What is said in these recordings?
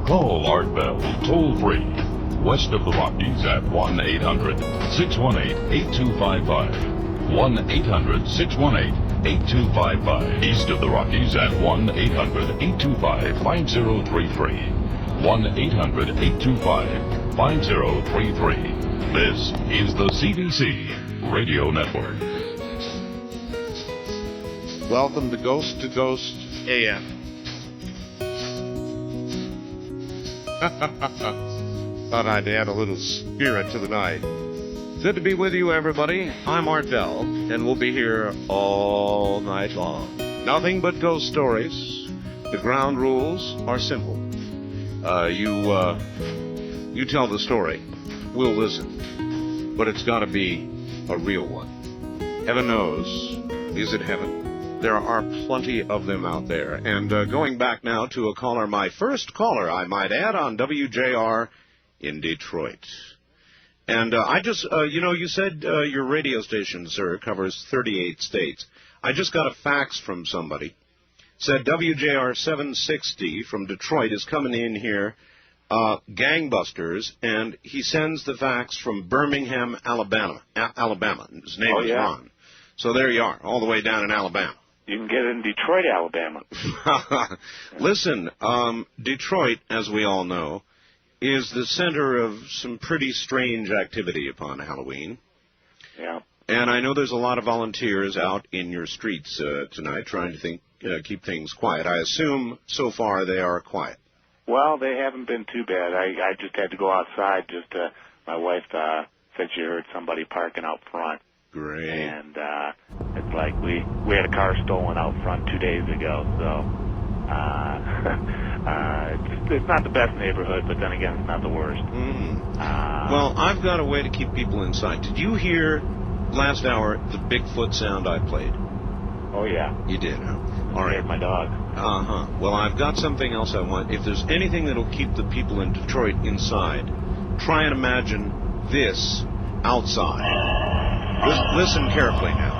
Call Art Bell toll-free, west of the Rockies at 1-800-618-8255. 1-800-618-8255. East of the Rockies at 1-800-825-5033. 1-800-825-5033. This is the CBC Radio Network. Welcome to Ghost AM. Thought I'd add a little spirit to the night. Good to be with you, everybody. I'm Art Bell, and we'll be here all night long. Nothing but ghost stories. The ground rules are simple. You tell the story. We'll listen. But it's got to be a real one. Heaven knows. Is it heaven? There are plenty of them out there. And going back now to a caller, my first caller, I might add, on WJR in Detroit. And I just, you said your radio station, sir, covers 38 states. I just got a fax from somebody. Said WJR 760 from Detroit is coming in here, gangbusters, and he sends the fax from Birmingham, Alabama. His name is Ron. So there you are, all the way down in Alabama. You can get it in Detroit, Alabama. Listen, Detroit, as we all know, is the center of some pretty strange activity upon Halloween. Yeah. And I know there's a lot of volunteers out in your streets tonight trying to keep things quiet. I assume so far they are quiet. Well, they haven't been too bad. I just had to go outside. My wife said she heard somebody parking out front. Great. And it's like we had a car stolen out front 2 days ago, so it's not the best neighborhood, but then again, it's not the worst. Well, I've got a way to keep people inside. Did you hear last hour the Bigfoot sound I played? Oh, yeah. You did, huh? All right. My dog. Uh-huh. Well, I've got something else I want. If there's anything that'll keep the people in Detroit inside, try and imagine this outside. Listen carefully now.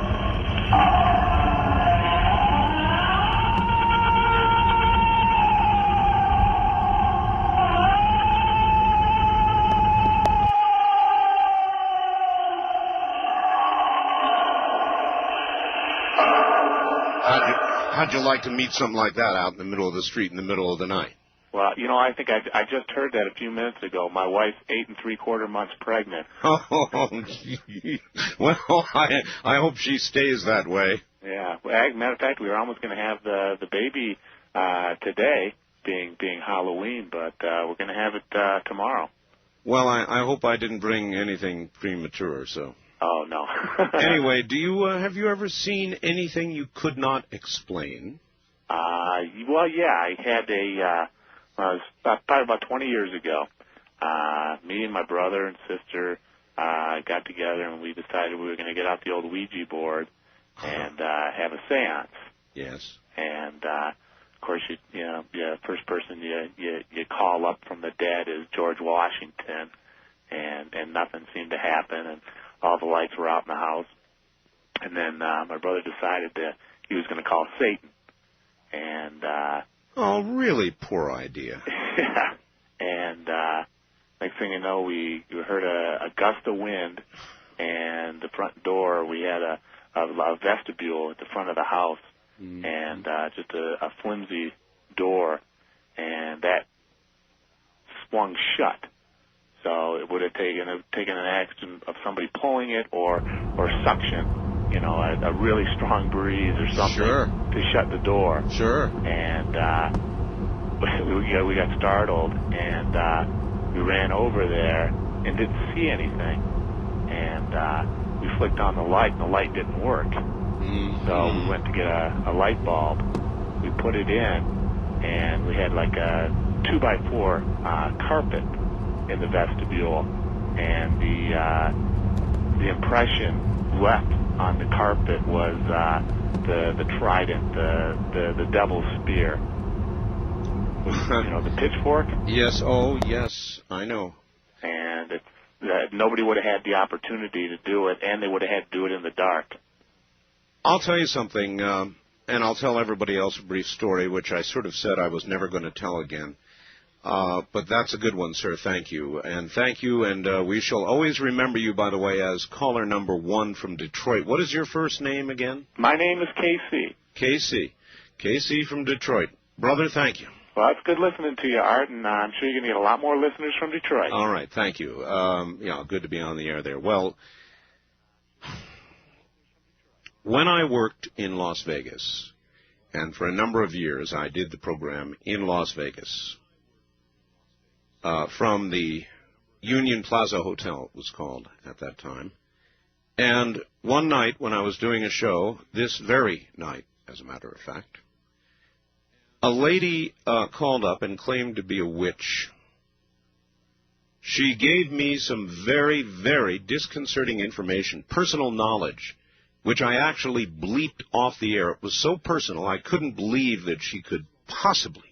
How'd you like to meet something like that out in the middle of the street in the middle of the night? Well, I think I just heard that a few minutes ago. My wife's 8 3/4 months pregnant. Oh, gee. Well, I hope she stays that way. Yeah. Well, matter of fact, we were almost going to have the baby today, being Halloween, but we're going to have it tomorrow. Well, I hope I didn't bring anything premature, so. Oh, no. Anyway, have you ever seen anything you could not explain? Well, yeah. I had probably about 20 years ago. Me and my brother and sister got together, and we decided we were going to get out the old Ouija board and have a seance. Yes. And of course, first person you call up from the dead is George Washington, and nothing seemed to happen, and all the lights were out in the house. And then my brother decided that he was going to call Satan. And oh, really poor idea. Yeah. And next thing you know, we heard a gust of wind, and the front door, we had a vestibule at the front of the house, and just a flimsy door, and that swung shut. So it would have taken an action of somebody pulling it or suction, a really strong breeze or something to shut the door. Sure. And we got startled, and we ran over there and didn't see anything. And we flicked on the light, and the light didn't work. So we went to get a light bulb. We put it in, and we had like a 2x4 carpet in the vestibule, and the impression left on the carpet was the trident, the devil's spear. The pitchfork? Yes, oh, yes, I know. And nobody would have had the opportunity to do it, and they would have had to do it in the dark. I'll tell you something, and I'll tell everybody else a brief story, which I sort of said I was never going to tell again. But that's a good one, sir. Thank you. And thank you, and we shall always remember you, by the way, as caller number 1 from Detroit. What is your first name again? My name is KC. KC. KC from Detroit. Brother, thank you. Well, it's good listening to you, Art, and I'm sure you're going to get a lot more listeners from Detroit. All right, thank you. Good to be on the air there. Well, when I worked in Las Vegas, and for a number of years I did the program in Las Vegas, from the Union Plaza Hotel, it was called at that time. And one night when I was doing a show, this very night, as a matter of fact, a lady called up and claimed to be a witch. She gave me some very, very disconcerting information, personal knowledge, which I actually bleeped off the air. It was so personal, I couldn't believe that she could possibly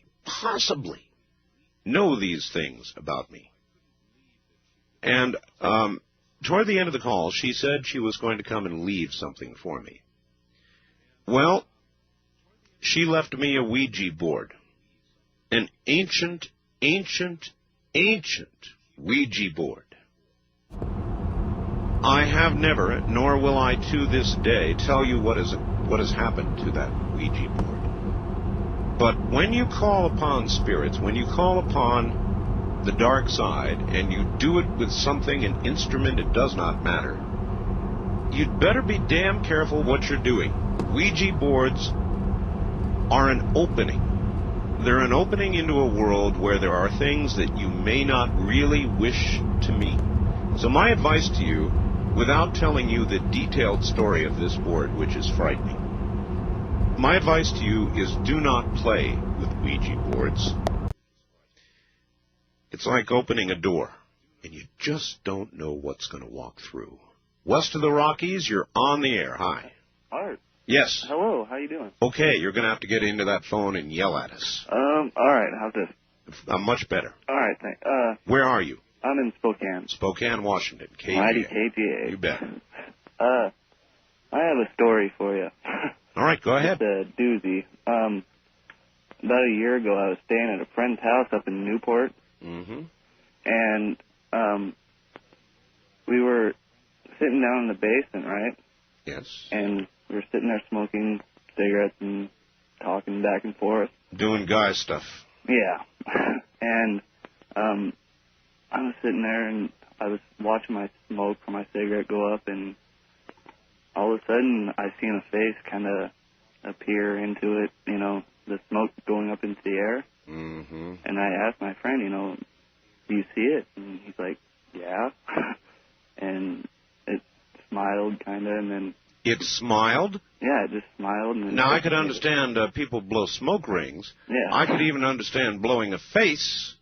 know these things about me. And toward the end of the call, she said she was going to come and leave something for me. Well, she left me a Ouija board, an ancient Ouija board. I have never, nor will I to this day, tell you what has happened to that Ouija board. But when you call upon spirits, when you call upon the dark side, and you do it with something, an instrument, it does not matter, you'd better be damn careful what you're doing. Ouija boards are an opening. They're an opening into a world where there are things that you may not really wish to meet. So my advice to you, without telling you the detailed story of this board, which is frightening, my advice to you is do not play with Ouija boards. It's like opening a door, and you just don't know what's going to walk through. West of the Rockies, you're on the air. Hi. Art. Yes. Hello, how you doing? Okay, you're going to have to get into that phone and yell at us. All right, how's this? Much better. All right, thanks. Where are you? I'm in Spokane. Spokane, Washington. KGA. Mighty KGA. You bet. I have a story for you. All right, go ahead. It's a doozy. About a year ago, I was staying at a friend's house up in Newport. Mm-hmm. And we were sitting down in the basement, right? Yes. And we were sitting there smoking cigarettes and talking back and forth. Doing guy stuff. Yeah. And I was sitting there and I was watching my smoke from my cigarette go up, and all of a sudden I seen a face kind of appear into it, you know, the smoke going up into the air. Mm-hmm. And I asked my friend, you know, do you see it? And he's like, yeah. And it smiled kind of, and then... It smiled? Yeah, it just smiled. And now, I could understand people blow smoke rings. Yeah. I could even understand blowing a face,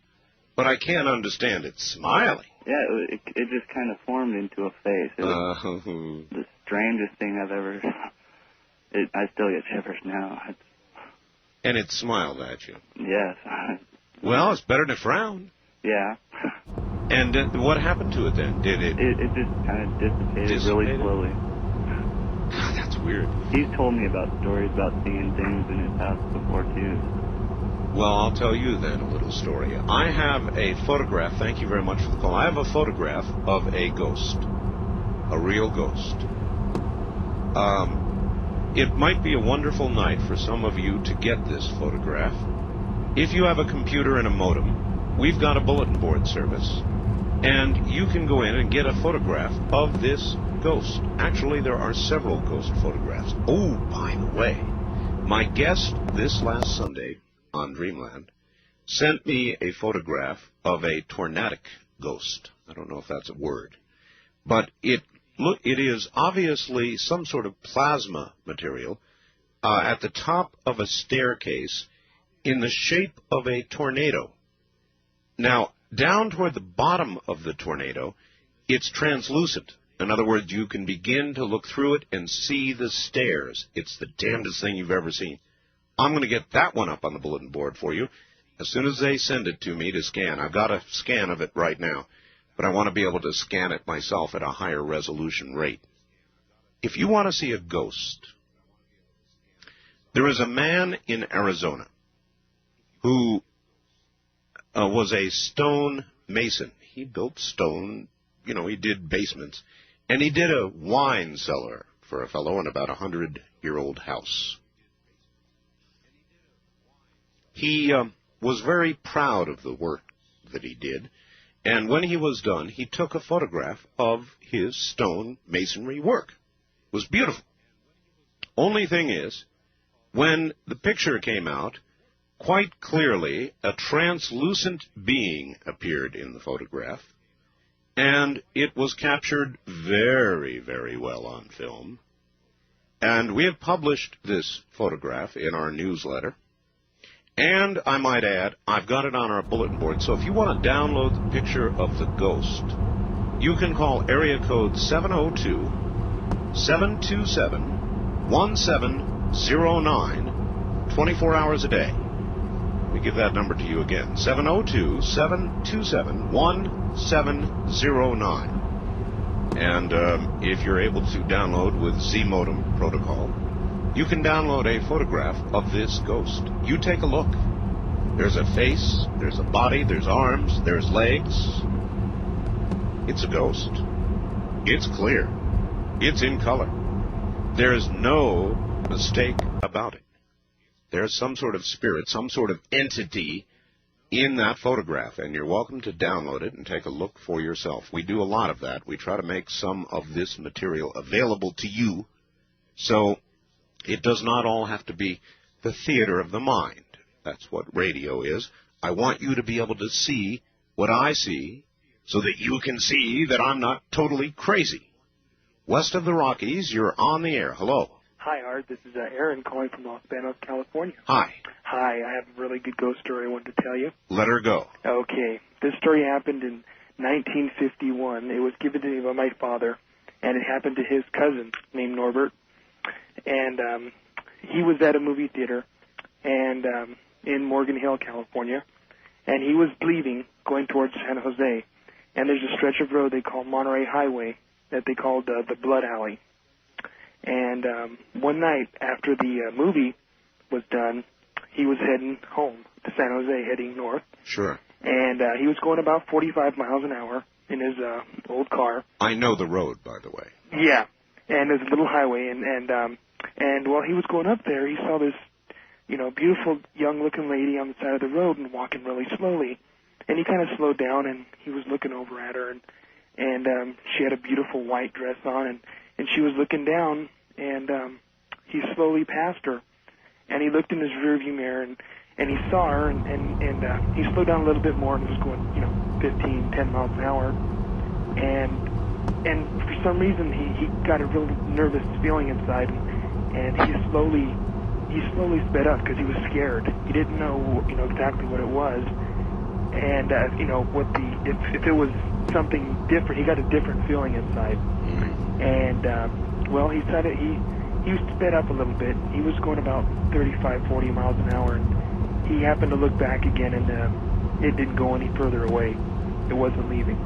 but I can't understand it smiling. Yeah, it just kind of formed into a face. It was the strangest thing I've ever... I still get shivers now. And it smiled at you? Yes. Well, it's better than a frown. Yeah. And what happened to it then? Did it... It just kind of dissipated really slowly. God, that's weird. He's told me about stories about seeing things in his house before, too. Well, I'll tell you then a little story. I have a photograph. Thank you very much for the call. I have a photograph of a ghost. A real ghost. It might be a wonderful night for some of you to get this photograph. If you have a computer and a modem, we've got a bulletin board service, and you can go in and get a photograph of this ghost. Actually, there are several ghost photographs. Oh, by the way, my guest this last Sunday on Dreamland sent me a photograph of a tornadic ghost. I don't know if that's a word, but it is obviously some sort of plasma material at the top of a staircase in the shape of a tornado. Now, down toward the bottom of the tornado, it's translucent. In other words, you can begin to look through it and see the stairs. It's the damnedest thing you've ever seen. I'm going to get that one up on the bulletin board for you as soon as they send it to me to scan. I've got a scan of it right now, but I want to be able to scan it myself at a higher resolution rate. If you want to see a ghost, there is a man in Arizona who was a stone mason. He built stone, he did basements. And he did a wine cellar for a fellow in about a 100-year-old house. He was very proud of the work that he did. And when he was done, he took a photograph of his stone masonry work. It was beautiful. Only thing is, when the picture came out, quite clearly a translucent being appeared in the photograph, and it was captured very, very well on film. And we have published this photograph in our newsletter. And I might add, I've got it on our bulletin board, so if you want to download the picture of the ghost, you can call area code 702-727-1709 24 hours a day. Let me give that number to you again, 702-727-1709. And if you're able to download with Z-modem protocol, you can download a photograph of this ghost. You take a look. There's a face, there's a body, there's arms, there's legs. It's a ghost. It's clear. It's in color. There's no mistake about it. There's some sort of spirit, some sort of entity in that photograph, and you're welcome to download it and take a look for yourself. We do a lot of that. We try to make some of this material available to you, so it does not all have to be the theater of the mind. That's what radio is. I want you to be able to see what I see so that you can see that I'm not totally crazy. West of the Rockies, you're on the air. Hello. Hi, Art. This is Aaron calling from Los Banos, California. Hi. Hi. I have a really good ghost story I wanted to tell you. Let her go. Okay. This story happened in 1951. It was given to me by my father, and it happened to his cousin named Norbert. And he was at a movie theater and in Morgan Hill, California, and he was bleeding going towards San Jose. And there's a stretch of road they call Monterey Highway that they called the Blood Alley. And one night after the movie was done, he was heading home to San Jose, heading north. Sure. And he was going about 45 miles an hour in his old car. I know the road, by the way. Yeah. And there's a little highway, and while he was going up there, he saw this, beautiful young-looking lady on the side of the road and walking really slowly. And he kind of slowed down, and he was looking over at her, and she had a beautiful white dress on, and she was looking down, and he slowly passed her, and he looked in his rearview mirror, and he saw her, and he slowed down a little bit more and was going, 10 miles an hour, and for some reason he got a real nervous feeling inside, and he slowly sped up because he was scared. He didn't know exactly what it was, and if it was something different, he got a different feeling inside, and he said it. He sped up a little bit. He was going about 35, 40 miles an hour, and he happened to look back again, and it didn't go any further away. It wasn't leaving.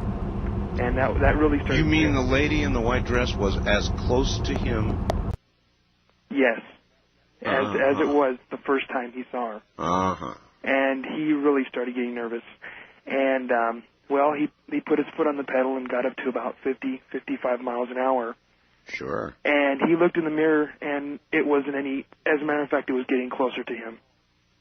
And that really started. You mean the lady in the white dress was as close to him? Yes, as it was the first time he saw her. Uh-huh. And he really started getting nervous. And, he put his foot on the pedal and got up to about 50, 55 miles an hour. Sure. And he looked in the mirror, and it wasn't any. As a matter of fact, it was getting closer to him.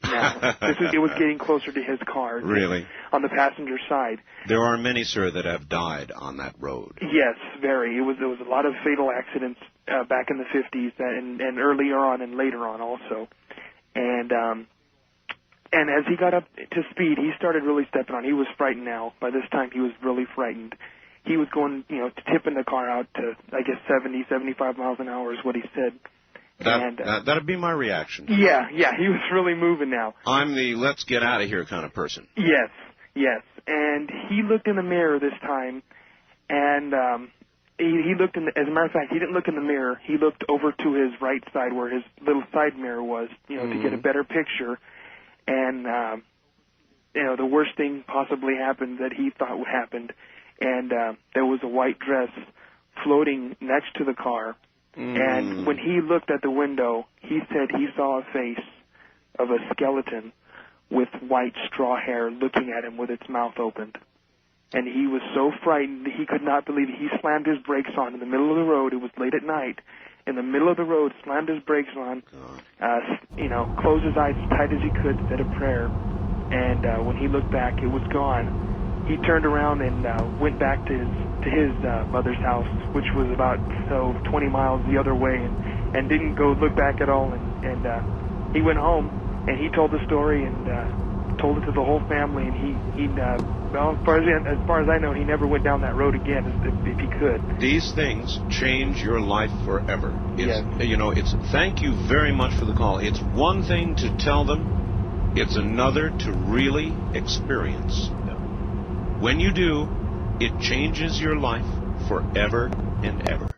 Now, it was getting closer to his car. Really? On the passenger side. There are many, sir, that have died on that road. Yes, very. There was a lot of fatal accidents back in the 50s and earlier on and later on also. And as he got up to speed, he started really stepping on. He was frightened now. By this time, he was really frightened. He was going, tipping the car out to, 70, 75 miles an hour is what he said. That'd be my reaction. Yeah, he was really moving now. I'm the let's get out of here kind of person. Yes. And he looked in the mirror this time, and he looked as a matter of fact, he didn't look in the mirror. He looked over to his right side where his little side mirror was, to get a better picture. And, the worst thing possibly happened that he thought would happen. And there was a white dress floating next to the car. And when he looked at the window, he said he saw a face of a skeleton with white straw hair looking at him with its mouth opened. And he was so frightened that he could not believe it. He slammed his brakes on in the middle of the road. It was late at night. In the middle of the road, slammed his brakes on, closed his eyes as tight as he could, said a prayer. And when he looked back, it was gone. He turned around and went back to his mother's house, which was about 20 miles the other way, and didn't go look back at all. And he went home, and he told the story and told it to the whole family. And well, as far as I know, he never went down that road again if he could. These things change your life forever. Yes. Thank you very much for the call. It's one thing to tell them. It's another to really experience them. When you do, it changes your life forever and ever.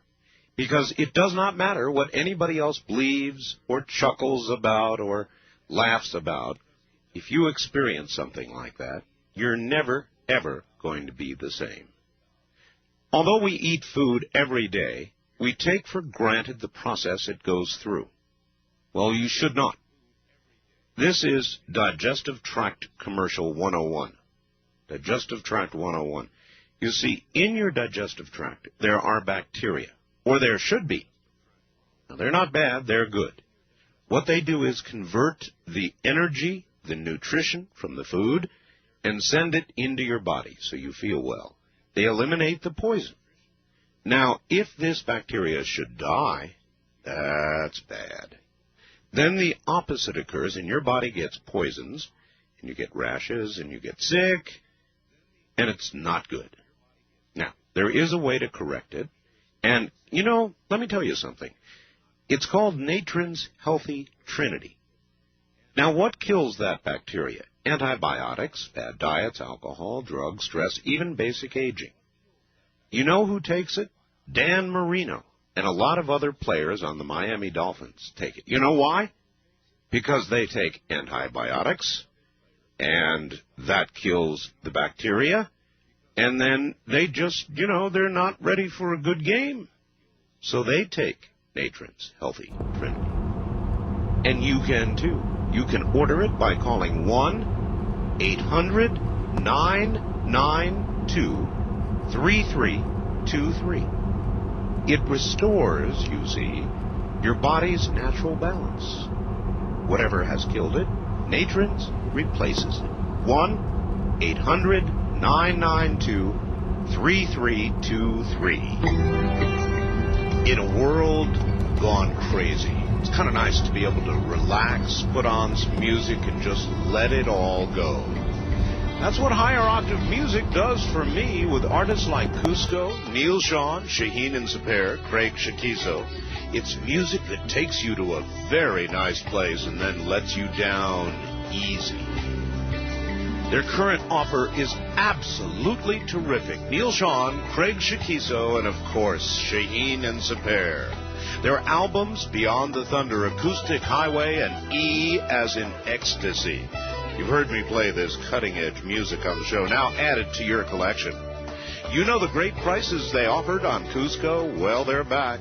Because it does not matter what anybody else believes or chuckles about or laughs about. If you experience something like that, you're never, ever going to be the same. Although we eat food every day, we take for granted the process it goes through. Well, you should not. This is Digestive Tract Commercial 101. Digestive Tract 101. You see, in your digestive tract, there are bacteria, or there should be. Now, they're not bad, they're good. What they do is convert the energy, the nutrition from the food, and send it into your body so you feel well. They eliminate the poison. Now, if this bacteria should die, that's bad. Then the opposite occurs, and your body gets poisons, and you get rashes, and you get sick, and it's not good. Now, there is a way to correct it, and, let me tell you something. It's called Natron's Healthy Trinity. Now, what kills that bacteria? Antibiotics, bad diets, alcohol, drugs, stress, even basic aging. You know who takes it? Dan Marino and a lot of other players on the Miami Dolphins take it. You know why? Because they take antibiotics, and that kills the bacteria, and then they just, they're not ready for a good game. So they take Natron's Healthy Trinity. And you can too. You can order it by calling 1-800-992-3323. It restores, you see, your body's natural balance. Whatever has killed it, Natron's replaces it. 1-800-992-3323. In a world gone crazy, it's kind of nice to be able to relax, put on some music, and just let it all go. That's what higher octave music does for me with artists like Cusco, Neil Sean, Shaheen and Zaper, Craig Shakizo. It's music that takes you to a very nice place and then lets you down easy. Their current offer is absolutely terrific. Neil Sean, Craig Shakizo, and of course, Shaheen and Zaper. Their albums, Beyond the Thunder, Acoustic Highway, and E as in Ecstasy. You've heard me play this cutting-edge music on the show, now added to your collection. You know the great prices they offered on Cusco? Well, they're back.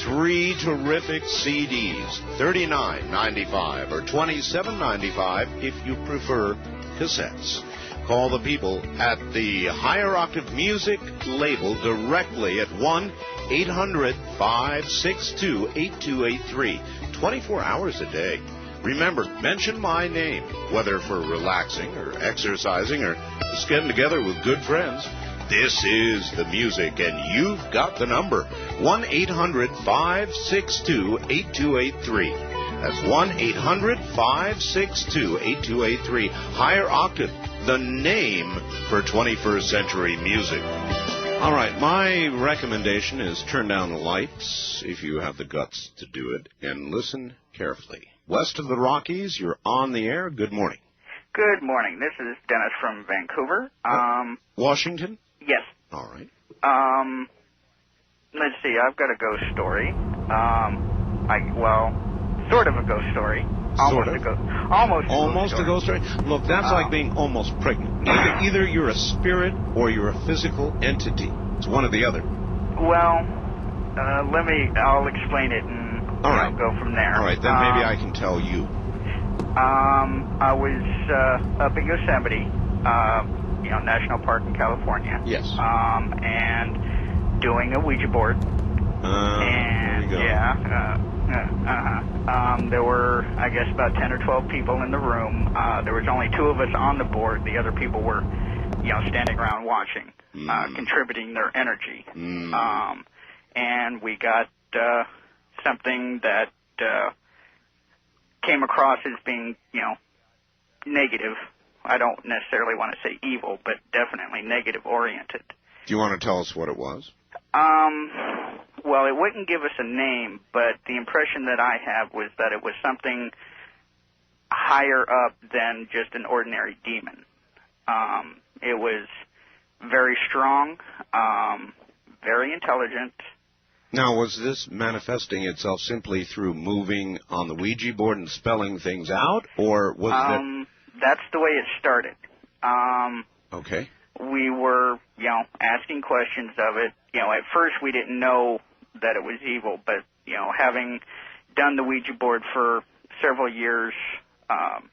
3 terrific CDs, $39.95 or $27.95 if you prefer cassettes. Call the people at the Higher Octave Music label directly at 1-800-562-8283, 24 hours a day. Remember, mention my name, whether for relaxing or exercising or just getting together with good friends. This is the music, and you've got the number, 1-800-562-8283. That's 1-800-562-8283. Higher Octave, the name for 21st century music. All right, my recommendation is turn down the lights if you have the guts to do it, and listen carefully. West of the Rockies, you're on the air. Good morning. Good morning. This is Dennis from Vancouver. Washington? Yes. All right. Let's see. I've got a ghost story. Sort of a ghost story. Sort of? Almost a ghost story. Look, that's like being almost pregnant. Either you're a spirit or you're a physical entity. It's one or the other. Well, I'll explain it and all right. go from there. All right, then maybe I can tell you. I was up in Yosemite, National Park in California. Yes. And doing a Ouija board. There you go. There were, I guess, about 10 or 12 people in the room. There was only 2 of us on the board. The other people were, standing around watching, contributing their energy. And we got something that came across as being, negative. I don't necessarily want to say evil, but definitely negative-oriented. Do you want to tell us what it was? Well, it wouldn't give us a name, but the impression that I have was that it was something higher up than just an ordinary demon. It was very strong, very intelligent. Now, was this manifesting itself simply through moving on the Ouija board and spelling things out, or was That's the way it started. Okay. We were, asking questions of it. At first we didn't know that it was evil, but, having done the Ouija board for several years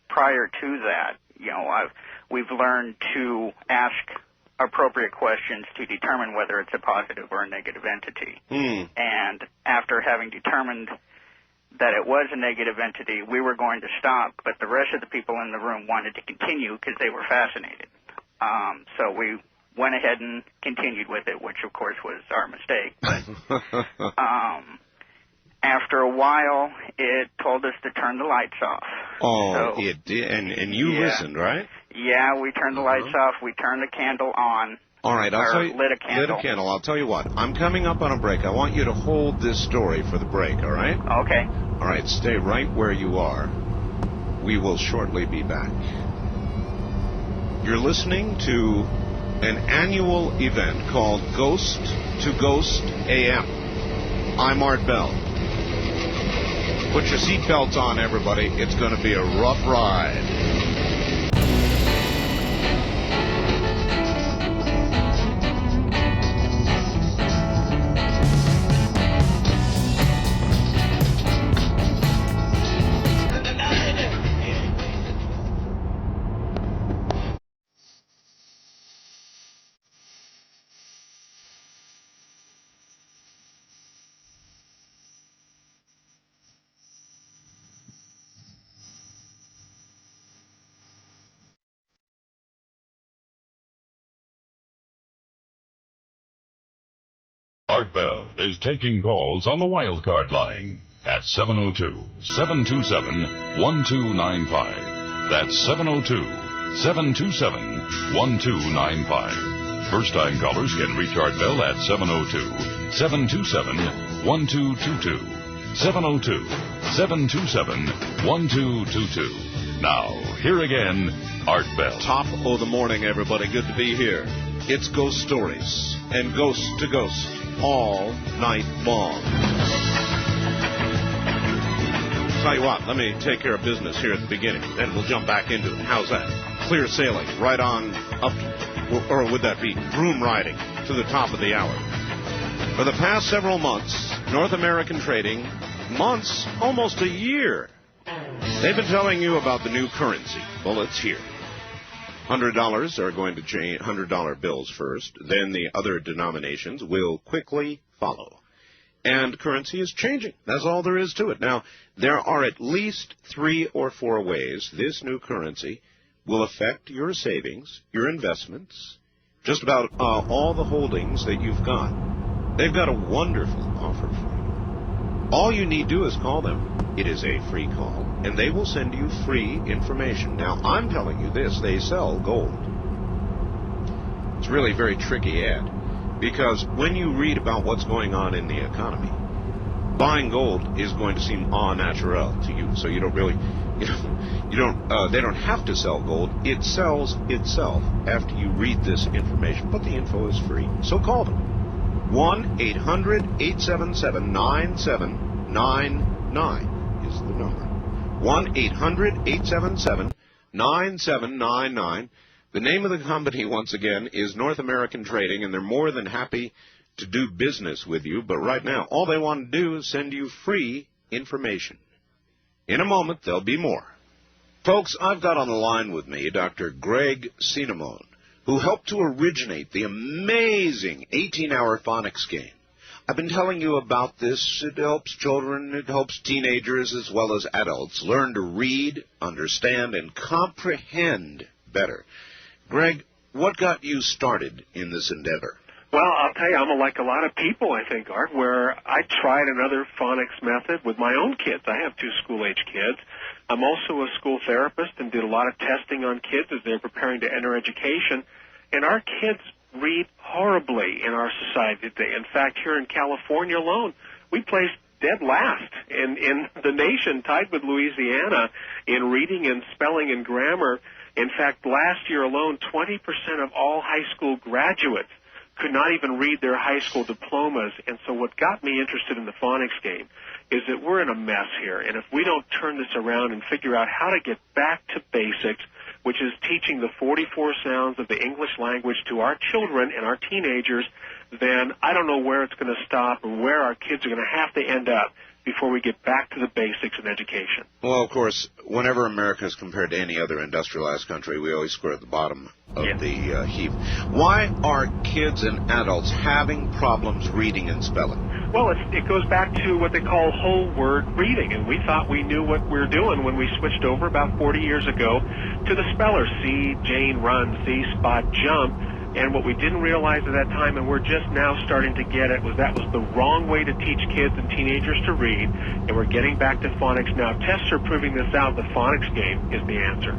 prior to that, we've learned to ask appropriate questions to determine whether it's a positive or a negative entity. And after having determined that it was a negative entity, we were going to stop, but the rest of the people in the room wanted to continue because they were fascinated. So we went ahead and continued with it, which of course was our mistake. But after a while, it told us to turn the lights off. Oh, so, it did, and you listened, right? Yeah, we turned the lights off. We turned the candle on. All right, I'll tell you. Lit a candle. Lit a candle. I'll tell you what. I'm coming up on a break. I want you to hold this story for the break. All right? Okay. All right. Stay right where you are. We will shortly be back. You're listening to an annual event called Ghost to Ghost AM. I'm Art Bell. Put your seatbelts on, everybody. It's going to be a rough ride. Art Bell is taking calls on the wildcard line at 702-727-1295. That's 702-727-1295. First-time callers can reach Art Bell at 702-727-1222. 702-727-1222. Now, here again, Art Bell. Top of the morning, everybody. Good to be here. It's Ghost Stories and Ghost to Ghost all night long. Tell you what, let me take care of business here at the beginning, then we'll jump back into it. How's that? Clear sailing, right on up, or would that be broom riding to the top of the hour? For the past several months, North American trading, months, almost a year, they've been telling you about the new currency. Well, it's here. $100 are going to change, $100 bills first, then the other denominations will quickly follow. And currency is changing. That's all there is to it. Now, there are at least 3 or 4 ways this new currency will affect your savings, your investments, just about all the holdings that you've got. They've got a wonderful offer for you. All you need to do is call them. It is a free call, and they will send you free information. Now, I'm telling you this, they sell gold. It's really a very tricky ad, because when you read about what's going on in the economy, buying gold is going to seem au naturel to you, so you don't really, they don't have to sell gold. It sells itself after you read this information, but the info is free, so call them. 1-800-877-9799 is the number. 1-800-877-9799. The name of the company, once again, is North American Trading, and they're more than happy to do business with you. But right now, all they want to do is send you free information. In a moment, there'll be more. Folks, I've got on the line with me Dr. Greg Cinnamone, who helped to originate the amazing 18-hour phonics game. I've been telling you about this. It helps children, it helps teenagers as well as adults learn to read, understand, and comprehend better. Greg, what got you started in this endeavor? Well, I'll tell you, I'm like a lot of people, I think, Art, where I tried another phonics method with my own kids. I have 2 school-age kids. I'm also a school therapist and did a lot of testing on kids as they're preparing to enter education. And our kids read horribly in our society today. In fact, here in California alone, we placed dead last in the nation, tied with Louisiana, in reading and spelling and grammar. In fact, last year alone, 20% of all high school graduates could not even read their high school diplomas. And so what got me interested in the phonics game is that we're in a mess here. And if we don't turn this around and figure out how to get back to basics, which is teaching the 44 sounds of the English language to our children and our teenagers, then I don't know where it's going to stop or where our kids are going to have to end up before we get back to the basics in education. Well, of course, whenever America is compared to any other industrialized country, we always score at the bottom of the heap. Why are kids and adults having problems reading and spelling? Well, it goes back to what they call whole word reading, and we thought we knew what we were doing when we switched over about 40 years ago to the spellers, see Jane run, see Spot jump. And what we didn't realize at that time, and we're just now starting to get it, was that was the wrong way to teach kids and teenagers to read, and we're getting back to phonics now. Tests are proving this out. The phonics game is the answer.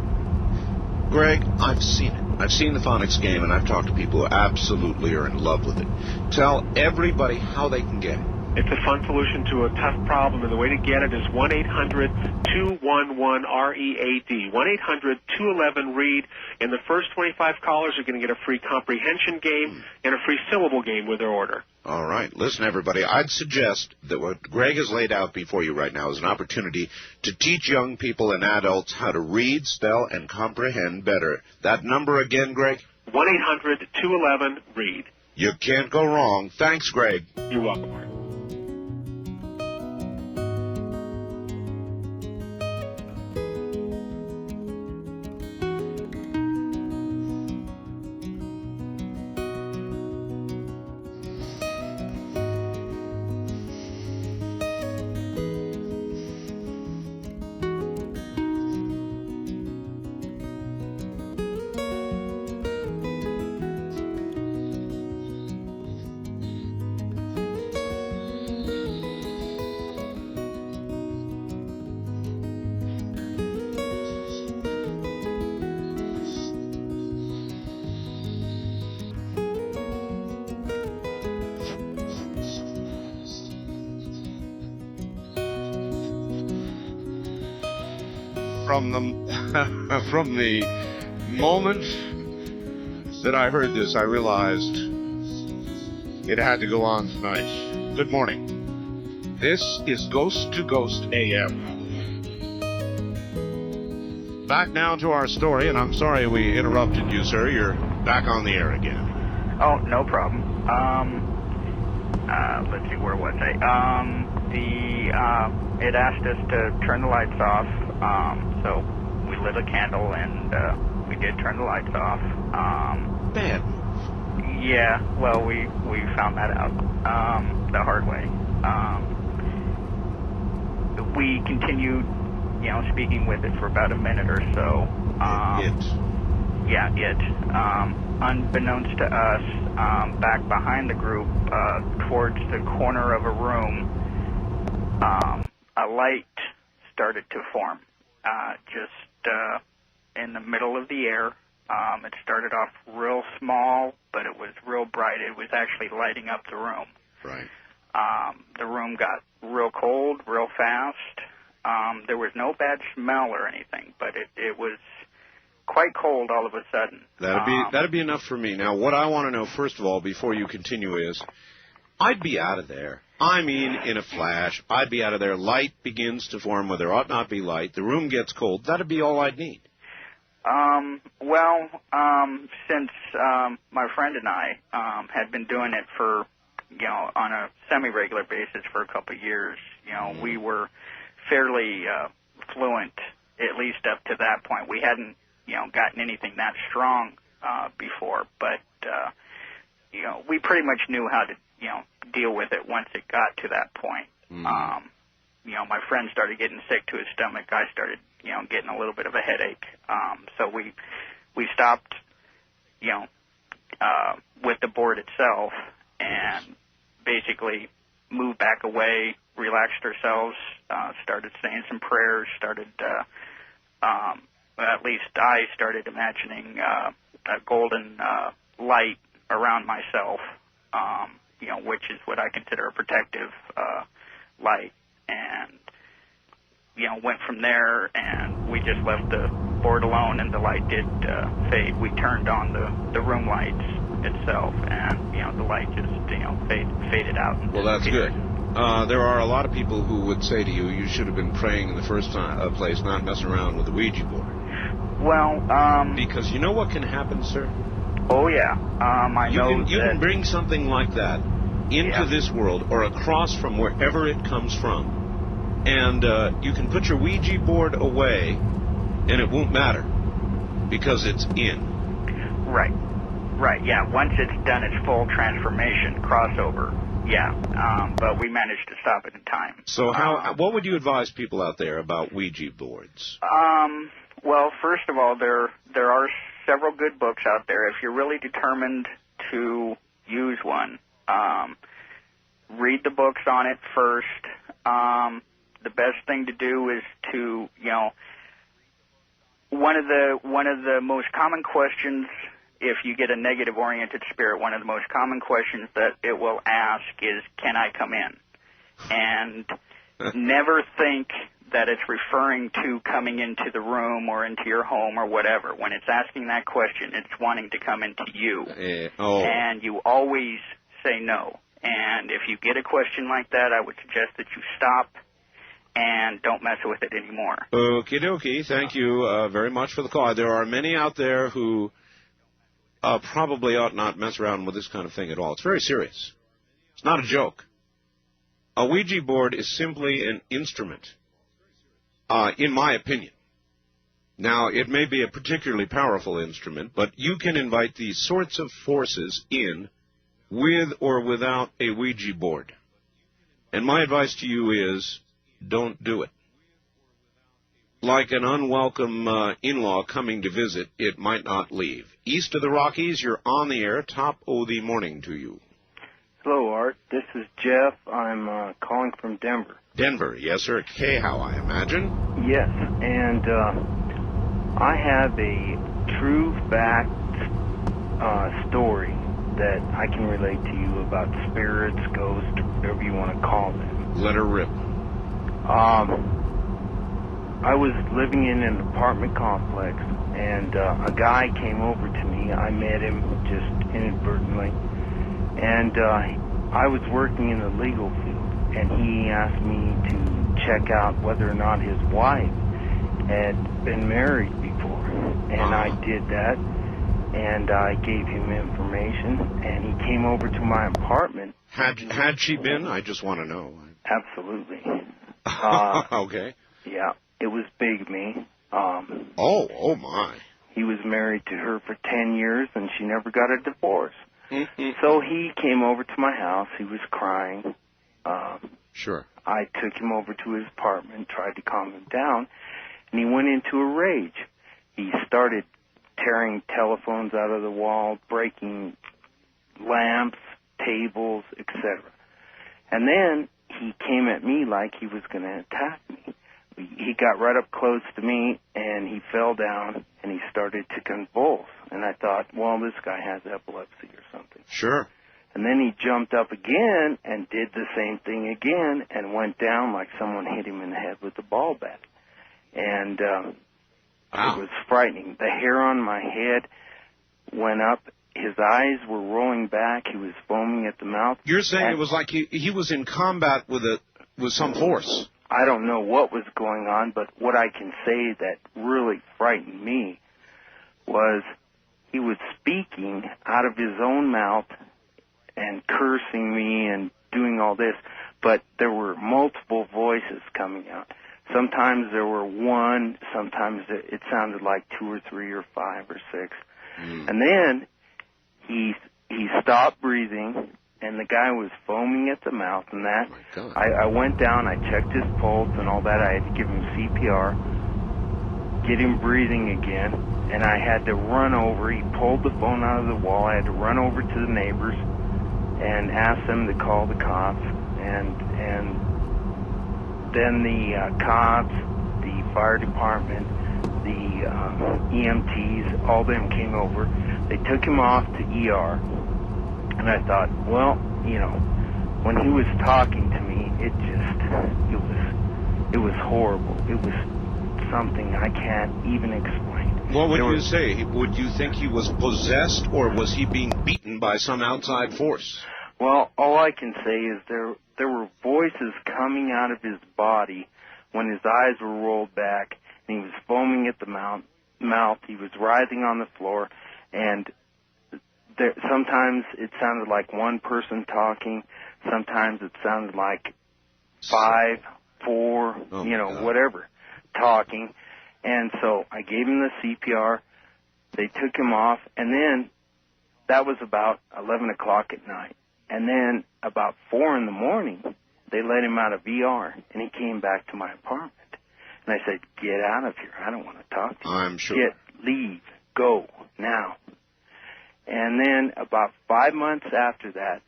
Greg, I've seen it. I've seen the phonics game, and I've talked to people who absolutely are in love with it. Tell everybody how they can get it. It's a fun solution to a tough problem, and the way to get it is 1-800-211-READ, 1-800-211-READ, and the first 25 callers are going to get a free comprehension game and a free syllable game with their order. All right. Listen, everybody, I'd suggest that what Greg has laid out before you right now is an opportunity to teach young people and adults how to read, spell, and comprehend better. That number again, Greg? 1-800-211-READ. You can't go wrong. Thanks, Greg. You're welcome, Mark. From the moment that I heard this, I realized it had to go on tonight. Good morning. This is Ghost to Ghost AM. Back now to our story, and I'm sorry we interrupted you, sir. You're back on the air again. Oh, no problem. Let's see, where was I? It asked us to turn the lights off, so we lit a candle and we did turn the lights off. Bad. Yeah, well, we found that out the hard way. We continued, speaking with it for about a minute or so. Yeah, it. Unbeknownst to us, back behind the group, towards the corner of a room, a light started to form, just in the middle of the air. It started off real small, but it was real bright. It was actually lighting up the room. Right. The room got real cold real fast. There was no bad smell or anything, but it was quite cold all of a sudden. That'd be enough for me. Now, what I want to know, first of all, before you continue is, I'd be out of there. I mean, in a flash, I'd be out of there. Light begins to form where there ought not be light. The room gets cold. That'd be all I'd need. Since my friend and I had been doing it for, on a semi-regular basis for a couple of years, we were fairly fluent at least up to that point. We hadn't, gotten anything that strong before, but, we pretty much knew how to, deal with it once it got to that point. My friend started getting sick to his stomach. I started, getting a little bit of a headache. So we stopped, with the board itself and basically moved back away, relaxed ourselves, started saying some prayers, at least I started imagining a golden light around myself, which is what I consider a protective light. And, went from there, and we just left the board alone, and the light did fade. We turned on the room lights itself, and, the light just, faded out. And well, that's good. There are a lot of people who would say to you, you should have been praying in the first place, not messing around with the Ouija board. Well, because you know what can happen, sir? Oh, yeah. You can bring something like that into this world or across from wherever it comes from, and you can put your Ouija board away, and it won't matter because it's in. Right, yeah. Once it's done its full transformation, crossover, yeah. But we managed to stop it in time. So what would you advise people out there about Ouija boards? Well, first of all, there are several good books out there. If you're really determined to use one, read the books on it first. The best thing to do is to, one of the most common questions, if you get a negative-oriented spirit, one of the most common questions that it will ask is, can I come in? And never think that it's referring to coming into the room or into your home or whatever. When it's asking that question, it's wanting to come into you. And you always say no. And if you get a question like that, I would suggest that you stop and don't mess with it anymore. Okie dokie. Thank you very much for the call. There are many out there who probably ought not mess around with this kind of thing at all. It's very serious. It's not a joke. A Ouija board is simply an instrument, in my opinion. Now, it may be a particularly powerful instrument, but you can invite these sorts of forces in with or without a Ouija board. And my advice to you is, don't do it. Like an unwelcome in-law coming to visit, it might not leave. East of the Rockies, you're on the air. Top of the morning to you. Hello, Art. This is Jeff. I'm calling from Denver. Denver, yes, sir. K-How, I imagine. Yes, and I have a true fact story that I can relate to you about spirits, ghosts, whatever you want to call them. Let her rip. I was living in an apartment complex, and a guy came over to me. I met him just inadvertently, and I was working in the legal field, and he asked me to check out whether or not his wife had been married before, and I did that, and I gave him information, and he came over to my apartment. Had she been? I just want to know. Absolutely. Okay. Yeah, it was bigamy. Oh my. He was married to her for 10 years, and she never got a divorce. Mm-hmm. So he came over to my house. He was crying. Sure. I took him over to his apartment, tried to calm him down, and he went into a rage. He started tearing telephones out of the wall, breaking lamps, tables, etc. And then he came at me like he was going to attack me. He got right up close to me, and he fell down, and he started to convulse. And I thought, well, this guy has epilepsy or something. Sure. And then he jumped up again and did the same thing again and went down like someone hit him in the head with a ball bat. And wow. It was frightening. The hair on my head went up. His eyes were rolling back. He was foaming at the mouth. You're saying it was like he was in combat with some force. I don't know what was going on, but what I can say that really frightened me was he was speaking out of his own mouth and cursing me and doing all this, but there were multiple voices coming out. Sometimes there were one. Sometimes it sounded like 2 or 3 or 5 or 6. And then he stopped breathing, and the guy was foaming at the mouth and that. Oh, my God. I went down, I checked his pulse and all that. I had to give him CPR, get him breathing again, and I had to run over. He pulled the phone out of the wall. I had to run over to the neighbors and ask them to call the cops. And then the cops, the fire department, the EMTs, all of them came over. They took him off to ER. And I thought, well, you know, when he was talking to me, it was horrible. It was something I can't even explain. What would you say? Would you think he was possessed, or was he being beaten by some outside force? Well, all I can say is there were voices coming out of his body when his eyes were rolled back, and he was foaming at the mouth. He was writhing on the floor, and sometimes it sounded like one person talking. Sometimes it sounded like 5, 4, God. whatever, talking. And so I gave him the CPR. They took him off, and then that was about 11 o'clock at night. And then about 4 in the morning, they let him out of ER, and he came back to my apartment. And I said, get out of here. I don't want to talk to you. I'm sure. Leave, go, now. And then about 5 months after that,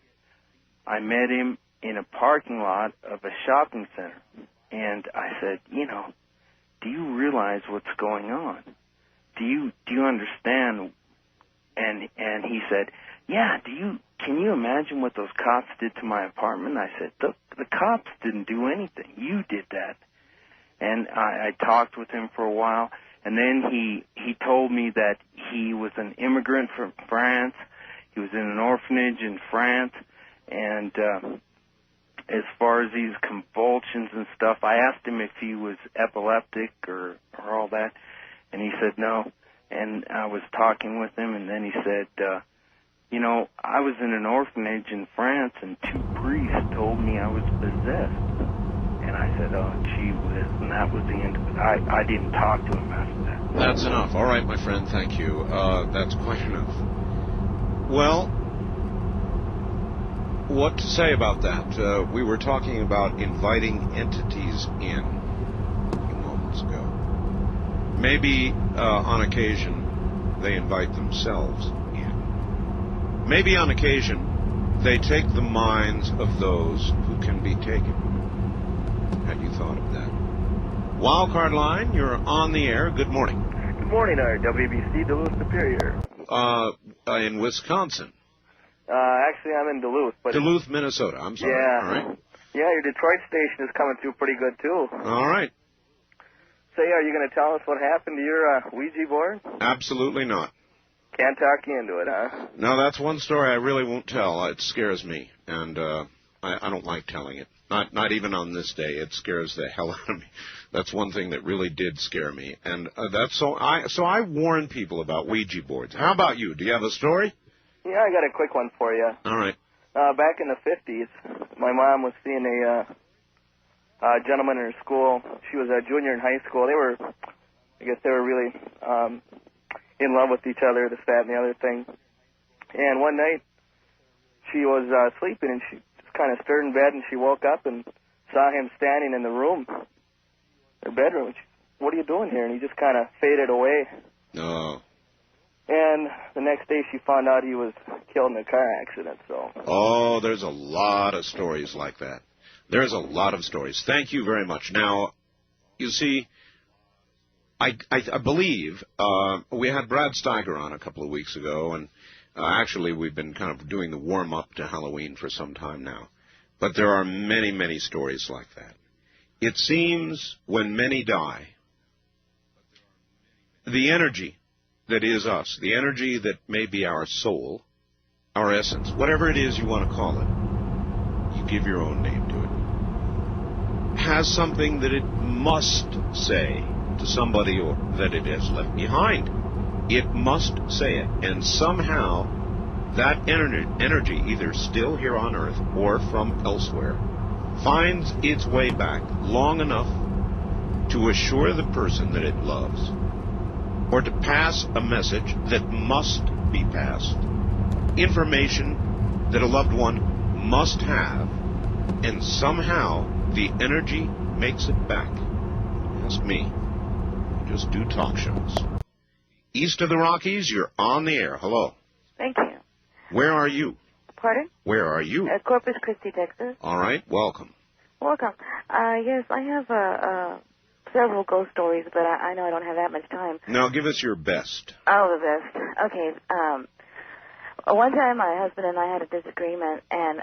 I met him in a parking lot of a shopping center. And I said, do you realize what's going on? Do you understand? And he said, yeah, can you imagine what those cops did to my apartment? I said, the cops didn't do anything. You did that. And I talked with him for a while, and then he told me that he was an immigrant from France. He was in an orphanage in France, and as far as these convulsions and stuff, I asked him if he was epileptic or all that, and he said no. And I was talking with him, and then he said, I was in an orphanage in France, and 2 priests told me I was possessed. And I said, oh, gee whiz, and that was the end of it. I didn't talk to him after that. That's enough. All right, my friend, thank you. That's quite enough. Well, what to say about that? We were talking about inviting entities in a few moments ago. Maybe on occasion they invite themselves in. Maybe on occasion they take the minds of those who can be taken. Had you thought of that? Wildcard line, you're on the air. Good morning. Good morning, WBC, Duluth Superior. In Wisconsin. Actually, I'm in Duluth. But Duluth, Minnesota. I'm sorry. Yeah. All right. Yeah, your Detroit station is coming through pretty good, too. All right. Say, are you going to tell us what happened to your Ouija board? Absolutely not. Can't talk you into it, huh? No, that's one story I really won't tell. It scares me, and I don't like telling it. Not even on this day. It scares the hell out of me. That's one thing that really did scare me, and that's so I warn people about Ouija boards. How about you? Do you have a story? Yeah, I got a quick one for you. All right. Back in the 50s, my mom was seeing a gentleman in her school. She was a junior in high school. They were really in love with each other, this, that, and the other thing. And one night, she was sleeping, and she just kind of stirred in bed, and she woke up and saw him standing in the room, her bedroom. She said, what are you doing here? And he just kind of faded away. Oh. And the next day, she found out he was killed in a car accident. So. Oh, there's a lot of stories like that. There's a lot of stories. Thank you very much. Now, you see, I believe we had Brad Steiger on a couple of weeks ago, and actually we've been kind of doing the warm-up to Halloween for some time now. But there are many, many stories like that. It seems when many die, the energy that is us, the energy that may be our soul, our essence, whatever it is you want to call it, you give your own name to it, has something that it must say to somebody or that it has left behind. It must say it, and somehow that energy, either still here on Earth or from elsewhere, finds its way back long enough to assure the person that it loves, or to pass a message that must be passed, information that a loved one must have, and somehow the energy makes it back. Ask me. I just do talk shows. East of the Rockies, you're on the air. Hello. Thank you. Where are you? Pardon? Where are you? Corpus Christi, Texas. All right, welcome. Welcome. Yes, I have several ghost stories, but I know I don't have that much time. Now give us your best. Oh, the best. Okay. One time my husband and I had a disagreement, and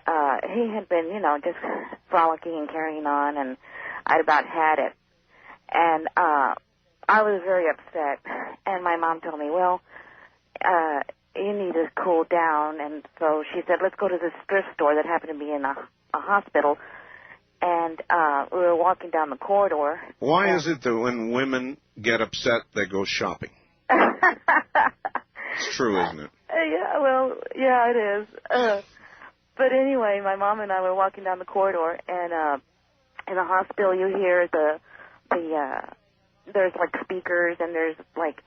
he had been, just frolicking and carrying on, and I'd about had it. And I was very upset, and my mom told me, well, you need to cool down. And so she said, let's go to this thrift store that happened to be in a hospital. And we were walking down the corridor. Why is it that when women get upset, they go shopping? It's true, isn't it? Yeah, it is. But anyway, my mom and I were walking down the corridor, and in the hospital you hear there's like speakers, and there's like,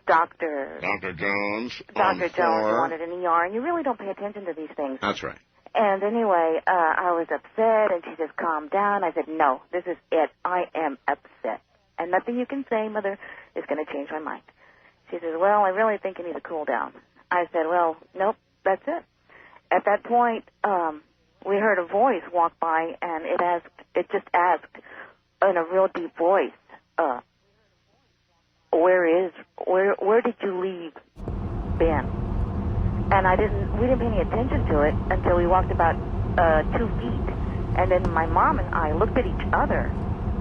Dr. Jones. Dr. Jones wanted an ER, and you really don't pay attention to these things. That's right. And anyway, I was upset, and she says, calm down. I said, no, this is it. I am upset. And nothing you can say, Mother, is going to change my mind. She says, well, I really think you need to cool down. I said, well, nope, that's it. At that point, we heard a voice walk by, and it just asked in a real deep voice, where did you leave Ben? And we didn't pay any attention to it until we walked about 2 feet. And then my mom and I looked at each other,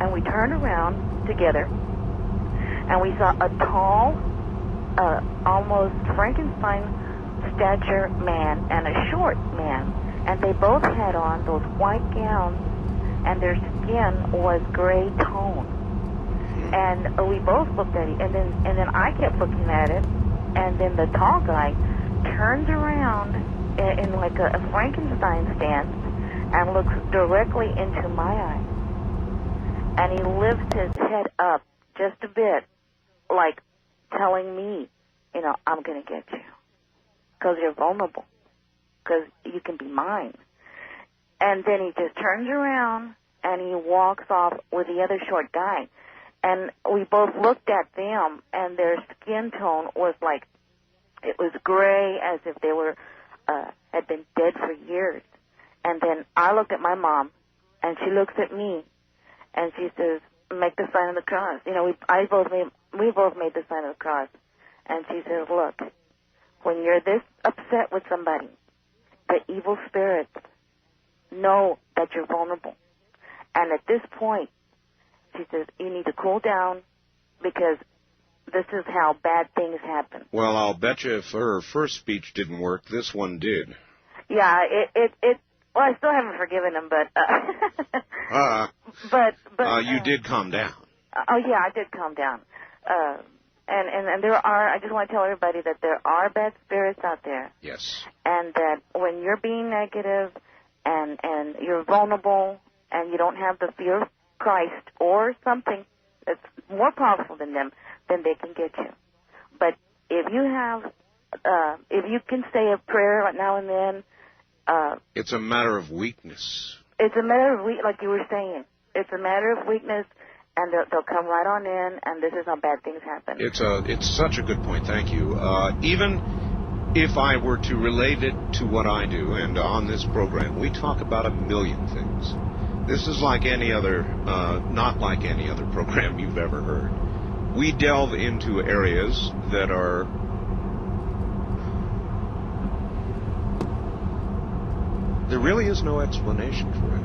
and we turned around together, and we saw a tall, almost Frankenstein stature man and a short man. And they both had on those white gowns, and their skin was gray tone. And we both looked at it, and then I kept looking at it, and then the tall guy turns around in like a Frankenstein stance and looks directly into my eyes. And he lifts his head up just a bit, like telling me, I'm going to get you because you're vulnerable, because you can be mine. And then he just turns around and he walks off with the other short guy. And we both looked at them, and their skin tone was like, it was gray, as if they were had been dead for years. And then I looked at my mom, and she looks at me, and she says, "Make the sign of the cross." We both made the sign of the cross. And she says, "Look, when you're this upset with somebody, the evil spirits know that you're vulnerable. And at this point," she says, "you need to cool down, because this is how bad things happen." Well, I'll bet you if her first speech didn't work, this one did. Yeah, well, I still haven't forgiven him, but you did calm down. Oh, yeah, I did calm down. And there are, I just want to tell everybody that there are bad spirits out there. Yes. And that when you're being negative and you're vulnerable and you don't have the fear of Christ or something that's more powerful than them, then they can get you. But if you can say a prayer now and then, it's a matter of weakness. It's a matter of like you were saying. It's a matter of weakness, and they'll come right on in, and this is how bad things happen. It's such a good point. Thank you. Even if I were to relate it to what I do, and on this program, we talk about a million things. This is like any other, not like any other program you've ever heard. We delve into areas that are there really is no explanation for it.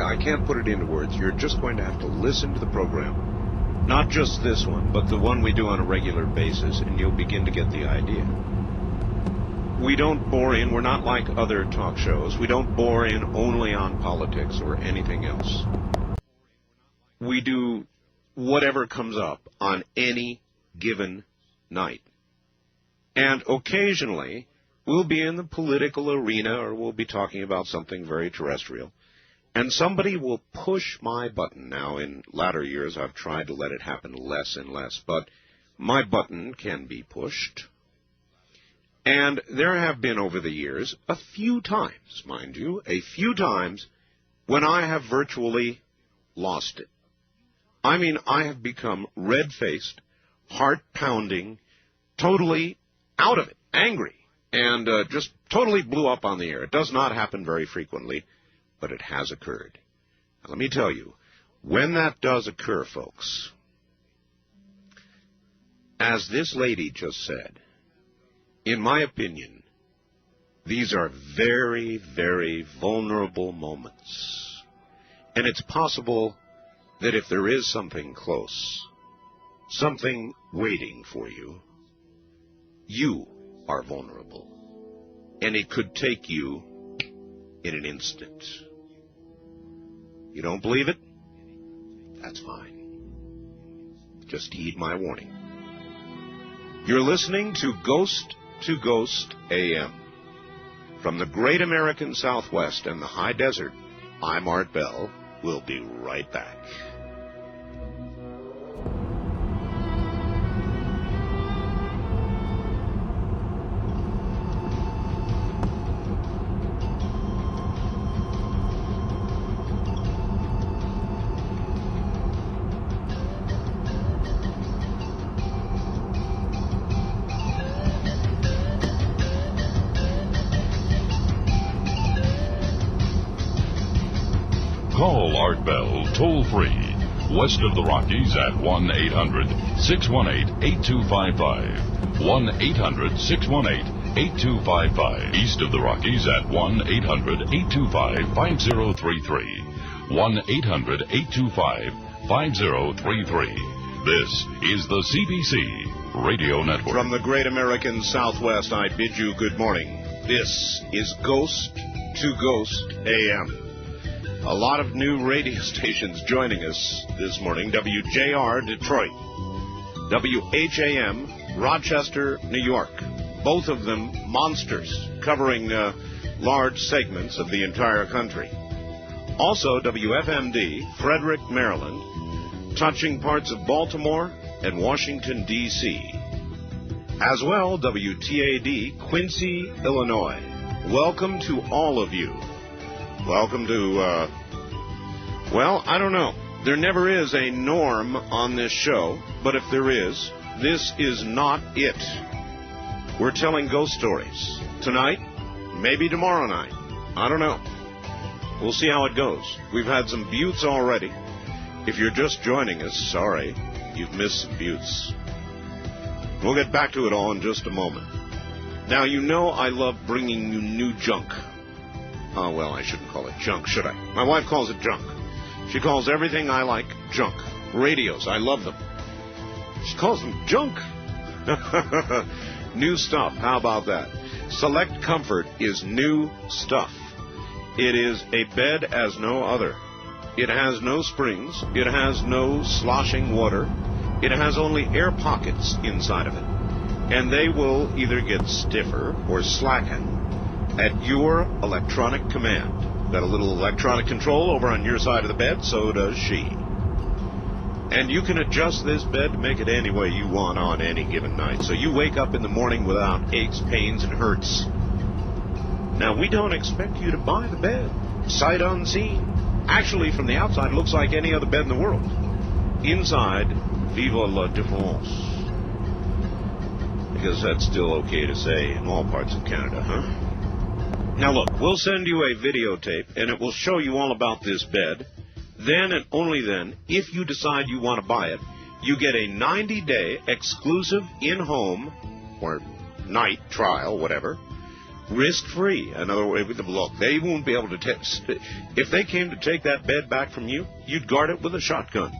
I can't put it into words. You're just going to have to listen to the program. Not just this one, but the one we do on a regular basis, and you'll begin to get the idea. We don't bore in. We're not like other talk shows. We don't bore in only on politics or anything else. We do whatever comes up on any given night. And occasionally, we'll be in the political arena, or we'll be talking about something very terrestrial. and somebody will push my button. Now, in latter years, I've tried to let it happen less and less, but my button can be pushed. And there have been, over the years, a few times, mind you, a few times when I have virtually lost it. I mean, I have become red-faced, heart-pounding, totally out of it, angry, and just totally blew up on the air. It does not happen very frequently, but it has occurred. Now, let me tell you, when that does occur, folks, as this lady just said, in my opinion, these are very, very vulnerable moments. And it's possible that if there is something close, something waiting for you, you are vulnerable. And it could take you in an instant. You don't believe it? That's fine. Just heed my warning. You're listening to Ghost AM. From the great American Southwest and the high desert, I'm Art Bell. We'll be right back. Call Art Bell toll-free, west of the Rockies at 1-800-618-8255. 1-800-618-8255. East of the Rockies at 1-800-825-5033. 1-800-825-5033. This is the CBC Radio Network. From the great American Southwest, I bid you good morning. This is Ghost to Ghost AM. A lot of new radio stations joining us this morning. WJR, Detroit. WHAM, Rochester, New York. Both of them monsters, covering large segments of the entire country. Also, WFMD, Frederick, Maryland, touching parts of Baltimore and Washington, D.C. As well, WTAD, Quincy, Illinois. Welcome to all of you. Welcome to, well, I don't know. There never is a norm on this show, but if there is, this is not it. We're telling ghost stories. Tonight, maybe tomorrow night. I don't know. We'll see how it goes. We've had some buttes already. If you're just joining us, sorry, you've missed some buttes. We'll get back to it all in just a moment. Now, you know I love bringing you new junk. Oh, well, I shouldn't call it junk, should I? My wife calls it junk. She calls everything I like junk. Radios, I love them. She calls them junk. New stuff, how about that? Select Comfort is new stuff. It is a bed as no other. It has no springs. It has no sloshing water. It has only air pockets inside of it. And they will either get stiffer or slacken at your electronic command. Got a little electronic control over on your side of the bed, so does she. And you can adjust this bed to make it any way you want on any given night. So you wake up in the morning without aches, pains, and hurts. Now, we don't expect you to buy the bed sight unseen. Actually, from the outside, it looks like any other bed in the world. Inside, vive la différence. Because that's still okay to say in all parts of Canada, huh? Now look, we'll send you a videotape, and it will show you all about this bed. Then and only then, if you decide you want to buy it, you get a 90-day exclusive in-home or night trial, whatever, risk-free. In other words, look, they won't be able to test. If they came to take that bed back from you, you'd guard it with a shotgun.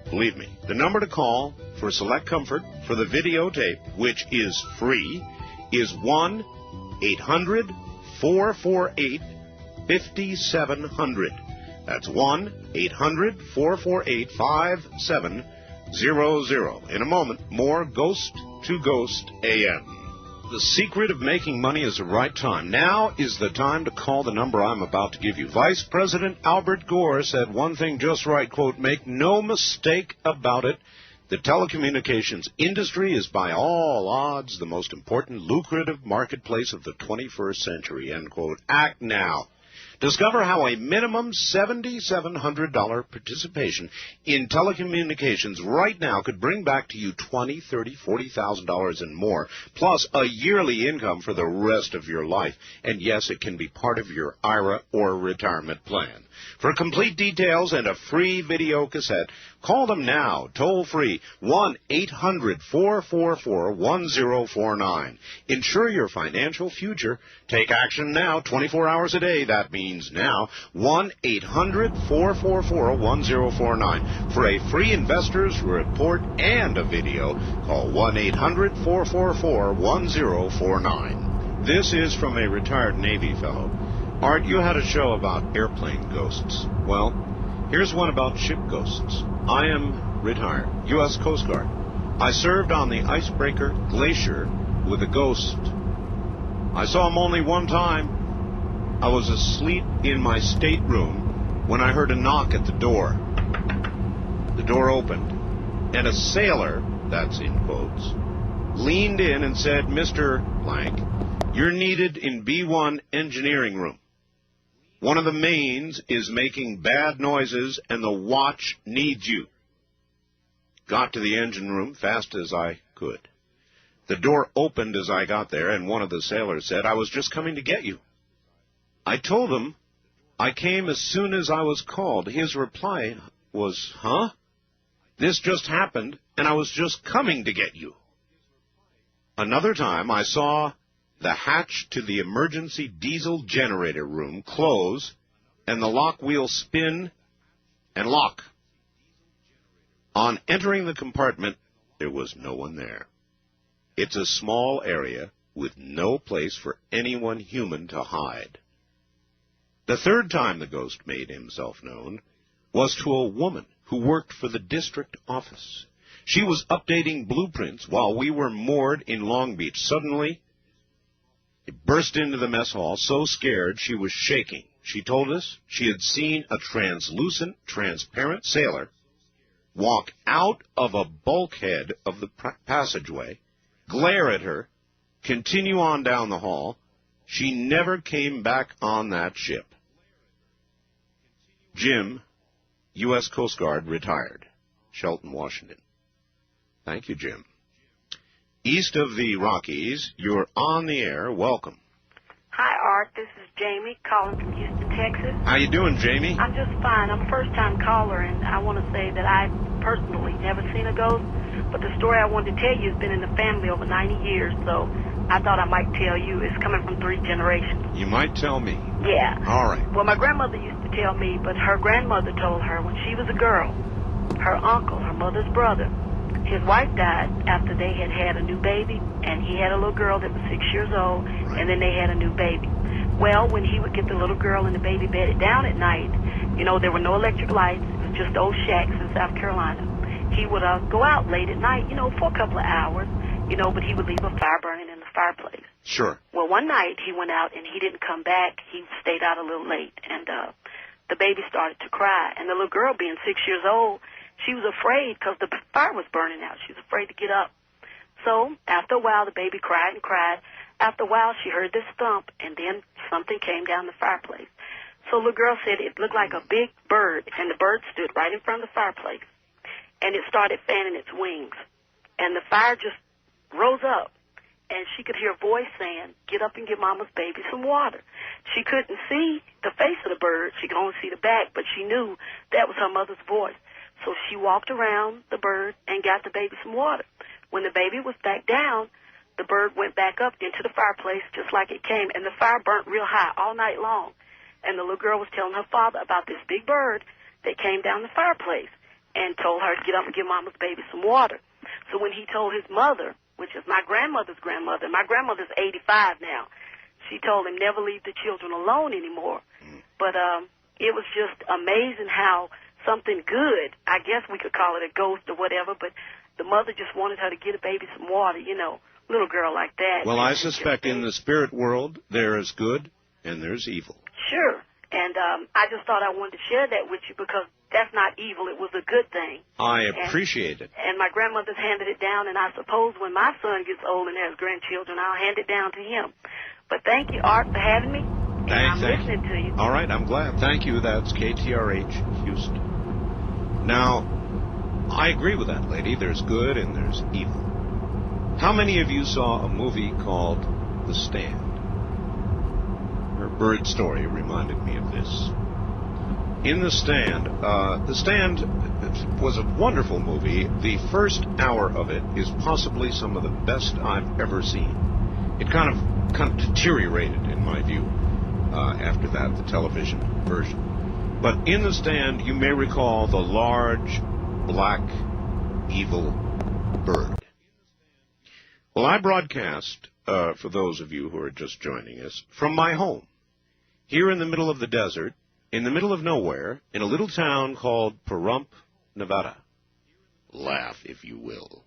Believe me. The number to call for Select Comfort for the videotape, which is free, is 1-800-448-5700. That's 1-800-448-5700. In a moment, more Ghost to Ghost AM. The secret of making money is the right time. Now is the time to call the number I'm about to give you. Vice President Albert Gore said one thing just right, quote, "Make no mistake about it. The telecommunications industry is by all odds the most important lucrative marketplace of the 21st century," end quote. Act now. Discover how a minimum $7,700 participation in telecommunications right now could bring back to you $20,000, $30,000, $40,000 and more, plus a yearly income for the rest of your life. And yes, it can be part of your IRA or retirement plan. For complete details and a free video cassette, call them now, toll-free, 1-800-444-1049. Ensure your financial future. Take action now, 24 hours a day. That means now, 1-800-444-1049. For a free investor's report and a video, call 1-800-444-1049. This is from a retired Navy fellow. Art, you had a show about airplane ghosts. Well, here's one about ship ghosts. I am retired, U.S. Coast Guard. I served on the icebreaker Glacier with a ghost. I saw him only one time. I was asleep in my stateroom when I heard a knock at the door. The door opened, and a sailor, that's in quotes, leaned in and said, "Mr. Blank, you're needed in B1 engineering room. One of the mains is making bad noises, and the watch needs you." Got to the engine room fast as I could. The door opened as I got there, and one of the sailors said, "I was just coming to get you." I told him I came as soon as I was called. His reply was, "Huh? This just happened, and I was just coming to get you." Another time I saw the hatch to the emergency diesel generator room close and the lock wheel spin and lock. On entering the compartment, there was no one there. It's a small area with no place for anyone human to hide. The third time the ghost made himself known was to a woman who worked for the district office. She was updating blueprints while we were moored in Long Beach. Suddenly, it burst into the mess hall, so scared she was shaking. She told us she had seen a translucent, transparent sailor walk out of a bulkhead of the passageway, glare at her, continue on down the hall. She never came back on that ship. Jim, U.S. Coast Guard, retired. Shelton, Washington. Thank you, Jim. East of the Rockies, you're on the air. Welcome. Hi, Art. This is Jamie calling from Houston, Texas. How you doing, Jamie? I'm just fine. I'm a first-time caller, and I want to say that I've personally never seen a ghost, but the story I wanted to tell you has been in the family over 90 years, so I thought I might tell you. It's coming from 3 generations. You might tell me. Yeah. All right. Well, my grandmother used to tell me, but her grandmother told her when she was a girl, her uncle, her mother's brother, his wife died after they had had a new baby, and he had a little girl that was 6 years old, and then they had a new baby. Well, when he would get the little girl and the baby bedded down at night, you know, there were no electric lights. It was just old shacks in South Carolina. He would go out late at night, you know, for a couple of hours, you know, but he would leave a fire burning in the fireplace. Sure. Well, one night he went out and he didn't come back. He stayed out a little late, and the baby started to cry. And the little girl, being 6 years old, she was afraid because the fire was burning out. She was afraid to get up. So after a while, the baby cried and cried. After a while, she heard this thump, and then something came down the fireplace. So the little girl said it looked like a big bird, and the bird stood right in front of the fireplace. And it started fanning its wings. And the fire just rose up, and she could hear a voice saying, "Get up and give Mama's baby some water." She couldn't see the face of the bird. She could only see the back, but she knew that was her mother's voice. So she walked around the bird and got the baby some water. When the baby was back down, the bird went back up into the fireplace just like it came, and the fire burnt real high all night long. And the little girl was telling her father about this big bird that came down the fireplace and told her to get up and give Mama's baby some water. So when he told his mother, which is my grandmother's grandmother, my grandmother's 85 now, she told him never leave the children alone anymore. But it was just amazing how something good, I guess we could call it a ghost or whatever, but the mother just wanted her to get a baby some water, you know, little girl like that. Well, I suspect in the spirit world there is good and there's evil. Sure. And I just thought I wanted to share that with you because that's not evil. It was a good thing. I appreciate it. And my grandmother's handed it down, and I suppose when my son gets old and has grandchildren, I'll hand it down to him. But thank you, Art, for having me. And I'm listening to you. All right, I'm glad. Thank you. That's KTRH, Houston. Now, I agree with that lady. There's good and there's evil. How many of you saw a movie called The Stand? Her bird story reminded me of this. In The Stand was a wonderful movie. The first hour of it is possibly some of the best I've ever seen. It kind of deteriorated, in my view, after that, the television version. But in The Stand, you may recall the large, black, evil bird. Well, I broadcast, for those of you who are just joining us, from my home, here in the middle of the desert, in the middle of nowhere, in a little town called Pahrump, Nevada. Laugh, if you will.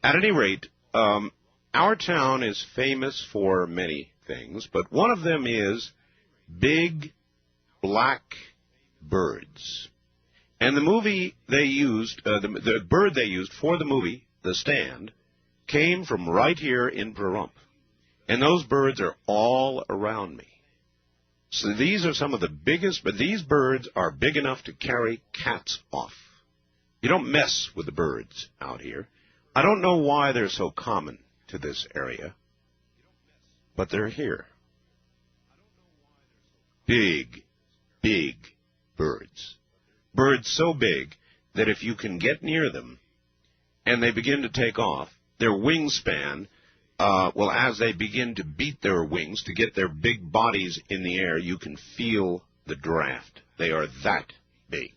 At any rate, our town is famous for many things, but one of them is big, black birds. And the movie they used, the bird they used for the movie, The Stand, came from right here in Pahrump. And those birds are all around me. So these are some of the biggest, but these birds are big enough to carry cats off. You don't mess with the birds out here. I don't know why they're so common to this area, but they're here. Big, big birds. Birds so big that if you can get near them and they begin to take off, their wingspan, as they begin to beat their wings to get their big bodies in the air, you can feel the draft. They are that big.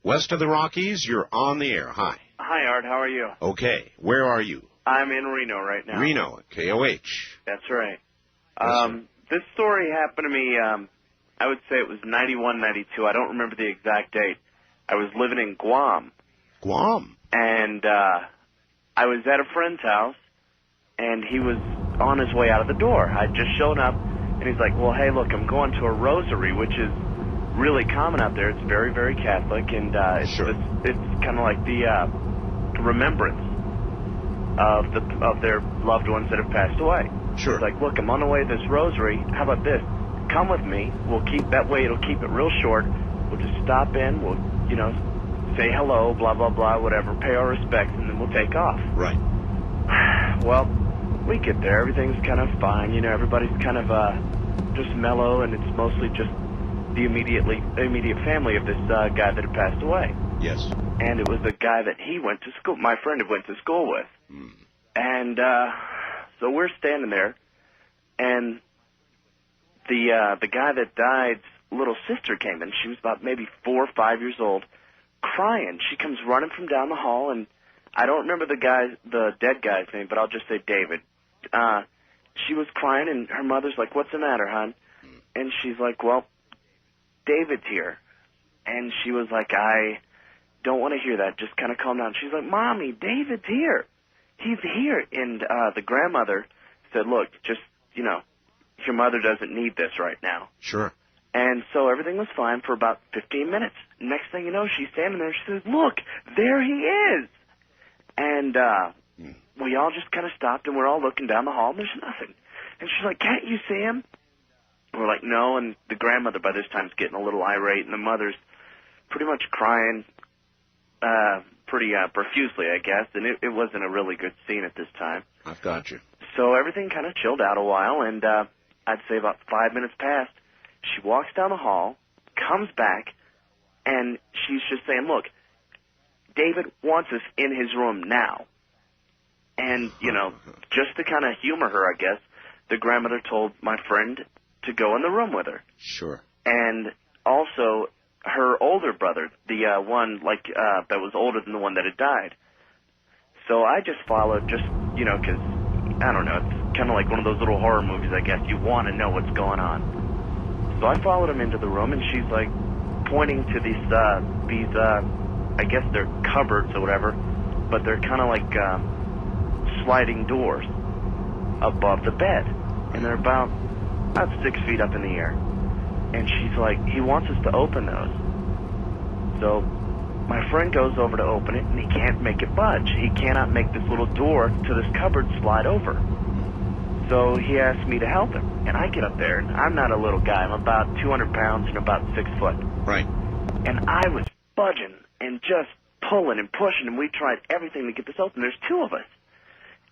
West of the Rockies, you're on the air. Hi. Hi, Art. How are you? Okay. Where are you? I'm in Reno right now. Reno, KOH. That's right. Yes, this story happened to me, I would say it was 91, 92. I don't remember the exact date. I was living in Guam. Guam? And I was at a friend's house, and he was on his way out of the door. I'd just shown up, and he's like, well, hey, look, I'm going to a rosary, which is really common out there. It's very, very Catholic, and it's kind of like the remembrance of their loved ones that have passed away. Sure. He's like, look, I'm on the way to this rosary. How about this? Come with me. We'll keep that way. It'll keep it real short. We'll just stop in. We'll, say hello, blah, blah, blah, whatever, pay our respects, and then we'll take off. Right. Well, we get there. Everything's kind of fine. Everybody's kind of just mellow, and it's mostly just the immediate family of this guy that had passed away. Yes. And it was the guy that he went to school, my friend had went to school with. Mm. And so we're standing there, and the guy that died's little sister came in. She was about maybe 4 or 5 years old, crying. She comes running from down the hall, and I don't remember the dead guy's name, but I'll just say David. She was crying, and her mother's like, what's the matter, hon? And she's like, well, David's here. And she was like, I don't want to hear that. Just kind of calm down. She's like, Mommy, David's here. He's here. And the grandmother said, look, just, your mother doesn't need this right now. Sure. And so everything was fine for about 15 minutes. Next thing you know, she's standing there. She says, look, there he is. And we all just kind of stopped, and we're all looking down the hall, and there's nothing. And she's like, can't you see him? And we're like, no. And the grandmother by this time is getting a little irate, and the mother's pretty much crying pretty profusely, I guess. And it wasn't a really good scene at this time. I've got you. So everything kind of chilled out a while, and I'd say about 5 minutes passed. She walks down the hall, comes back, and she's just saying, look, David wants us in his room now. And, just to kind of humor her, I guess, the grandmother told my friend to go in the room with her. Sure. And also her older brother, the one that was older than the one that had died. So I just followed because, I don't know, it's kind of like one of those little horror movies, I guess. You want to know what's going on. So I followed him into the room, and she's like pointing to these I guess they're cupboards or whatever, but they're kind of like sliding doors above the bed, and they're about 6 feet up in the air. And she's like, he wants us to open those. So my friend goes over to open it, and he can't make it budge. He cannot make this little door to this cupboard slide over. So he asked me to help him, and I get up there, and I'm not a little guy. I'm about 200 pounds and about 6 foot. Right. And I was budging and just pulling and pushing, and we tried everything to get this open. There's 2 of us,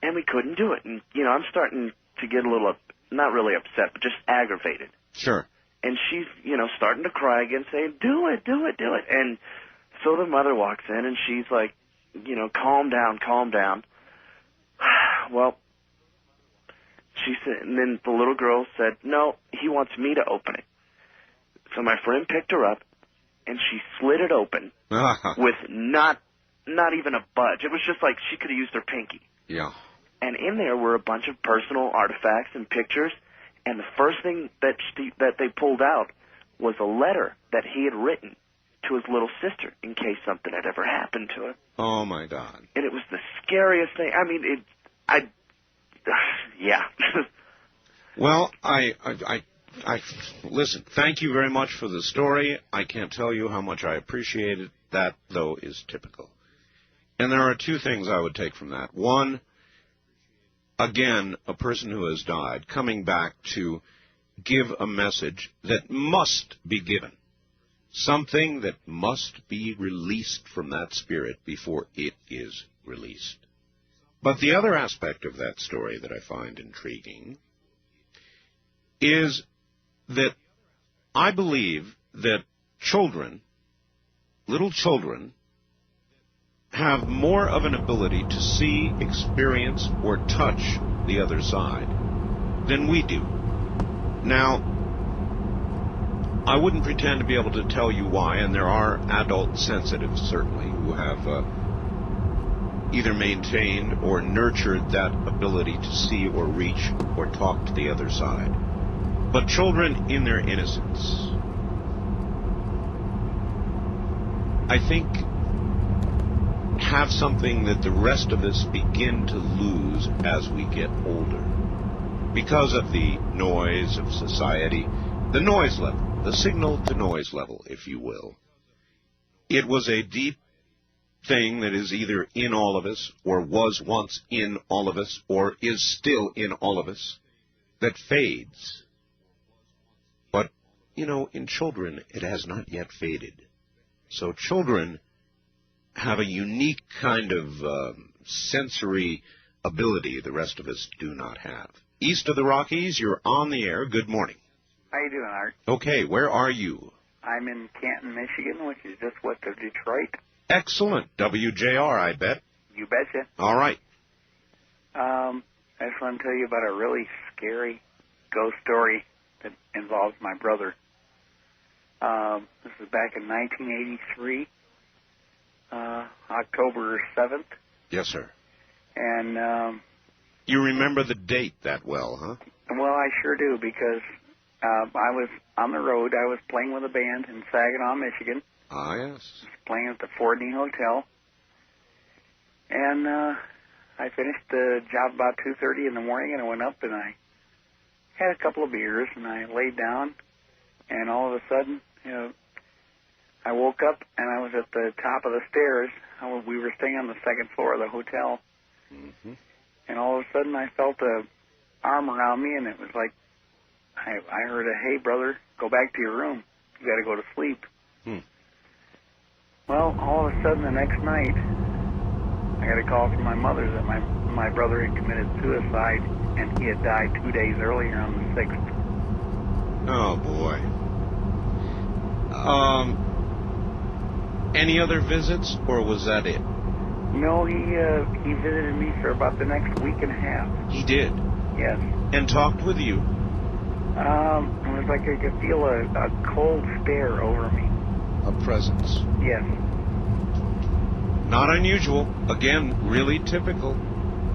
and we couldn't do it. And, you know, I'm starting to get a little, not really upset, but just aggravated. Sure. And she's, you know, starting to cry again, saying, do it, do it, do it. And so the mother walks in, and she's like, you know, calm down, calm down. Well, she said, and then the little girl said, no, he wants me to open it. So my friend picked her up, and she slid it open with not even a budge. It was just like she could have used her pinky. Yeah. And in there were a bunch of personal artifacts and pictures, and the first thing that they pulled out was a letter that he had written to his little sister in case something had ever happened to her. Oh, my God. And it was the scariest thing. I mean, yeah. Well, I listen, thank you very much for the story. I can't tell you how much I appreciate it. That, though, is typical. And there are 2 things I would take from that. One, again, a person who has died coming back to give a message that must be given. Something that must be released from that spirit before it is released. But the other aspect of that story that I find intriguing is that I believe that children, little children, have more of an ability to see, experience, or touch the other side than we do. Now, I wouldn't pretend to be able to tell you why, and there are adult sensitives, certainly, who have either maintained or nurtured that ability to see or reach or talk to the other side. But children, in their innocence, I think, have something that the rest of us begin to lose as we get older. Because of the noise of society, the noise level, the signal-to-noise level, if you will. It was a deep thing that is either in all of us, or was once in all of us, or is still in all of us, that fades. But, you know, in children, it has not yet faded. So children have a unique kind of sensory ability the rest of us do not have. East of the Rockies, you're on the air. Good morning. How you doing, Art? Okay, where are you? I'm in Canton, Michigan, which is just west of Detroit. Excellent. WJR, I bet. You betcha. All right. I just want to tell you about a really scary ghost story that involves my brother. This is back in 1983, October 7th. Yes, sir. And you remember the date that well, huh? Well, I sure do, because I was on the road. I was playing with a band in Saginaw, Michigan. Ah, yes. Playing at the Fordney Hotel. And I finished the job about 2:30 in the morning, and I went up and I had a couple of beers, and I laid down, and all of a sudden, you know, I woke up, and I was at the top of the stairs. We were staying on the second floor of the hotel. Mm-hmm. And all of a sudden, I felt an arm around me, and it was like, I heard a, hey, brother, go back to your room. You got to go to sleep. Well, all of a sudden, the next night, I got a call from my mother that my brother had committed suicide, and he had died 2 days earlier on the 6th. Oh, boy. Any other visits, or was that it? No, he visited me for about the next week and a half. He did? Yes. And talked with you? It was like I could feel a cold stare over me. A presence? Yes. Not unusual. Again, really typical.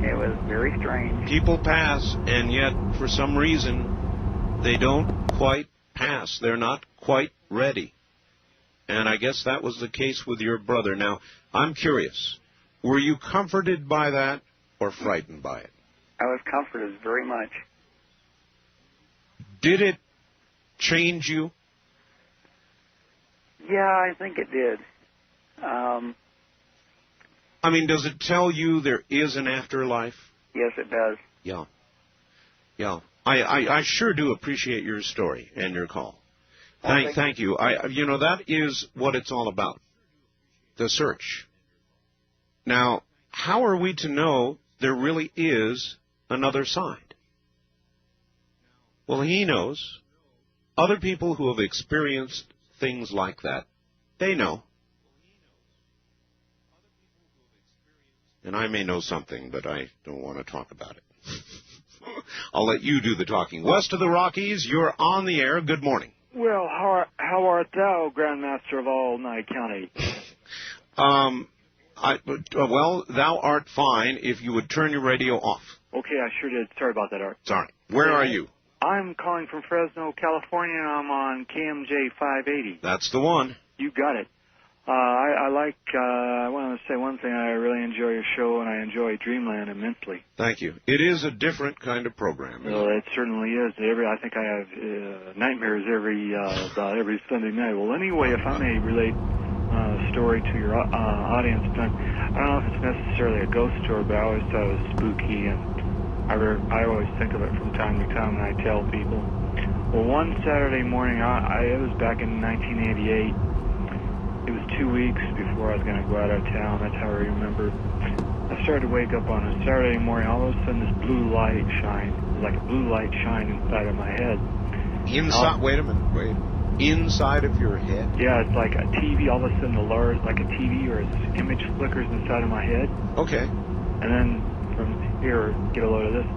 It was very strange. People pass, and yet, for some reason, they don't quite pass. They're not quite ready. And I guess that was the case with your brother. Now, I'm curious. Were you comforted by that or frightened by it? I was comforted very much. Did it change you? Yeah, I think it did. I mean, does it tell you there is an afterlife? Yes, it does. Yeah. Yeah. I sure do appreciate your story and your call. Thank you. That is what it's all about. The search. Now, how are we to know there really is another side? Well, he knows. Other people who have experienced things like that, they know. And I may know something, but I don't want to talk about it. I'll let you do the talking. West of the Rockies, you're on the air. Good morning. Well, how art thou, Grandmaster of all Nye County? Well, thou art fine if you would turn your radio off. Okay, I sure did. Sorry about that, Art. Sorry. Where are you? I'm calling from Fresno, California, and I'm on KMJ 580. That's the one. You got it. I want to say one thing. I really enjoy your show, and I enjoy Dreamland immensely. Thank you. It is a different kind of program. Well, it certainly is. I think I have nightmares every Sunday night. Well, anyway, if I may relate a story to your audience, I don't know if it's necessarily a ghost story, but I always thought it was spooky, and I always think of it from time to time when I tell people. Well, one Saturday morning, it was back in 1988. It was 2 weeks before I was going to go out of town. That's how I remember. I started to wake up on a Saturday morning. All of a sudden, this blue light shined, like a blue light shined inside of my head. Inside? Wait a minute. Inside of your head? Yeah, it's like a TV. All of a sudden, like a TV or this image flickers inside of my head. Okay. And then from here, get a load of this.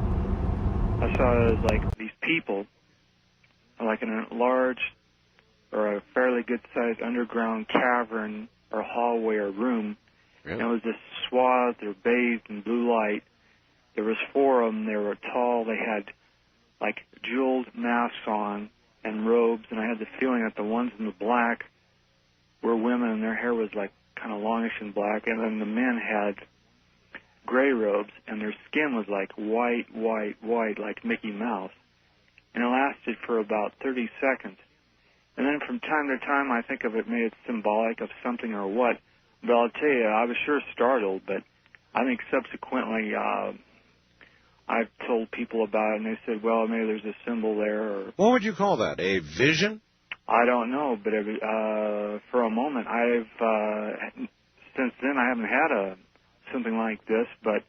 I saw it as like these people, like in a large or a fairly good-sized underground cavern or hallway or room. Really? And it was this swath. They were bathed in blue light. There was 4 of them. They were tall. They had, like, jeweled masks on and robes. And I had the feeling that the ones in the black were women, and their hair was, like, kind of longish and black. And then the men had gray robes, and their skin was, like, white, like Mickey Mouse. And it lasted for about 30 seconds. And then from time to time, I think of it, maybe it's symbolic of something or what. But I'll tell you, I was sure startled, but I think subsequently I've told people about it, and they said, well, maybe there's a symbol there. Or what would you call that, a vision? I don't know, but for a moment, since then I haven't had something like this. But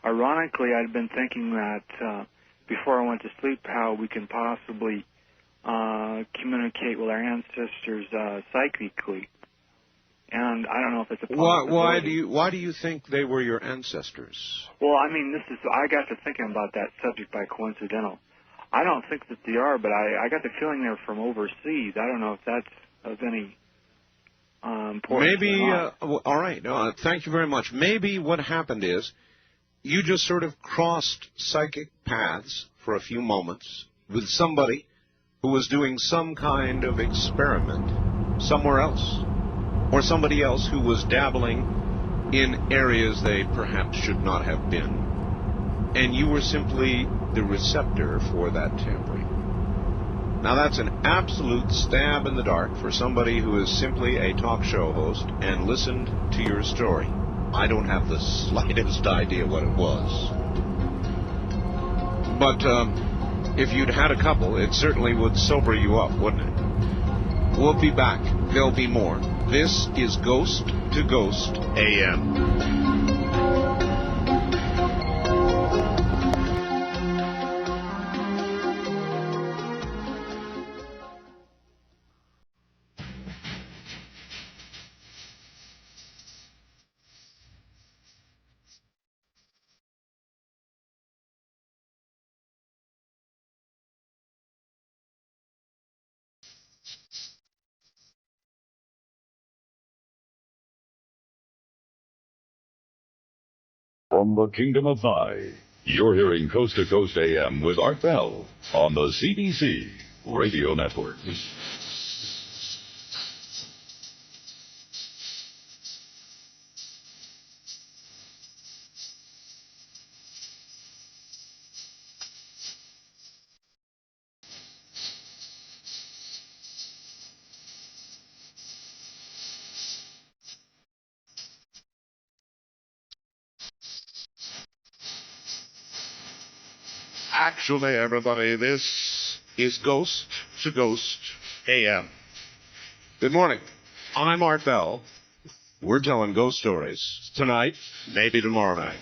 ironically, I'd been thinking that before I went to sleep, how we can possibly communicate with our ancestors psychically, and I don't know if it's a possibility. Why do you think they were your ancestors? Well, I mean, I got to thinking about that subject by coincidental. I don't think that they are, but I got the feeling they're from overseas. I don't know if that's of any importance. Maybe. All right. Thank you very much. Maybe what happened is you just sort of crossed psychic paths for a few moments with somebody who was doing some kind of experiment somewhere else, or somebody else who was dabbling in areas they perhaps should not have been, and you were simply the receptor for that tampering. Now that's an absolute stab in the dark for somebody who is simply a talk show host and listened to your story. I don't have the slightest idea what it was. But if you'd had a couple, it certainly would sober you up, wouldn't it? We'll be back. There'll be more. This is Ghost to Ghost AM. From the Kingdom of Nye, you're hearing Coast to Coast AM with Art Bell on the CBC Radio Network. Actually, everybody, this is Ghost to Ghost AM. Good morning. I'm Art Bell. We're telling ghost stories tonight, maybe tomorrow night.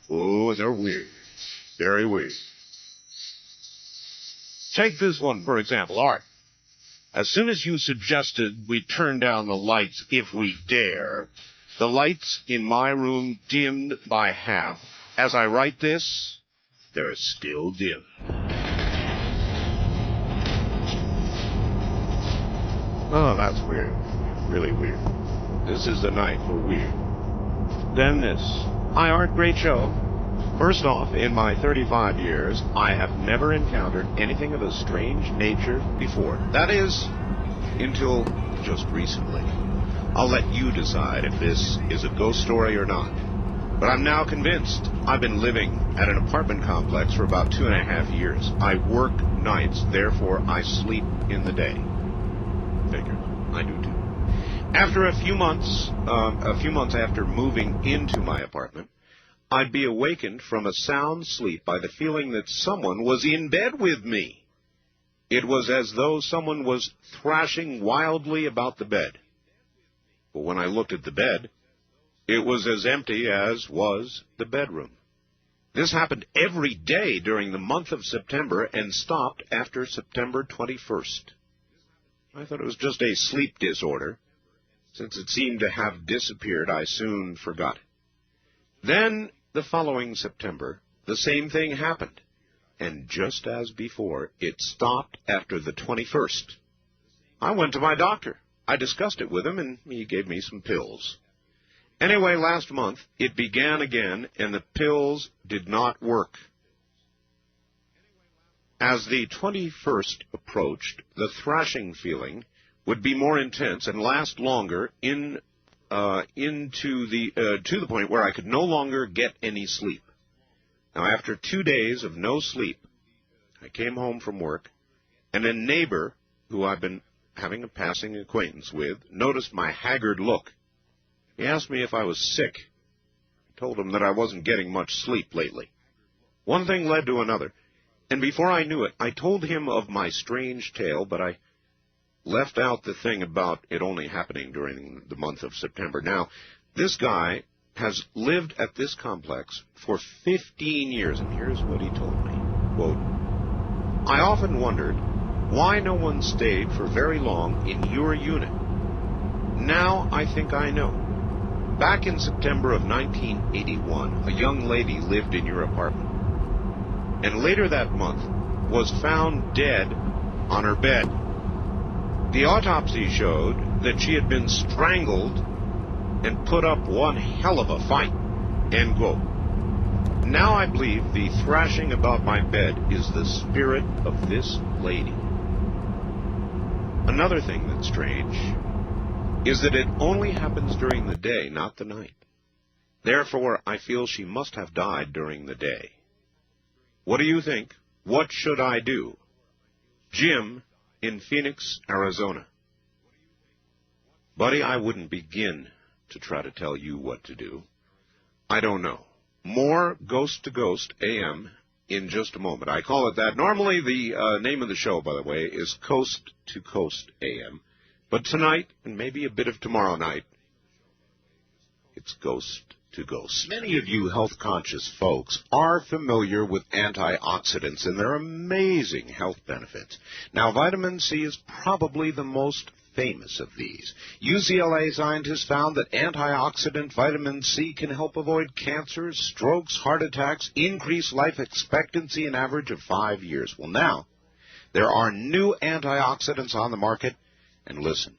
Oh, they're weird. Very weird. Take this one, for example, Art. As soon as you suggested we turn down the lights if we dare, the lights in my room dimmed by half. As I write this, they're still dim. Oh, that's weird. Really weird. This is the night for weird. Then this. Hi, Art. Great show. First off, in my 35 years, I have never encountered anything of a strange nature before. That is, until just recently. I'll let you decide if this is a ghost story or not. But I'm now convinced. I've been living at an apartment complex for about 2.5 years. I work nights, therefore I sleep in the day. Figures. I do too. After a few months after moving into my apartment, I'd be awakened from a sound sleep by the feeling that someone was in bed with me. It was as though someone was thrashing wildly about the bed. But when I looked at the bed, it was as empty as was the bedroom. This happened every day during the month of September and stopped after September 21st. I thought it was just a sleep disorder. Since it seemed to have disappeared, I soon forgot it. Then, the following September, the same thing happened. And just as before, it stopped after the 21st. I went to my doctor. I discussed it with him, and he gave me some pills. Anyway, last month, it began again, and the pills did not work. As the 21st approached, the thrashing feeling would be more intense and last longer to the point where I could no longer get any sleep. Now, after 2 days of no sleep, I came home from work, and a neighbor who I've been having a passing acquaintance with noticed my haggard look. He asked me if I was sick. I told him that I wasn't getting much sleep lately. One thing led to another, and before I knew it, I told him of my strange tale, but I left out the thing about it only happening during the month of September. Now, this guy has lived at this complex for 15 years, and here's what he told me. Quote, I often wondered why no one stayed for very long in your unit. Now I think I know. Back in September of 1981, a young lady lived in your apartment, and later that month was found dead on her bed. The autopsy showed that she had been strangled and put up one hell of a fight. End quote. Now I believe the thrashing about my bed is the spirit of this lady. Another thing that's strange is that it only happens during the day, not the night. Therefore, I feel she must have died during the day. What do you think? What should I do? Jim in Phoenix, Arizona. Buddy, I wouldn't begin to try to tell you what to do. I don't know. More Ghost to Ghost AM in just a moment. I call it that. Normally the name of the show, by the way, is Coast to Coast AM. But tonight, and maybe a bit of tomorrow night, it's Ghost to Ghost. Many of you health-conscious folks are familiar with antioxidants and their amazing health benefits. Now, vitamin C is probably the most famous of these. UCLA scientists found that antioxidant vitamin C can help avoid cancers, strokes, heart attacks, increase life expectancy an average of 5 years. Well, now, there are new antioxidants on the market, and listen,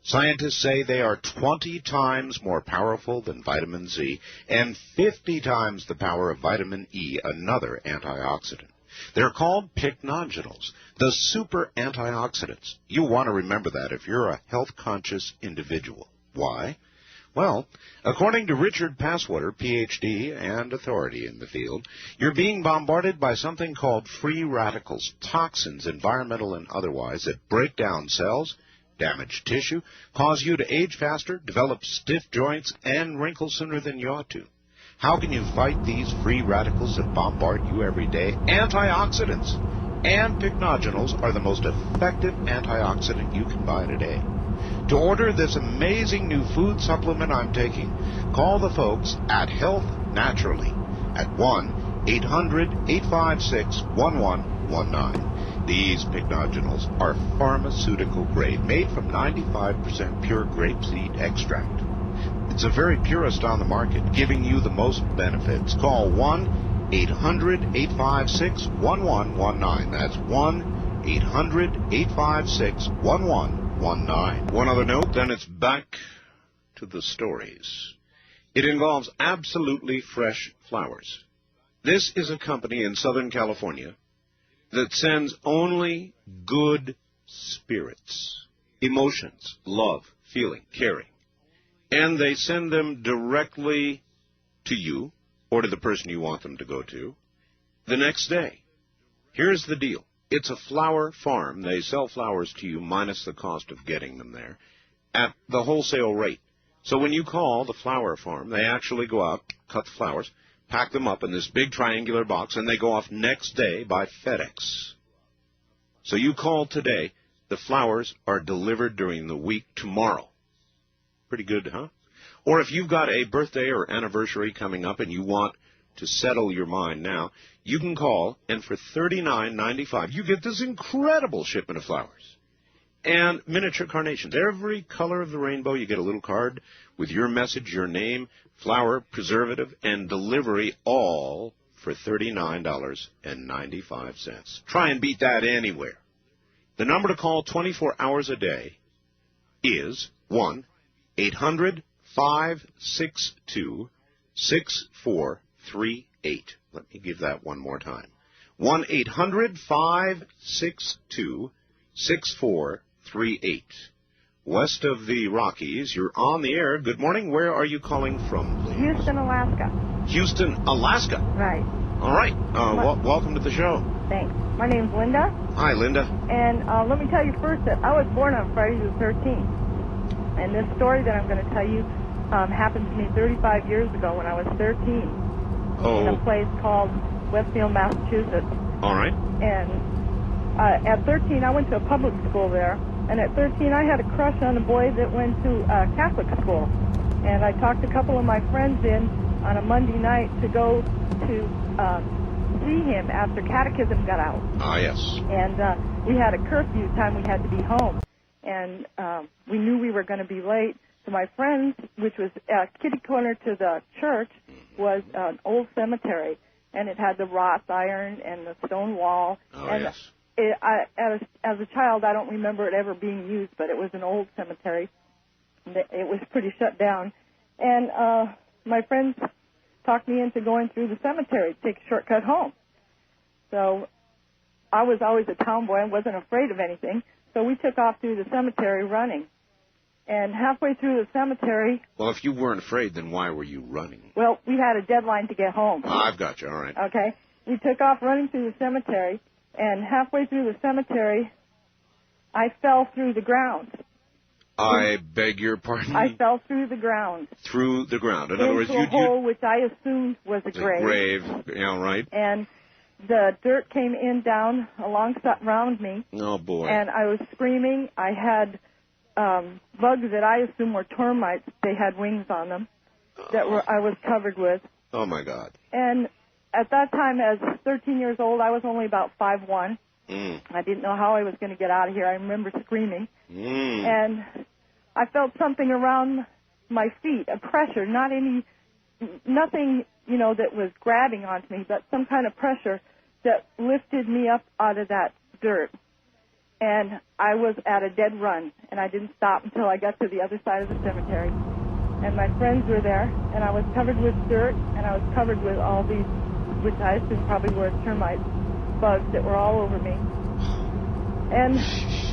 scientists say they are 20 times more powerful than vitamin C and 50 times the power of vitamin E, another antioxidant. They're called pycnogenols, the super antioxidants. You want to remember that if you're a health-conscious individual. Why? Well, according to Richard Passwater, Ph.D. and authority in the field, you're being bombarded by something called free radicals, toxins, environmental and otherwise, that break down cells, damage tissue, cause you to age faster, develop stiff joints, and wrinkle sooner than you ought to. How can you fight these free radicals that bombard you every day? Antioxidants and pycnogenals are the most effective antioxidant you can buy today. To order this amazing new food supplement I'm taking, call the folks at Health Naturally at 1-800-856-1119. These pycnogenals are pharmaceutical grade, made from 95% pure grapeseed extract. It's the very purest on the market, giving you the most benefits. Call 1-800-856-1119. That's 1-800-856-1119. One other note, then it's back to the stories. It involves absolutely fresh flowers. This is a company in Southern California that sends only good spirits, emotions, love, feeling, caring. And they send them directly to you or to the person you want them to go to the next day. Here's the deal. It's a flower farm. They sell flowers to you minus the cost of getting them there at the wholesale rate. So when you call the flower farm, they actually go out, cut the flowers, pack them up in this big triangular box, and they go off next day by FedEx. So you call today, the flowers are delivered during the week tomorrow. Pretty good, huh? Or if you've got a birthday or anniversary coming up and you want to settle your mind now, you can call, and for $39.95, you get this incredible shipment of flowers. And miniature carnations. Every color of the rainbow, you get a little card with your message, your name, flower, preservative, and delivery, all for $39.95. Try and beat that anywhere. The number to call 24 hours a day is 1-800-562-6438. Let me give that one more time. 1-800-562-6438. West of the Rockies, you're on the air. Good morning. Where are you calling from, please? Houston, Alaska. Houston, Alaska. Right. All right. Welcome to the show. Thanks. My name's Linda. Hi, Linda. And let me tell you first that I was born on Friday the 13th. And this story that I'm going to tell you happened to me 35 years ago when I was 13 in a place called Westfield, Massachusetts. All right. And at 13, I went to a public school there. And at 13, I had a crush on a boy that went to Catholic school. And I talked a couple of my friends in on a Monday night to go to see him after catechism got out. Ah, yes. And we had a curfew time. We had to be home. And we knew we were going to be late. So my friends, which was kitty corner to the church, was an old cemetery. And it had the wrought iron and the stone wall. Oh, and yes. As a child, I don't remember it ever being used, but it was an old cemetery. It was pretty shut down. And my friends talked me into going through the cemetery to take a shortcut home. So I was always a tomboy and wasn't afraid of anything. So we took off through the cemetery running. And halfway through the cemetery... Well, if you weren't afraid, then why were you running? Well, we had a deadline to get home. I've got you. All right. Okay. We took off running through the cemetery. And halfway through the cemetery, I fell through the ground. I beg your pardon? I fell through the ground. Through the ground. In other words, into a hole which I assumed was a grave. Grave, yeah, right. And the dirt came in down around me. Oh, boy. And I was screaming. I had bugs that I assumed were termites. They had wings on them that I was covered with. Oh, my God. And at that time, as 13 years old, I was only about 5'1". I didn't know how I was going to get out of here. I remember screaming. And I felt something around my feet, a pressure, nothing, that was grabbing onto me, but some kind of pressure that lifted me up out of that dirt. And I was at a dead run, and I didn't stop until I got to the other side of the cemetery. And my friends were there, and I was covered with dirt, and I was covered with all these, which I assume probably were termite bugs that were all over me. And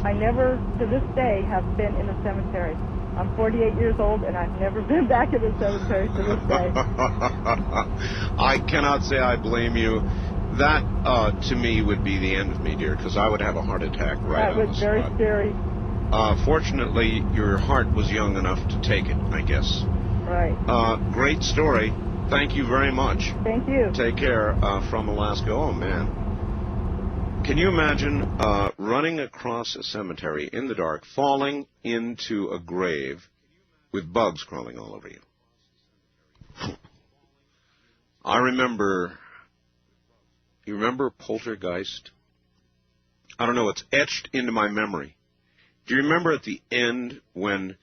I never, to this day, have been in a cemetery. I'm 48 years old, and I've never been back in a cemetery to this day. I cannot say I blame you. That, to me, would be the end of me, dear, because I would have a heart attack right on the spot. That was very scary. Fortunately, your heart was young enough to take it, I guess. Right. Great story. Thank you very much. Thank you. Take care from Alaska. Oh, man. Can you imagine running across a cemetery in the dark, falling into a grave with bugs crawling all over you? I remember... You remember Poltergeist? I don't know, it's etched into my memory. Do you remember at the end when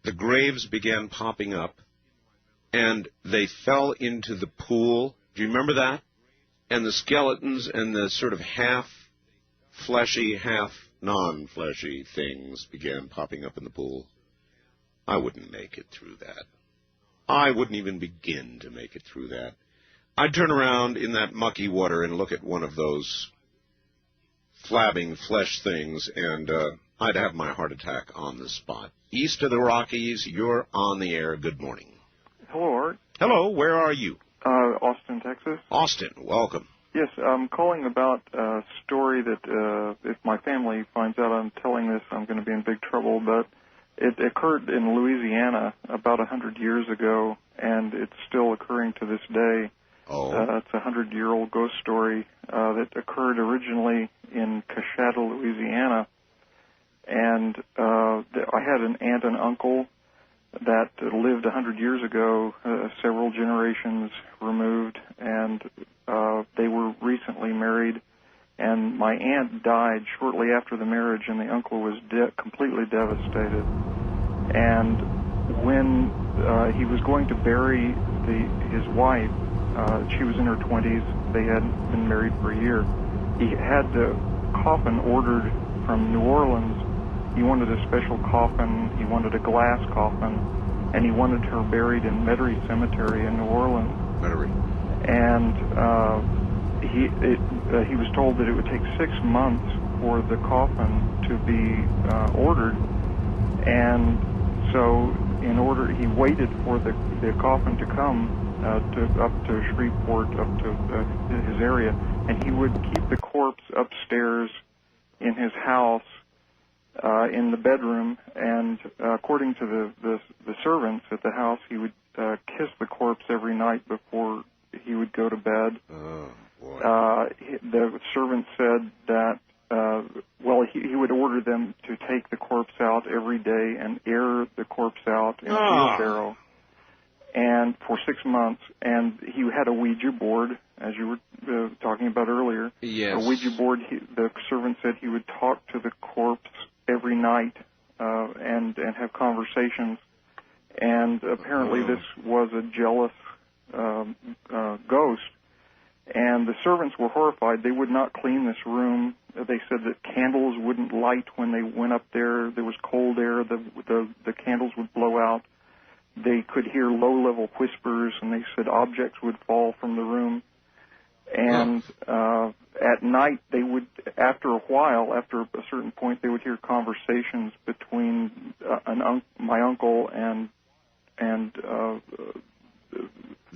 the graves began popping up and they fell into the pool? Do you remember that? And the skeletons and the sort of half-fleshy, half-non-fleshy things began popping up in the pool. I wouldn't make it through that. I wouldn't even begin to make it through that. I'd turn around in that mucky water and look at one of those flabbing flesh things, and I'd have my heart attack on the spot. East of the Rockies, you're on the air. Good morning. Hello, Art. Hello, where are you? Austin, Texas. Austin, welcome. Yes, I'm calling about a story that if my family finds out I'm telling this, I'm going to be in big trouble, but it occurred in Louisiana about 100 years ago, and it's still occurring to this day. It's a 100-year-old ghost story that occurred originally in Coshada, Louisiana, and I had an aunt and uncle that lived 100 years ago, several generations removed, and they were recently married, and my aunt died shortly after the marriage, and the uncle was completely devastated. And when he was going to bury his wife, she was in her 20s, they hadn't been married for a year, he had the coffin ordered from New Orleans. He wanted a special coffin, he wanted a glass coffin, and he wanted her buried in Metairie Cemetery in New Orleans. Metairie. And he was told that it would take 6 months for the coffin to be ordered, and so he waited for the coffin to come up to Shreveport, up to his area, and he would keep the corpse upstairs in his house in the bedroom, and according to the servants at the house, he would kiss the corpse every night before he would go to bed. Oh, boy. The servant said that, he would order them to take the corpse out every day and air the corpse out in a wheelbarrow, and for 6 months, and he had a Ouija board, as you were talking about earlier. Yes. A Ouija board, the servant said he would talk to the corpse every night and have conversations, and apparently this was a jealous ghost, and the servants were horrified. They would not clean this room. They said that candles wouldn't light when they went up there. There was cold air. The candles would blow out. They could hear low-level whispers, and they said objects would fall from the room. And at night, they would, after a while, after a certain point, they would hear conversations between my uncle and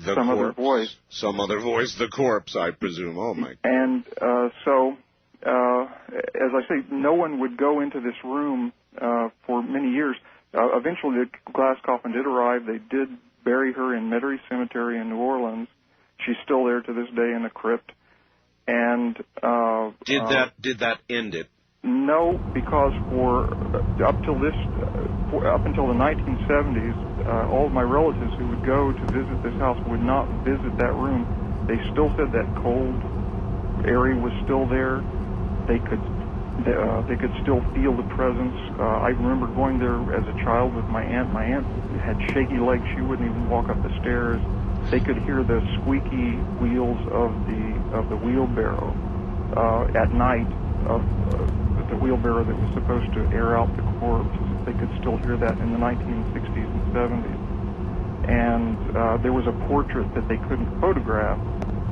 some other voice. Some other voice, the corpse, I presume. Oh, my God. And so, as I say, no one would go into this room for many years. Eventually, the glass coffin did arrive. They did bury her in Metairie Cemetery in New Orleans. She's still there to this day in the crypt. And did that end it? No, because up until the 1970s, all of my relatives who would go to visit this house would not visit that room. They still said that cold area was still there. They could still feel the presence. I remember going there as a child with my aunt. My aunt had shaky legs; she wouldn't even walk up the stairs. They could hear the squeaky wheels of the wheelbarrow at night of the wheelbarrow that was supposed to air out the corpse. They could still hear that in the 1960s and 70s. And there was a portrait that they couldn't photograph.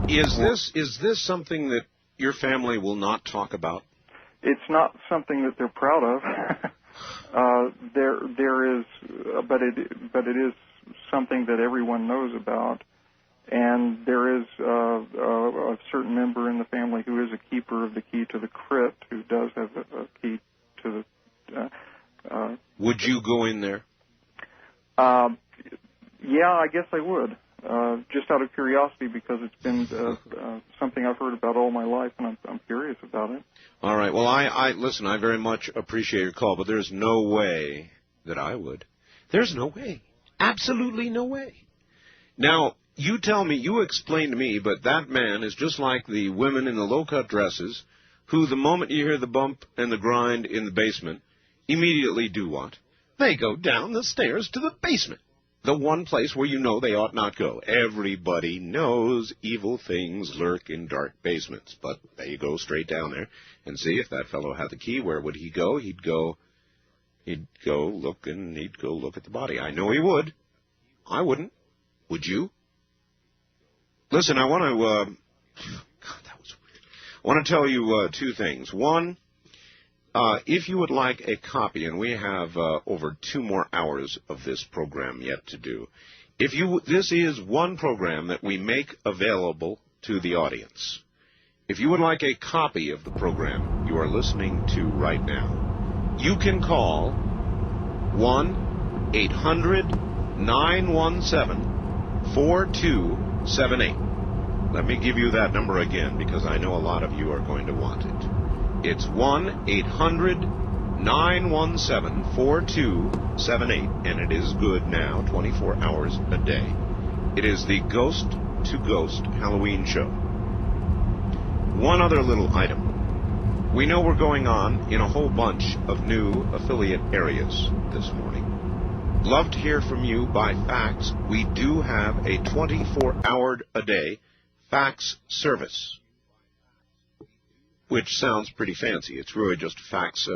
Is this something that your family will not talk about? It's not something that they're proud of. There is, but it is something that everyone knows about. And there is a certain member in the family who is a keeper of the key to the crypt, who does have a key to the... Would you go in there? Yeah, I guess I would. Just just out of curiosity because it's been something I've heard about all my life, and I'm curious about it. All right. Well, listen, I very much appreciate your call, but there's no way that I would. There's no way. Absolutely no way. Now, you tell me, you explain to me, but that man is just like the women in the low-cut dresses who, the moment you hear the bump and the grind in the basement, immediately do what? They go down the stairs to the basement, the one place where you know they ought not go. Everybody knows evil things lurk in dark basements, but they go straight down there and see if that fellow had the key. Where would he go? He'd go look at the body. I know he would. I wouldn't. Would you? Listen, I want to, God, that was weird. I want to tell you two things. One, if you would like a copy, and we have over 2 more hours of this program yet to do. This is one program that we make available to the audience. If you would like a copy of the program you are listening to right now, you can call 1-800-917-4278. Let me give you that number again because I know a lot of you are going to want it. It's 1-800-917-4278, and it is good now, 24 hours a day. It is the Ghost to Ghost Halloween show. One other little item. We know we're going on in a whole bunch of new affiliate areas this morning. Love to hear from you by fax. We do have a 24-hour-a-day fax service, which sounds pretty fancy. It's really just a fax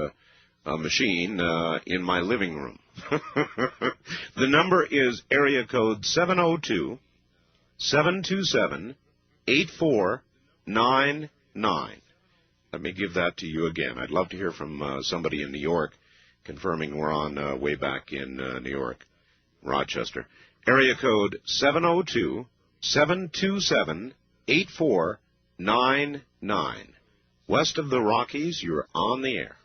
machine in my living room. The number is area code 702-727-8499. Let me give that to you again. I'd love to hear from somebody in New York confirming we're on way back in New York, Rochester. Area code 702-727-8499. West of the Rockies, you're on the air.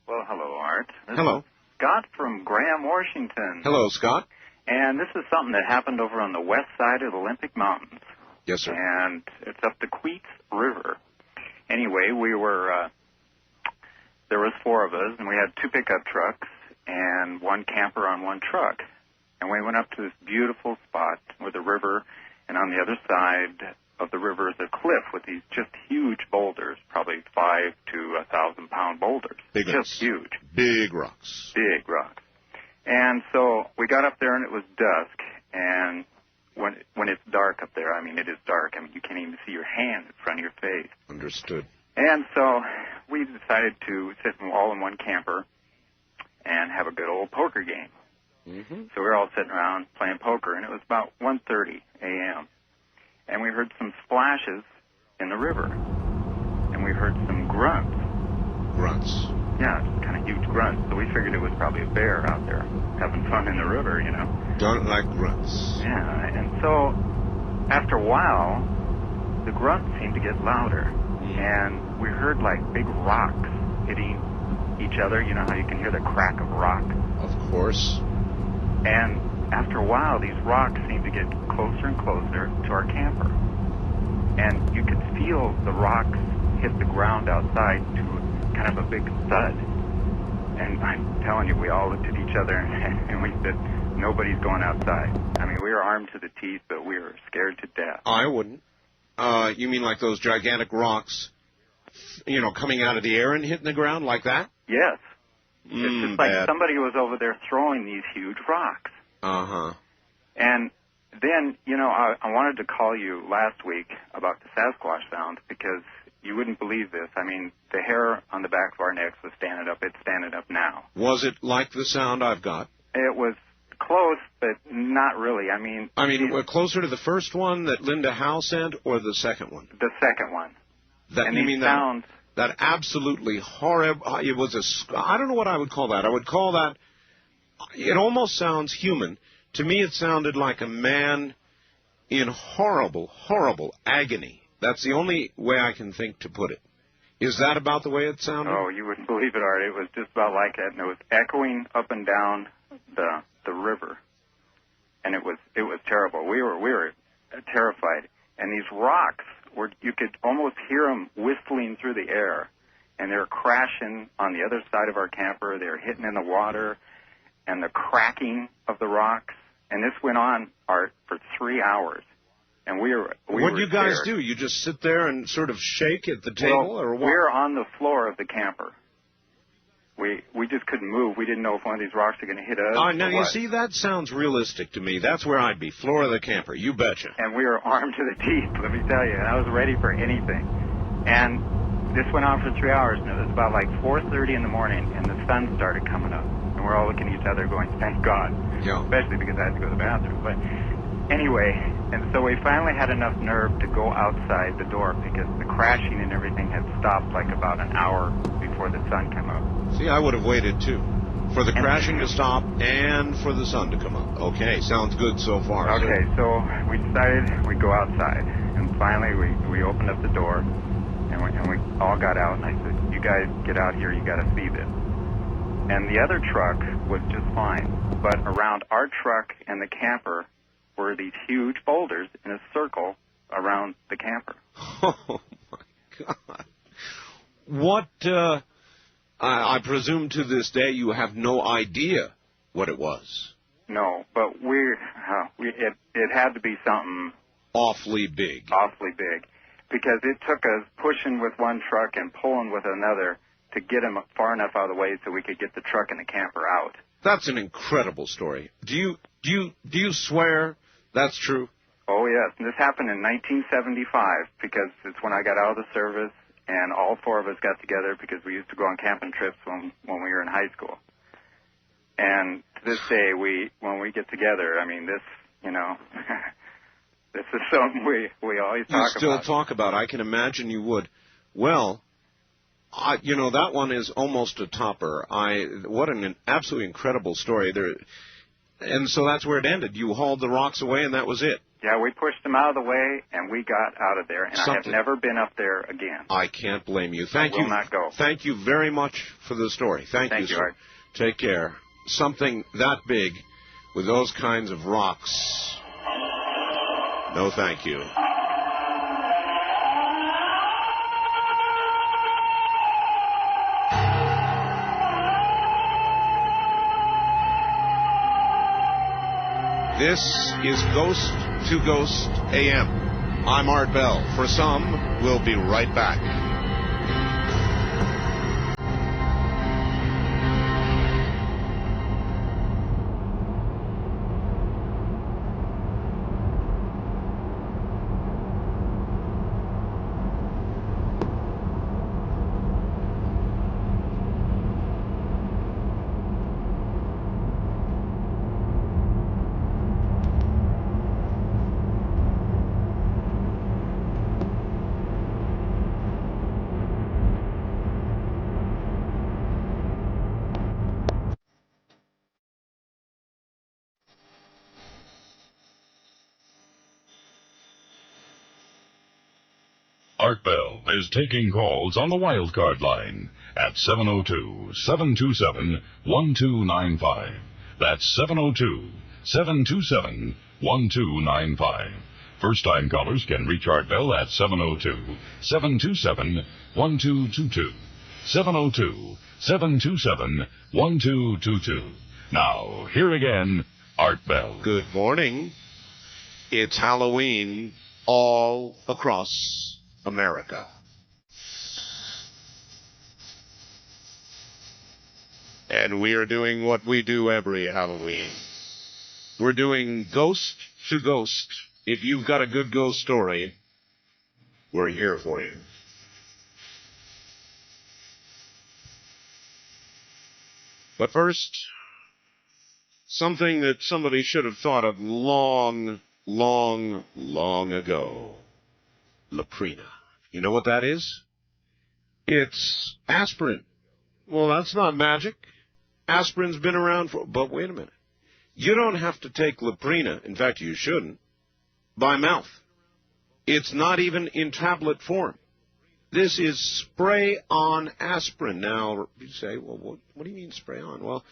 Well, hello, Art. Hello. Scott from Graham, Washington. Hello, Scott. And this is something that happened over on the west side of the Olympic Mountains. Yes, sir. And it's up the Queets River. Anyway, there was 4 of us, and we had 2 pickup trucks and 1 camper on 1 truck. And we went up to this beautiful spot with the river, and on the other side of the river is a cliff with these just huge boulders, probably 5 to 1,000-pound boulders. Big just rocks. Huge. Big rocks. Big rocks. And so we got up there, and it was dusk, and when it's dark up there, I mean, it is dark. I mean, you can't even see your hand in front of your face. Understood. And so we decided to sit all in one camper and have a good old poker game. Mm-hmm. So we were all sitting around playing poker, and it was about 1:30 a.m. And we heard some splashes in the river, and we heard some grunts. Grunts? Yeah, kind of huge grunts. So we figured it was probably a bear out there having fun in the river, you know. Don't like grunts. Yeah, and so after a while, the grunts seemed to get louder, and we heard like big rocks hitting each other. You know how you can hear the crack of rock? Of course. And after a while, these rocks seemed to get closer and closer to our camper. And you could feel the rocks hit the ground outside to kind of a big thud. And I'm telling you, we all looked at each other and we said, nobody's going outside. I mean, we were armed to the teeth, but we were scared to death. I wouldn't. You mean like those gigantic rocks, you know, coming out of the air and hitting the ground like that? Yes. It's just like bad. somebody was over there throwing these huge rocks. Uh-huh. And then, you know, I wanted to call you last week about the Sasquatch sound because you wouldn't believe this. I mean, the hair on the back of our necks was standing up. It's standing up now. Was it like the sound I've got? It was close, but not really. I mean, closer to the first one that Linda Howe sent or the second one? The second one. That, and you mean sounds, that absolutely horrible, it was I don't know what I would call that. I would call that, it almost sounds human. To me, it sounded like a man in horrible, horrible agony. That's the only way I can think to put it. Is that about the way it sounded? Oh, you wouldn't believe it, Art. It was just about like that, and it was echoing up and down the river, and it was terrible. We were terrified. And these rocks, you could almost hear them whistling through the air. And they were crashing on the other side of our camper. They were hitting in the water and the cracking of the rocks. And this went on, Art, for 3 hours. And we were What do you guys scared. do? You just sit there and sort of shake at the table, Well, or what? we're on the floor of the camper. We just couldn't move. We didn't know if one of these rocks were going to hit us. Now, or you what. see, that sounds realistic to me. That's where I'd be, floor of the camper. You betcha. And we were armed to the teeth, let me tell you. And I was ready for anything. And this went on for 3 hours, and it was about like 4:30 in the morning, and the sun started coming up. And we're all looking at each other going, thank God. Yeah. Especially because I had to go to the bathroom. But anyway, and so we finally had enough nerve to go outside the door because the crashing and everything had stopped like about an hour before the sun came up. See, I would have waited, too, for the crashing to stop and for the sun to come up. Okay, sounds good so far. Okay, so we decided we'd go outside. And finally, we opened up the door, and we all got out, and I said, you guys get out here, you got to see this. And the other truck was just fine. But around our truck and the camper were these huge boulders in a circle around the camper. Oh, my God. What, I presume to this day you have no idea what it was. No, but it had to be something awfully big. Awfully big. Because it took us pushing with one truck and pulling with another to get them far enough out of the way so we could get the truck and the camper out. That's an incredible story. Do you swear that's true? Oh, yes. And this happened in 1975 because it's when I got out of the service, and all four of us got together because we used to go on camping trips when we were in high school. And to this day, when we get together, I mean, this, this is something we always talk about. You still talk about. I can imagine you would. Well, that one is almost a topper. What an absolutely incredible story. And so that's where it ended. You hauled the rocks away, and that was it. Yeah, we pushed them out of the way, and we got out of there, and I have never been up there again. I can't blame you. Thank you. I will not go. Thank you very much for the story. Thank you, sir. Art. Take care. Something that big with those kinds of rocks. No, thank you. This is Ghost to Ghost AM. I'm Art Bell. For some, we'll be right back. Art Bell is taking calls on the wildcard line at 702-727-1295. That's 702-727-1295. First-time callers can reach Art Bell at 702-727-1222. 702-727-1222. Now, here again, Art Bell. Good morning. It's Halloween all across America. And we are doing what we do every Halloween. We're doing Ghost to Ghost. If you've got a good ghost story, we're here for you. But first, something that somebody should have thought of long ago. Laprina. You know what that is? It's aspirin. Well, that's not magic. Aspirin's been around for... But wait a minute. You don't have to take Laprina, in fact, you shouldn't, by mouth. It's not even in tablet form. This is spray-on aspirin. Now, you say, well, what do you mean spray-on? Well,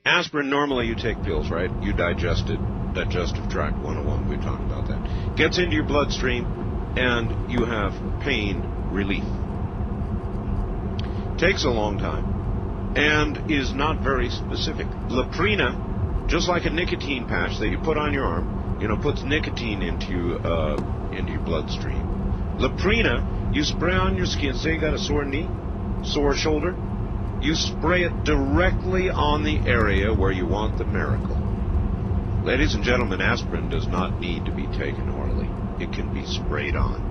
aspirin, normally you take pills, right? You digest it Digestive Tract 101, we talked about that. Gets into your bloodstream, and you have pain relief. Takes a long time, and is not very specific. Loprena, just like a nicotine patch that you put on your arm, puts nicotine into your bloodstream. Loprena, you spray on your skin. Say you got a sore knee, sore shoulder. You spray it directly on the area where you want the miracle. Ladies and gentlemen, aspirin does not need to be taken orally. It can be sprayed on.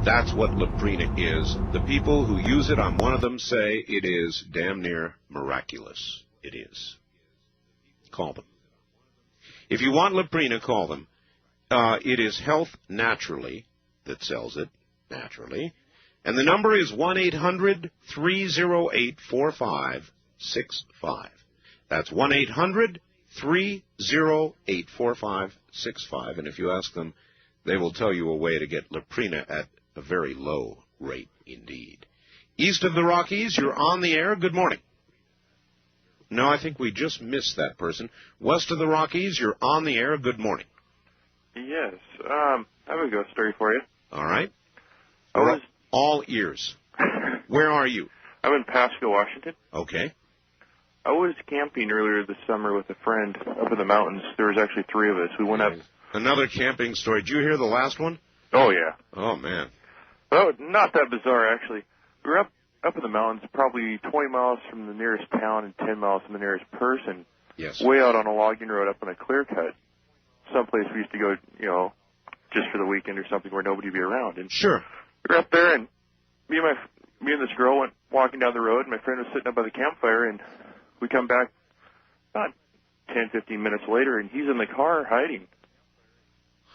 That's what Loprena is. The people who use it, I'm one of them, say it is damn near miraculous. It is. Call them. If you want Loprena, call them. It is Health Naturally that sells it, naturally. And the number is 1-800-308-4565. That's 1-800-308-4565. And if you ask them, they will tell you a way to get Loprena at a very low rate indeed. East of the Rockies, you're on the air. Good morning. No, I think we just missed that person. West of the Rockies, you're on the air. Good morning. Yes. I have a ghost story for you. All right. All ears. Where are you? I'm in Pasco, Washington. Okay. I was camping earlier this summer with a friend up in the mountains. There was actually 3 of us. We went up. Another camping story. Did you hear the last one? Oh, yeah. Oh, man. Oh, not that bizarre, actually. We were up in the mountains, probably 20 miles from the nearest town and 10 miles from the nearest person. Yes. Way out on a logging road up on a clear cut. Someplace we used to go, just for the weekend or something where nobody would be around. And sure. We were up there, and me and this girl went walking down the road, and my friend was sitting up by the campfire, and we come back about 10, 15 minutes later, and he's in the car hiding.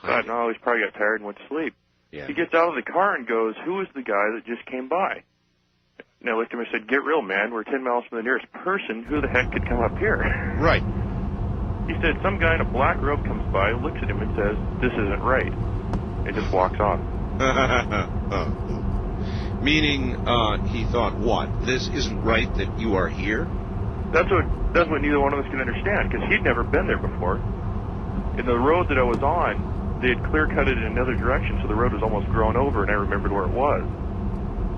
God, no, he's probably got tired and went to sleep. Yeah. He gets out of the car and goes, "Who is the guy that just came by?" And I looked at him and said, "Get real, man. We're 10 miles from the nearest person. Who the heck could come up here?" Right. He said, "Some guy in a black robe comes by, looks at him and says, 'This isn't right,' and just walks off." Meaning, he thought, what? This isn't right that you are here? That's what neither one of us could understand, because he'd never been there before. In the road that I was on, they had clear-cut it in another direction, so the road was almost grown over, and I remembered where it was.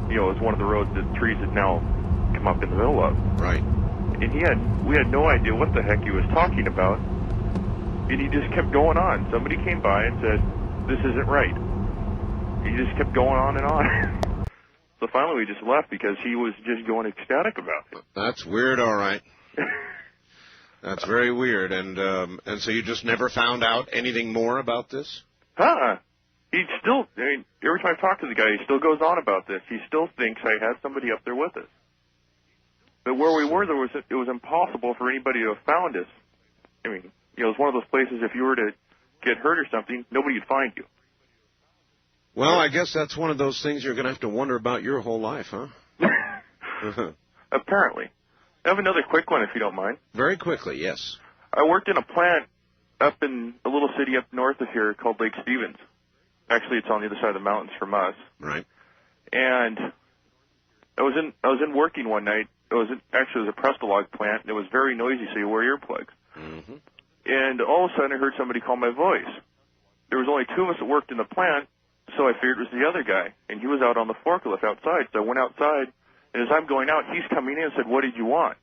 It was one of the roads that trees had now come up in the middle of. Right. And we had no idea what the heck he was talking about, and he just kept going on. Somebody came by and said, "This isn't right." He just kept going on and on. So finally we just left because he was just going ecstatic about it. That's weird, all right. That's very weird. And so you just never found out anything more about this? He still, every time I talk to the guy, he still goes on about this. He still thinks I had somebody up there with us. But where we were, it was impossible for anybody to have found us. I mean, it was one of those places, if you were to get hurt or something, nobody would find you. Well, I guess that's one of those things you're going to have to wonder about your whole life, huh? Apparently. I have another quick one, if you don't mind. Very quickly, yes. I worked in a plant up in a little city up north of here called Lake Stevens. Actually, it's on the other side of the mountains from us. Right. And I was in working one night. It was a Prestolog plant, and it was very noisy, so you wear earplugs. Mm-hmm. And all of a sudden, I heard somebody call my voice. There was only 2 of us that worked in the plant, so I figured it was the other guy, and he was out on the forklift outside. So I went outside, and as I'm going out, he's coming in and said, "What did you want?"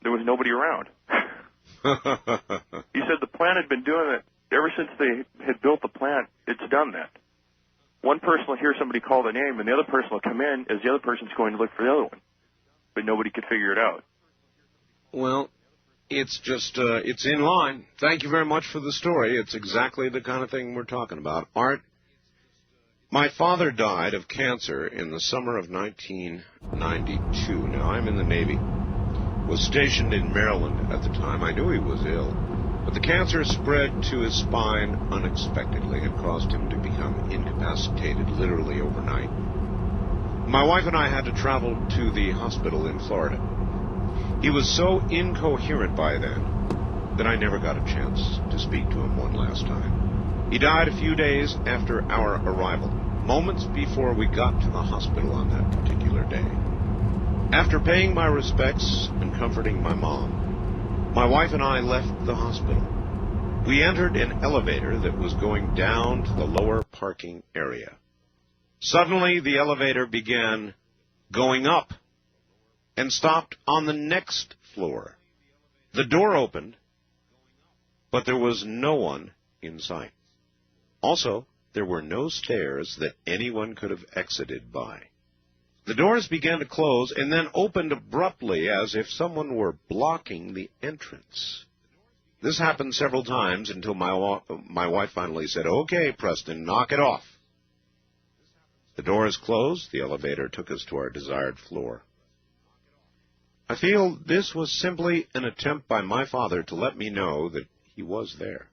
There was nobody around. He said the plant had been doing it ever since they had built the plant. It's done that. One person will hear somebody call the name, and the other person will come in as the other person's going to look for the other one. But nobody could figure it out. Well, it's just, it's in line. Thank you very much for the story. It's exactly the kind of thing we're talking about. Art, my father died of cancer in the summer of 1992. Now, I'm in the Navy. Was stationed in Maryland at the time. I knew he was ill, but the cancer spread to his spine unexpectedly and caused him to become incapacitated literally overnight. My wife and I had to travel to the hospital in Florida. He was so incoherent by then that I never got a chance to speak to him one last time. He died a few days after our arrival, moments before we got to the hospital on that particular day. After paying my respects and comforting my mom, my wife and I left the hospital. We entered an elevator that was going down to the lower parking area. Suddenly, the elevator began going up and stopped on the next floor. The door opened, but there was no one in sight. Also, there were no stairs that anyone could have exited by. The doors began to close and then opened abruptly as if someone were blocking the entrance. This happened several times until my wife finally said, "Okay, Preston, knock it off." The doors closed. The elevator took us to our desired floor. I feel this was simply an attempt by my father to let me know that he was there,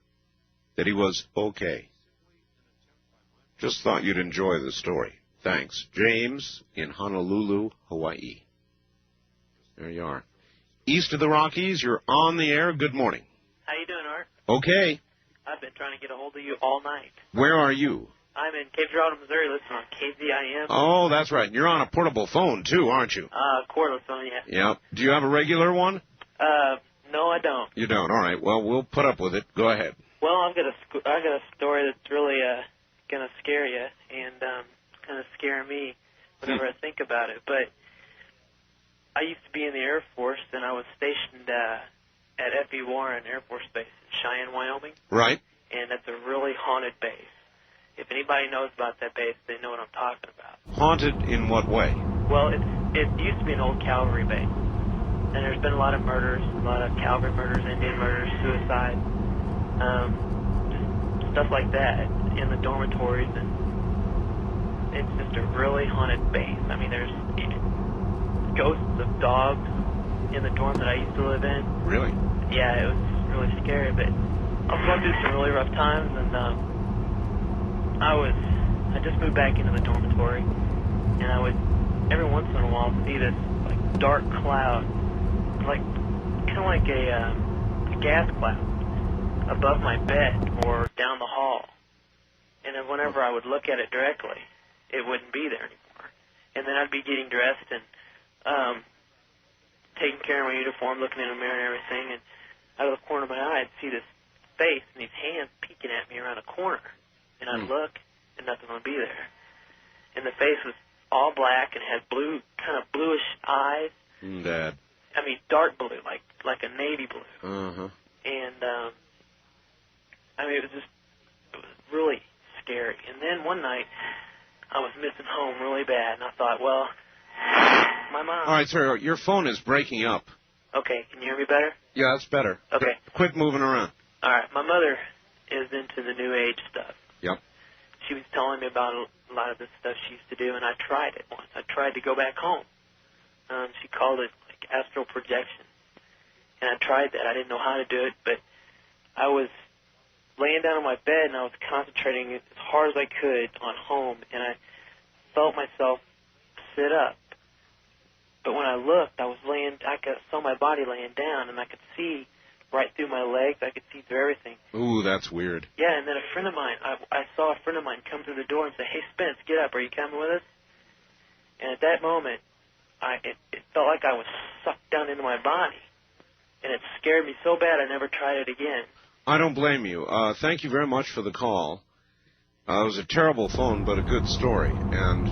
that he was okay. Just thought you'd enjoy the story. Thanks. James in Honolulu, Hawaii. There you are. East of the Rockies, you're on the air. Good morning. How you doing, Art? Okay. I've been trying to get a hold of you all night. Where are you? I'm in Cape Girardeau, Missouri, listening on KZIM. Oh, that's right. You're on a portable phone, too, aren't you? Cordless phone, yeah. Yep. Do you have a regular one? No, I don't. You don't. All right. Well, we'll put up with it. Go ahead. Well, I got a story that's really gonna scare you and kind of scare me whenever I think about it. But I used to be in the Air Force, and I was stationed at F.E. Warren Air Force Base in Cheyenne, Wyoming. Right. And that's a really haunted base. If anybody knows about that base, they know what I'm talking about. Haunted in what way? Well, it used to be an old cavalry base, and there's been a lot of murders, a lot of cavalry murders, Indian murders, suicide, just stuff like that in the dormitories, and it's just a really haunted base. I mean, there's ghosts of dogs in the dorm that I used to live in. Really? Yeah, it was really scary, but I was going through some really rough times, and I just moved back into the dormitory, and I would every once in a while see this like dark cloud, like kind of like a gas cloud above my bed or down the hall. And then whenever I would look at it directly, it wouldn't be there anymore. And then I'd be getting dressed and taking care of my uniform, looking in the mirror and everything, and out of the corner of my eye, I'd see this face and these hands peeking at me around a corner. And I'd look, and nothing would be there. And the face was all black and had blue, kind of bluish eyes. Dad. I mean, dark blue, like a navy blue. Uh-huh. And, I mean, it was really scary. And then one night, I was missing home really bad, and I thought, well, my mom... All right, sir, your phone is breaking up. Okay, can you hear me better? Yeah, that's better. Okay. Quit moving around. All right, my mother is into the New Age stuff. Yep. She was telling me about a lot of the stuff she used to do, and I tried it once. I tried to go back home. She called it like astral projection, and I tried that. I didn't know how to do it, but I was laying down on my bed, and I was concentrating as hard as I could on home, and I felt myself sit up. But when I looked, I saw my body laying down, and I could see right through my legs. I could see through everything. Ooh, that's weird. Yeah, and then a friend of mine, I saw a friend of mine come through the door and say, "Hey, Spence, get up. Are you coming with us?" And at that moment, it felt like I was sucked down into my body. And it scared me so bad I never tried it again. I don't blame you. Thank you very much for the call. It was a terrible phone, but a good story. And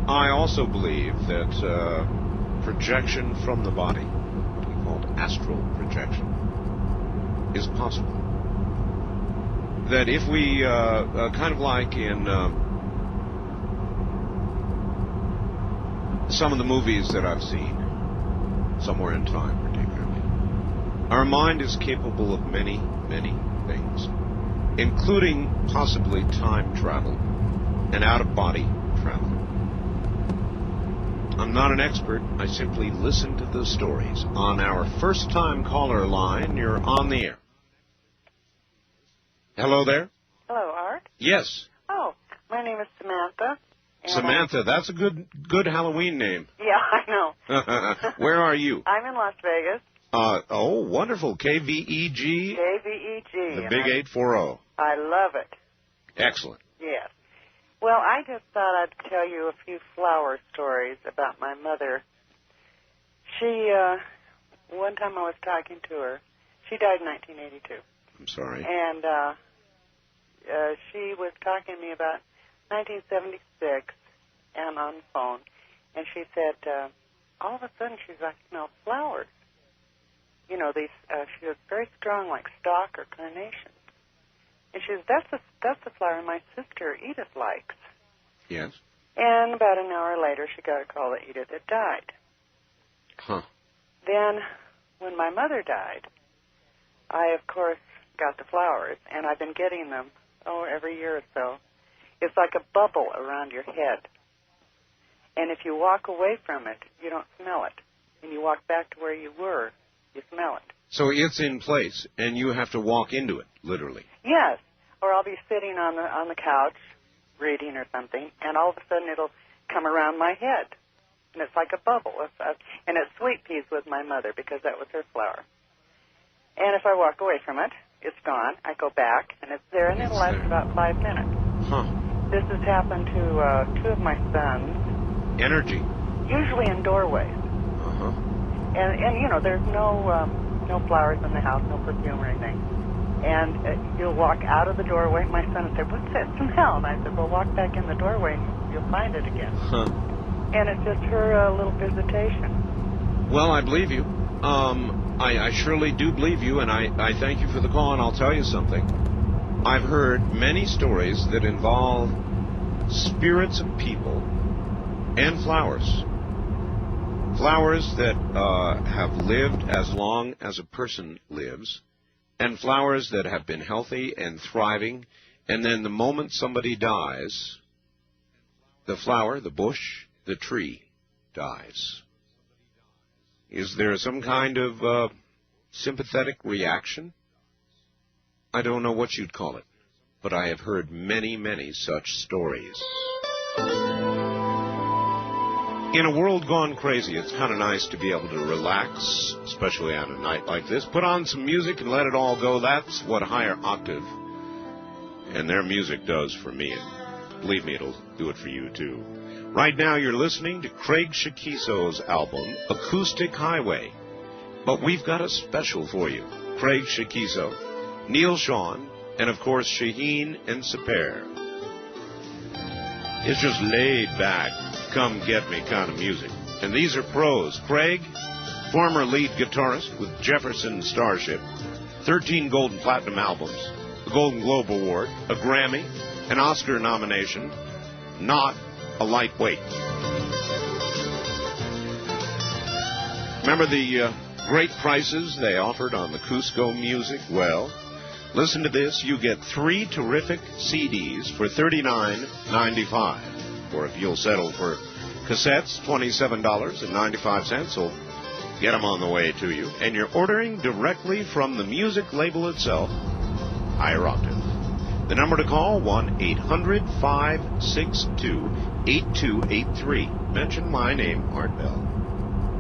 I also believe that projection from the body, what we call astral projection, is possible. That if we, kind of like in some of the movies that I've seen, Somewhere in Time particularly, our mind is capable of many, many things, including possibly time travel and out-of-body travel. I'm not an expert. I simply listen to the stories. On our first-time caller line, you're on the air. Hello there? Hello, Art? Yes. Oh, my name is Samantha. Samantha, that's a good Halloween name. Yeah, I know. Where are you? I'm in Las Vegas. Oh, wonderful. KVEG? KVEG. The big 840. I love it. Excellent. Yes. Well, I just thought I'd tell you a few flower stories about my mother. She, one time I was talking to her. She died in 1982. I'm sorry. And she was talking to me about 1976 and on the phone, and she said, all of a sudden she's like, flowers. These, she was very strong, like stock or carnation. And she says, that's the flower my sister Edith likes. Yes. And about an hour later, she got a call that Edith had died. Huh. Then, when my mother died, I, of course, got the flowers, and I've been getting them, every year or so. It's like a bubble around your head. And if you walk away from it, you don't smell it. When you walk back to where you were, you smell it. So it's in place, and you have to walk into it, literally. Yes. Or I'll be sitting on the couch, reading or something, and all of a sudden it'll come around my head. And it's like a bubble. And it's sweet peas with my mother because that was her flower. And if I walk away from it, it's gone. I go back, and it's there, and it'll last about 5 minutes. Huh. This has happened to 2 of my sons. Energy. Usually in doorways. Uh-huh. And there's no flowers in the house, no perfume or anything. And you'll walk out of the doorway. My son would say, "What's that smell?" And I said, "Well, walk back in the doorway and you'll find it again." Huh. And it's just her little visitation. Well, I believe you. I surely do believe you, and I thank you for the call, and I'll tell you something. I've heard many stories that involve spirits of people and flowers. Flowers that have lived as long as a person lives, and flowers that have been healthy and thriving, and then the moment somebody dies, the flower, the bush, the tree dies. Is there some kind of sympathetic reaction? I don't know what you'd call it, but I have heard many, many such stories. In a world gone crazy, it's kind of nice to be able to relax, especially on a night like this. Put on some music and let it all go. That's what Higher Octave and their music does for me. And believe me, it'll do it for you, too. Right now, you're listening to Craig Shakiso's album, Acoustic Highway. But we've got a special for you. Craig Shakiso, Neil Sean, and, of course, Shaheen and Saper. It's just laid back, come get me kind of music. And these are pros. Craig, former lead guitarist with Jefferson Starship, 13 Gold and Platinum albums, a Golden Globe Award, a Grammy, an Oscar nomination, not a lightweight. Remember the great prices they offered on the Cusco music? Well, listen to this. You get 3 terrific CDs for $39.95. Or if you'll settle for cassettes, $27.95 will get them on the way to you. And you're ordering directly from the music label itself, Higher Octave. The number to call, 1-800-562-8283. Mention my name, Art Bell.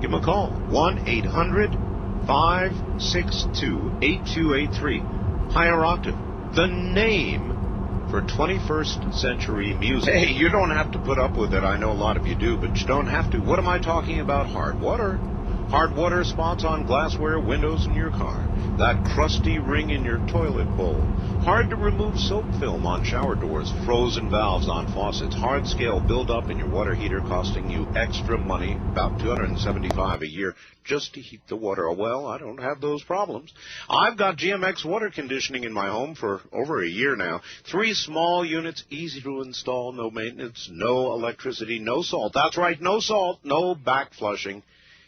Give them a call, 1-800-562-8283. Higher Octave, the name for 21st century music. Hey, you don't have to put up with it. I know a lot of you do, but you don't have to. What am I talking about? Hard water. Hard water spots on glassware, windows in your car. That crusty ring in your toilet bowl. Hard to remove soap film on shower doors. Frozen valves on faucets. Hard scale buildup in your water heater costing you extra money, about $275 a year, just to heat the water. Well, I don't have those problems. I've got GMX water conditioning in my home for over a year now. 3 small units, easy to install, no maintenance, no electricity, no salt. That's right, no salt, no back flushing.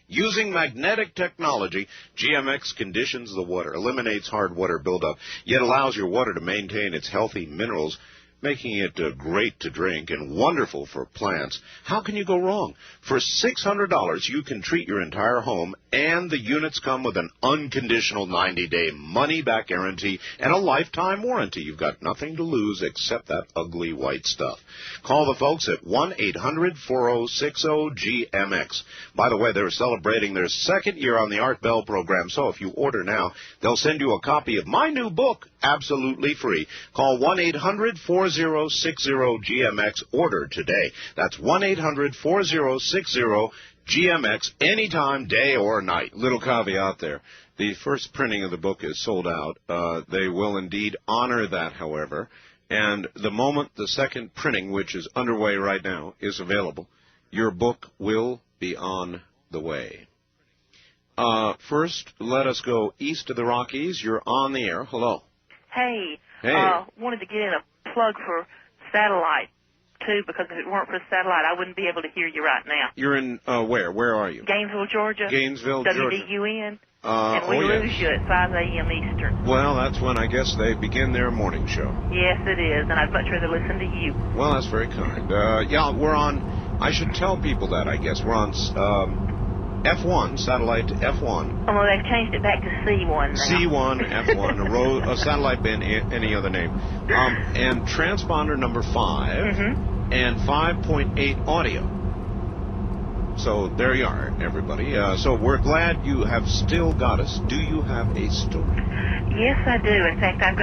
Using magnetic technology, GMX conditions the water, eliminates hard water buildup, yet allows your water to maintain its healthy minerals, making it great to drink and wonderful for plants. How can you go wrong? For $600, you can treat your entire home, and the units come with an unconditional 90-day money-back guarantee and a lifetime warranty. You've got nothing to lose except that ugly white stuff. Call the folks at 1-800-4060-GMX. By the way, they're celebrating their 2nd year on the Art Bell program, so if you order now, they'll send you a copy of my new book, absolutely free. Call 1-800-4060-GMX. Order today. That's 1-800-4060-GMX, anytime, day or night. Little caveat there. The first printing of the book is sold out. They will indeed honor that, however. And the moment the second printing, which is underway right now, is available, your book will be on the way. First, let us go east of the Rockies. You're on the air. Hello. Hey. Hey. Wanted to get in a plug for satellite, too, because if it weren't for satellite, I wouldn't be able to hear you right now. You're in where? Where are you? Gainesville, Georgia. Gainesville, Georgia. WDUN. And we lose you at 5 a.m. Eastern. Well, that's when I guess they begin their morning show. Yes, it is, and I'd much rather listen to you. Well, that's very kind. Yeah, we're on, I should tell people that, I guess. We're on F1, satellite F1. Oh, well, they've changed it back to C1 now. C1, F1, a satellite band, any other name. And transponder number 5, and 5.8 audio. So there you are, everybody. So we're glad you have still got us. Do you have a story? Yes, I do. In fact, I'm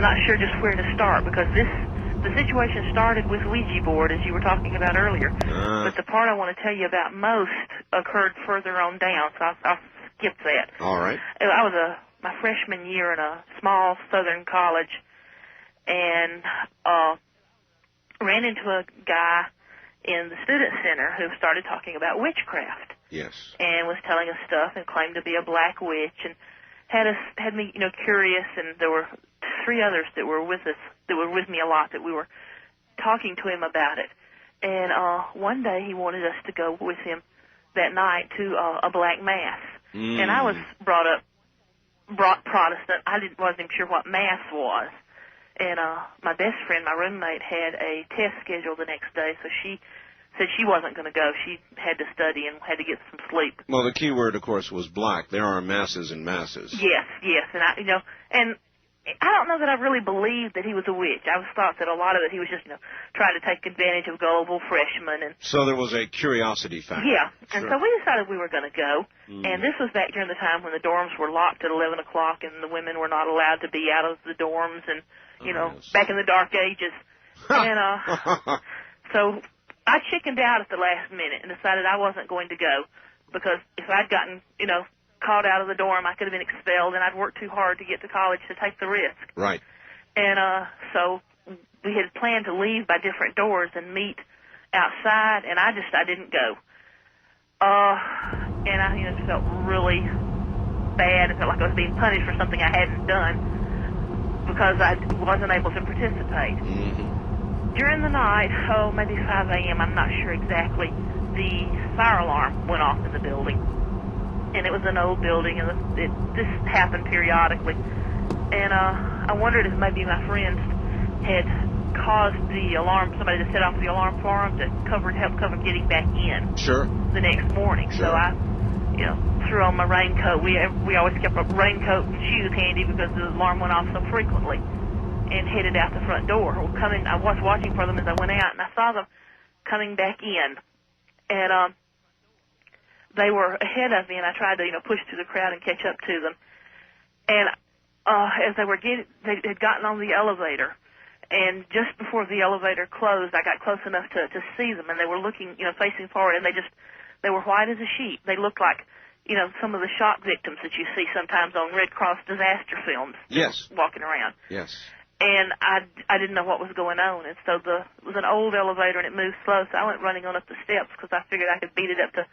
not sure just where to start, because the situation started with Ouija board, as you were talking about earlier. But the part I want to tell you about most occurred further on down, so I'll skip that. All right. I was my freshman year in a small southern college, and ran into a guy in the student center who started talking about witchcraft. Yes. And was telling us stuff and claimed to be a black witch, and had me curious. And there were 3 others that were with us, that were with me a lot, that we were talking to him about it. And one day he wanted us to go with him that night to a black mass. And I was brought Protestant. I wasn't even sure what mass was. And my best friend, my roommate, had a test scheduled the next day, so she said she wasn't going to go. She had to study and had to get some sleep. Well, the key word, of course, was black. There are masses and masses. Yes, and and I don't know that I really believed that he was a witch. I was thought that a lot of it he was just trying to take advantage of gullible freshmen. And so there was a curiosity factor. Yeah, and sure. So we decided we were going to go. And this was back during the time when the dorms were locked at 11 o'clock and the women were not allowed to be out of the dorms, and back in the dark ages. And so I chickened out at the last minute and decided I wasn't going to go, because if I'd gotten, called out of the dorm, I could have been expelled, and I'd worked too hard to get to college to take the risk. Right. And so we had planned to leave by different doors and meet outside, and I didn't go. And I felt really bad. It felt like I was being punished for something I hadn't done, because I wasn't able to participate. During the night, maybe 5 a.m., I'm not sure exactly, the fire alarm went off in the building. And it was an old building, and this happened periodically. And I wondered if maybe my friends had caused the alarm, somebody to set off the alarm for them to help cover getting back in. Sure. The next morning. Sure. So I, threw on my raincoat. We always kept a raincoat and shoes handy because the alarm went off so frequently, and headed out the front door. I was watching for them as I went out, and I saw them coming back in. And they were ahead of me, and I tried to, push through the crowd and catch up to them. And as they had gotten on the elevator, and just before the elevator closed, I got close enough to see them, and they were looking, facing forward, and they were white as a sheet. They looked like, some of the shock victims that you see sometimes on Red Cross disaster films. Yes. Walking around. Yes. And I didn't know what was going on, and so it was an old elevator, and it moved slow, so I went running on up the steps because I figured I could beat it up to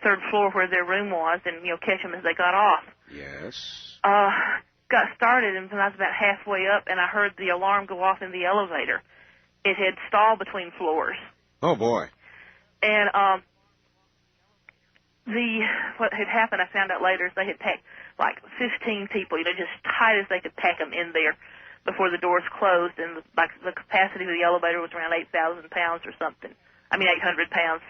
3rd floor where their room was, and catch them as they got off. Yes. Got started, and when I was about halfway up, and I heard the alarm go off in the elevator. It had stalled between floors. Oh boy. And what had happened, I found out later, is they had packed like 15 people, just tight as they could pack them in there before the doors closed, and the capacity of the elevator was around 8,000 pounds or something. 800 pounds.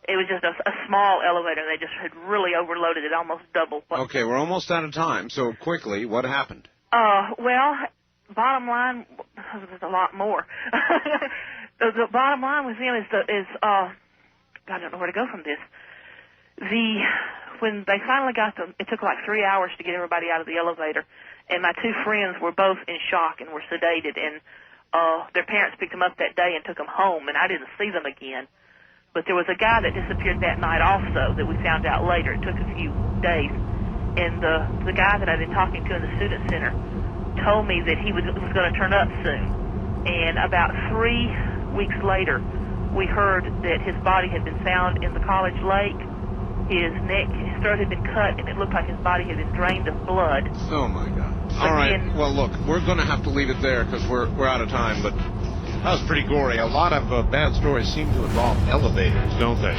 It was just a small elevator. They just had really overloaded it, almost double. Okay, we're almost out of time. So quickly, what happened? Well, bottom line, there's a lot more. The bottom line with them is I don't know where to go from this. When they finally got them, it took like 3 hours to get everybody out of the elevator, and my 2 friends were both in shock and were sedated, and their parents picked them up that day and took them home, and I didn't see them again. But there was a guy that disappeared that night also that we found out later. It took a few days. And the guy that I've been talking to in the student center told me that he was going to turn up soon. And about 3 weeks later, we heard that his body had been found in the college lake. His neck, his throat had been cut, and it looked like his body had been drained of blood. Oh, my God. All right. Well, look, we're going to have to leave it there because we're out of time, but that was pretty gory. A lot of bad stories seem to involve elevators, don't they?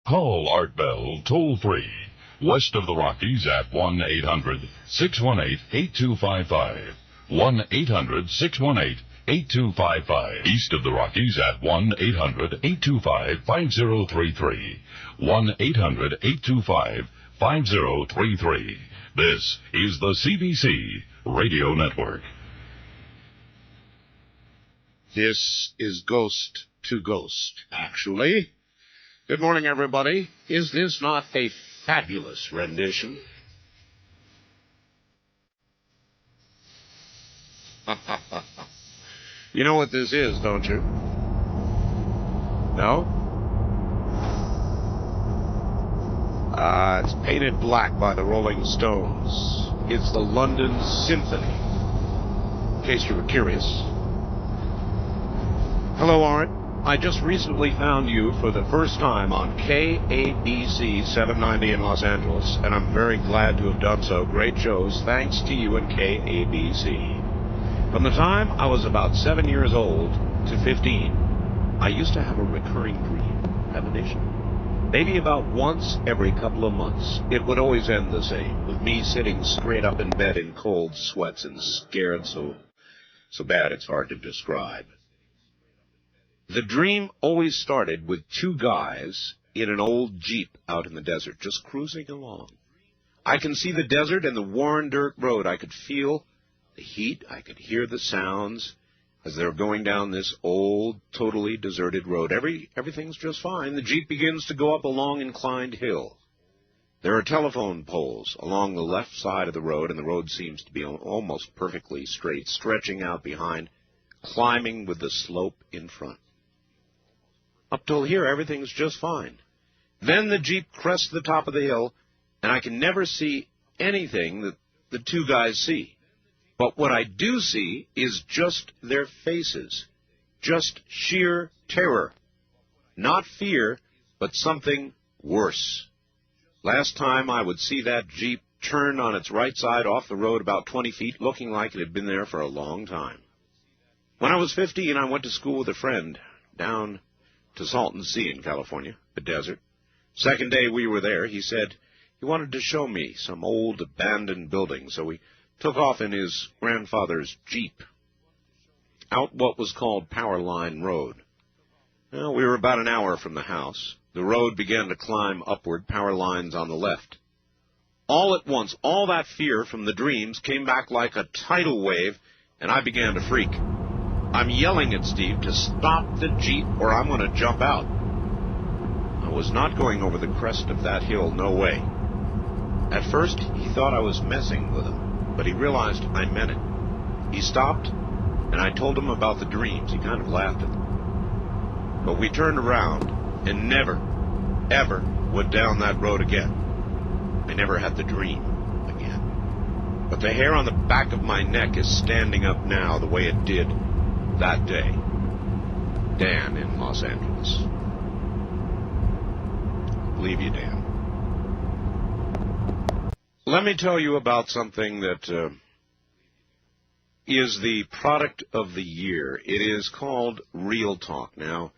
Call Art Bell toll-free, west of the Rockies at 1-800-618-8255. 1-800-618-8255. East of the Rockies at 1-800-825-5033. 1-800-825-5033. This is the CBC Radio Network. This is Ghost to Ghost, actually. Good morning, everybody. Is this not a fabulous rendition? You know what this is, don't you? No? It's painted black by the Rolling Stones. It's the London Symphony, in case you were curious. Hello, Art. I just recently found you for the first time on KABC 790 in Los Angeles, and I'm very glad to have done so. Great shows, thanks to you and KABC. From the time I was about 7 years old to 15, I used to have a recurring dream, premonition. Maybe about once every couple of months. It would always end the same, with me sitting straight up in bed in cold sweats and scared so bad it's hard to describe. The dream always started with two guys in an old Jeep out in the desert, just cruising along. I can see the desert and the worn dirt road. I could feel the heat. I could hear the sounds as they were going down this old, totally deserted road. Everything's just fine. The Jeep begins to go up a long inclined hill. There are telephone poles along the left side of the road, and the road seems to be almost perfectly straight, stretching out behind, climbing with the slope in front. Up till here, everything's just fine. Then the Jeep crests the top of the hill, and I can never see anything that the two guys see. But what I do see is just their faces, just sheer terror. Not fear, but something worse. Last time I would see that Jeep turn on its right side off the road about 20 feet, looking like it had been there for a long time. When I was 15, I went to school with a friend down to Salton Sea in California, the desert. Second day we were there, he said he wanted to show me some old abandoned buildings, so we took off in his grandfather's Jeep out what was called Power Line Road. Well, we were about an hour from the house. The road began to climb upward, power lines on the left. All at once, all that fear from the dreams came back like a tidal wave, and I began to freak. I'm yelling at Steve to stop the Jeep or I'm going to jump out. I was not going over the crest of that hill, no way. At first, he thought I was messing with him, but he realized I meant it. He stopped, and I told him about the dreams. He kind of laughed at them. But we turned around and never, ever went down that road again. I never had the dream again. But the hair on the back of my neck is standing up now the way it did that day. Dan in Los Angeles. Believe you, Dan. Let me tell you about something that is the product of the year. It is called Real Talk. Now,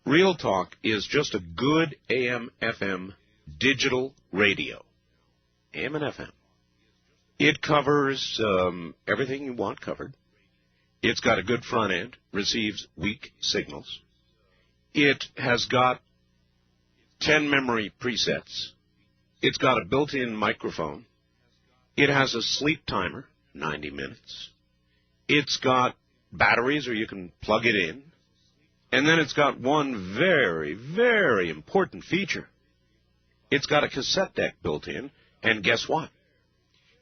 Real Talk is just a good AM/FM digital radio. AM and FM. It covers everything you want covered. It's got a good front end, receives weak signals. It has got 10 memory presets. It's got a built-in microphone. It has a sleep timer, 90 minutes. It's got batteries, or you can plug it in. And then it's got one very, very important feature. It's got a cassette deck built in, and guess what?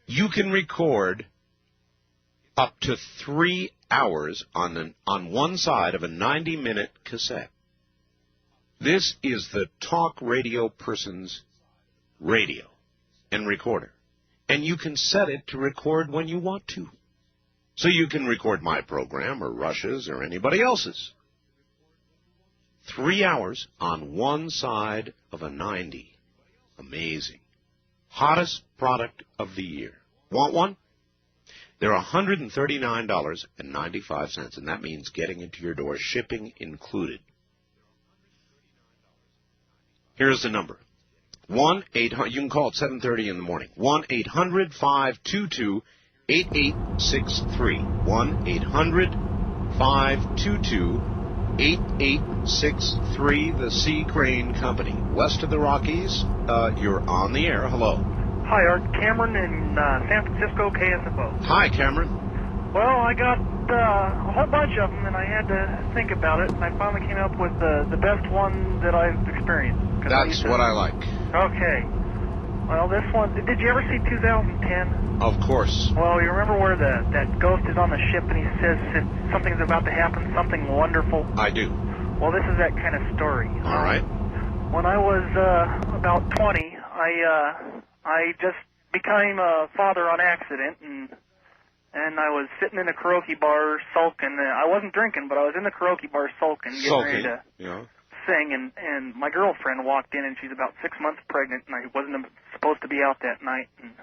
You can record up to 3 hours on one side of a 90-minute cassette. This is the talk radio person's radio and recorder. And you can set it to record when you want to. So you can record my program or Rush's or anybody else's. 3 hours on one side of a 90. Amazing. Hottest product of the year. Want one? They're $139.95, and that means getting into your door, shipping included. Here's the number. 1-800, you can call at 7:30 in the morning. 1-800-522-8863. 1-800-522-8863, the Sea Crane Company. West of the Rockies, you're on the air. Hello. Hi, Art. Cameron in San Francisco, KSFO. Hi, Cameron. Well, I got a whole bunch of them, and I had to think about it, and I finally came up with the best one that I've experienced. That's what I like. Okay. Well, this one, did you ever see 2010? Of course. Well, you remember where that ghost is on the ship, and he says something's about to happen, something wonderful? I do. Well, this is that kind of story. All right. When I was about 20, I just became a father on accident, and I was sitting in a karaoke bar sulking. I wasn't drinking, but I was in the karaoke bar sulking, getting ready to sing, and my girlfriend walked in, and she's about 6 months pregnant, and I wasn't supposed to be out that night. And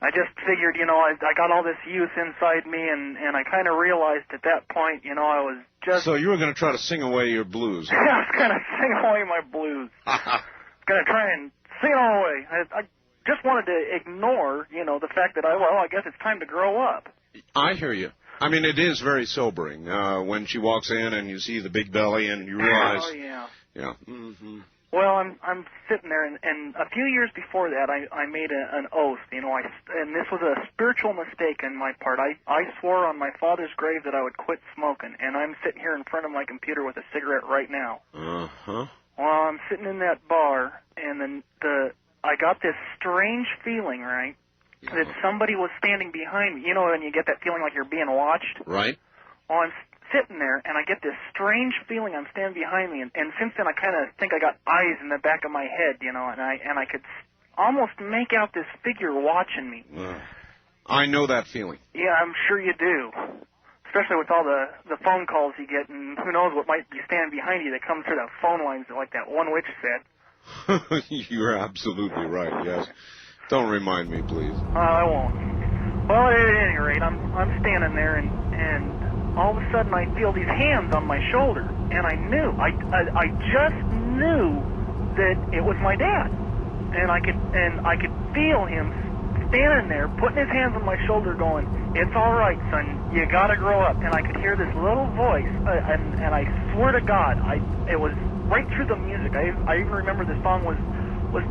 I just figured, I got all this youth inside me, and I kind of realized at that point, I was just... So you were going to try to sing away your blues. I was going to sing away my blues. I was going to try and sing it all away. I just wanted to ignore, the fact that I guess it's time to grow up. I hear you. I mean, it is very sobering when she walks in and you see the big belly and you realize... Oh, yeah. Yeah. Mm-hmm. Well, I'm sitting there, and a few years before that, I made an oath, and this was a spiritual mistake on my part. I swore on my father's grave that I would quit smoking, and I'm sitting here in front of my computer with a cigarette right now. Uh-huh. Well, I'm sitting in that bar, and then I got this strange feeling, right, that somebody was standing behind me. You know when you get that feeling like you're being watched? Right. Well, I'm sitting there, and I get this strange feeling I'm standing behind me, and since then I kind of think I got eyes in the back of my head, and I could almost make out this figure watching me. I know that feeling. Yeah, I'm sure you do. Especially with all the phone calls you get, and who knows what might be standing behind you that comes through the phone lines like that one witch said. You're absolutely right, yes. Don't remind me, please. I won't. Well, at any rate, I'm standing there, and all of a sudden I feel these hands on my shoulder, and I just knew that it was my dad, and I could feel him standing there, putting his hands on my shoulder, going, "It's all right, son. You gotta grow up." And I could hear this little voice, and I swear to God, it was right through the music. I even remember the song was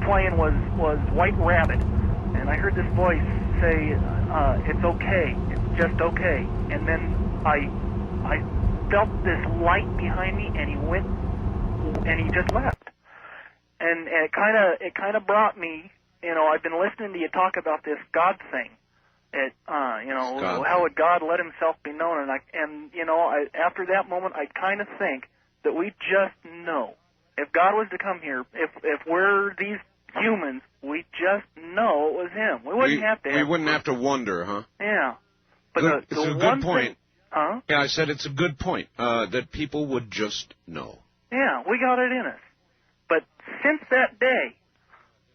playing was White Rabbit, and I heard this voice say, "It's okay. It's just okay." And then I felt this light behind me, and he just left. And it kind of brought me. I've been listening to you talk about this God thing. How would God let Himself be known? And after that moment, I kind of think that we just know. If God was to come here, if we're these humans, we just know it was Him. We wouldn't have to. We wouldn't have to wonder, huh? Yeah. But it's a good point. Huh? Yeah, I said it's a good point that people would just know. Yeah, we got it in us. But since that day,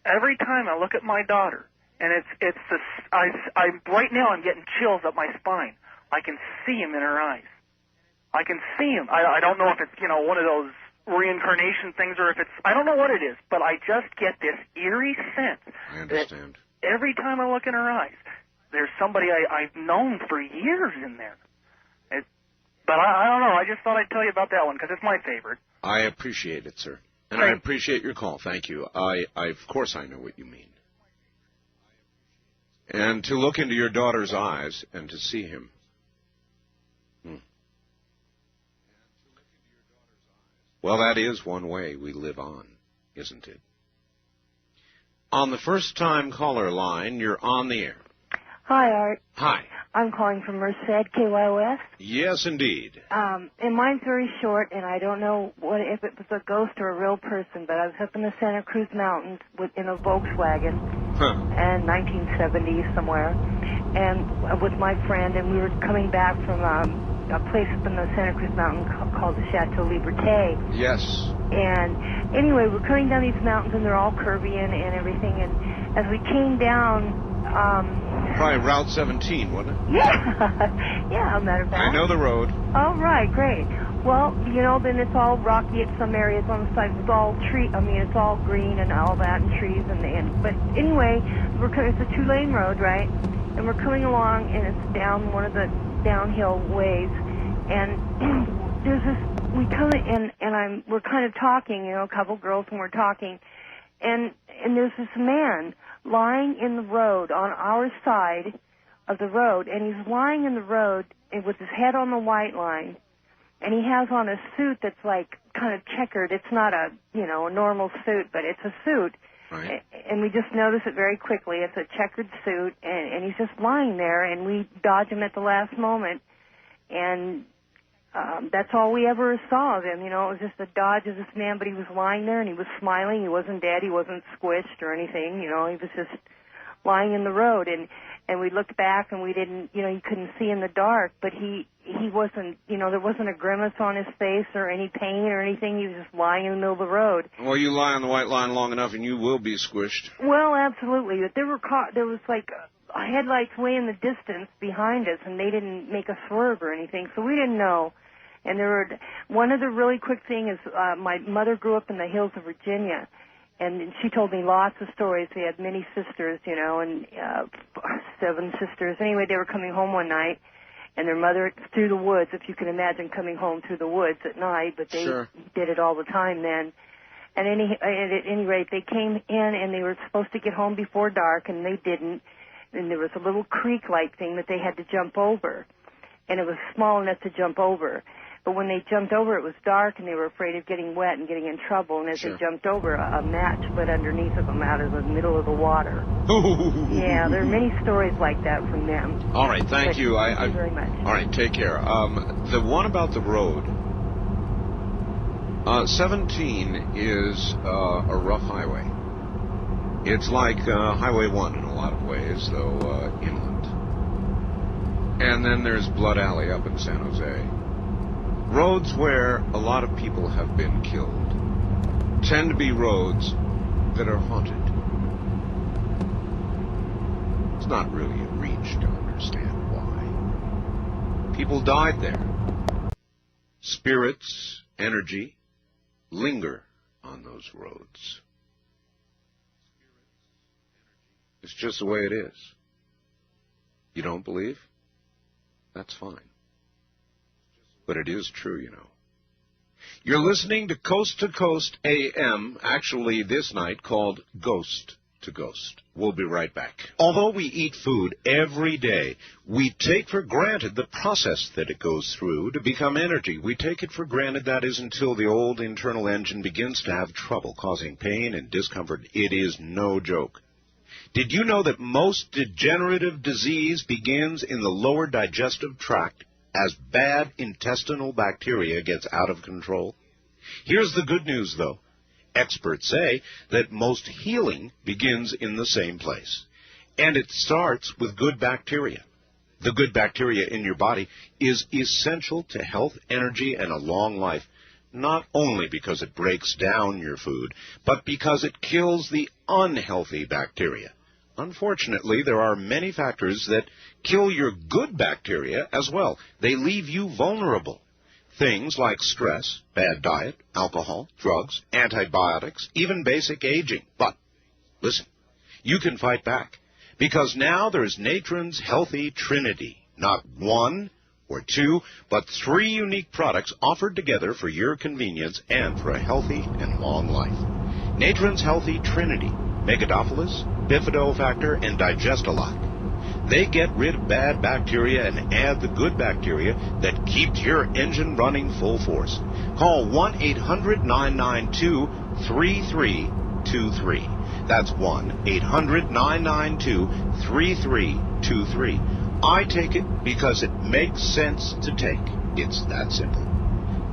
every time I look at my daughter, And it's the I right now I'm getting chills up my spine. I can see him in her eyes. I can see him. I don't know if it's, one of those reincarnation things or if it's, I don't know what it is, but I just get this eerie sense. I understand. That every time I look in her eyes, there's somebody I've known for years in there. But I don't know. I just thought I'd tell you about that one because it's my favorite. I appreciate it, sir. And I appreciate your call. Thank you. Of course I know what you mean. And to look into your daughter's eyes and to see him. Well, that is one way we live on, isn't it? On the first-time caller line, you're on the air. Hi, Art. Hi. I'm calling from Merced, KYOS. Yes, indeed. And mine's very short, and I don't know if it was a ghost or a real person, but I was up in the Santa Cruz Mountains in a Volkswagen in 1970 somewhere, and with my friend, and we were coming back from a place up in the Santa Cruz Mountain called the Chateau Liberté. Yes. And anyway, we're coming down these mountains, and they're all curvy and everything, and as we came down... Probably Route 17, wasn't it? Yeah, yeah, matter of fact. I know the road. Oh, right, great. Well, then it's all rocky at some areas on the side. It's all it's all green and all that and trees but anyway, it's a 2-lane road, right? And we're coming along, and it's down one of the downhill ways, and there's this. We come in, and we're kind of talking, a couple girls, and we're talking, and there's this man lying in the road on our side of the road, and he's lying in the road with his head on the white line, and he has on a suit that's like kind of checkered. It's not a normal suit, but it's a suit. Right. And we just notice it very quickly. It's a checkered suit, and he's just lying there, and we dodge him at the last moment, and that's all we ever saw of him. It was just a dodge of this man, but he was lying there, and he was smiling. He wasn't dead. He wasn't squished or anything. He was just lying in the road, and we looked back, and we didn't, you couldn't see in the dark, but he wasn't, there wasn't a grimace on his face or any pain or anything. He was just lying in the middle of the road. Well, you lie on the white line long enough, and you will be squished. Well, absolutely. But there was like headlights way in the distance behind us, and they didn't make a swerve or anything, so we didn't know. And one other really quick thing is my mother grew up in the hills of Virginia, and she told me lots of stories. They had many sisters, and 7 sisters. Anyway, they were coming home one night, and their mother through the woods, if you can imagine coming home through the woods at night, but they did it all the time then. And at any rate, they came in, and they were supposed to get home before dark, and they didn't. And there was a little creek-like thing that they had to jump over, and it was small enough to jump over. But when they jumped over, it was dark, and they were afraid of getting wet and getting in trouble. And as they jumped over, a match lit underneath of them out of the middle of the water. Yeah, there are many stories like that from them. All right, thank you. Thank you very much. All right, take care. The one about the road, 17 is a rough highway. It's like Highway 1 in a lot of ways, though inland. And then there's Blood Alley up in San Jose. Roads where a lot of people have been killed tend to be roads that are haunted. It's not really a reach to understand why. People died there. Spirits, energy, linger on those roads. It's just the way it is. You don't believe? That's fine. But it is true, You're listening to Coast AM, actually this night called Ghost to Ghost. We'll be right back. Although we eat food every day, we take for granted the process that it goes through to become energy. We take it for granted, that is, until the old internal engine begins to have trouble, causing pain and discomfort. It is no joke. Did you know that most degenerative disease begins in the lower digestive tract as bad intestinal bacteria gets out of control? Here's the good news, though. Experts say that most healing begins in the same place, and it starts with good bacteria. The good bacteria in your body is essential to health, energy, and a long life, not only because it breaks down your food, but because it kills the unhealthy bacteria. unfortunately, there are many factors that kill your good bacteria as well. They leave you vulnerable. Things like stress, bad diet, alcohol, drugs, antibiotics, even basic aging. But, listen, you can fight back, because now there's Natron's Healthy Trinity. Not one or two, but 3 unique products offered together for your convenience and for a healthy and long life. Natron's Healthy Trinity, Megadophilus, Bifidofactor, and Digestalock. They get rid of bad bacteria and add the good bacteria that keeps your engine running full force. Call 1-800-992-3323. That's 1-800-992-3323. I take it because it makes sense to take. It's that simple.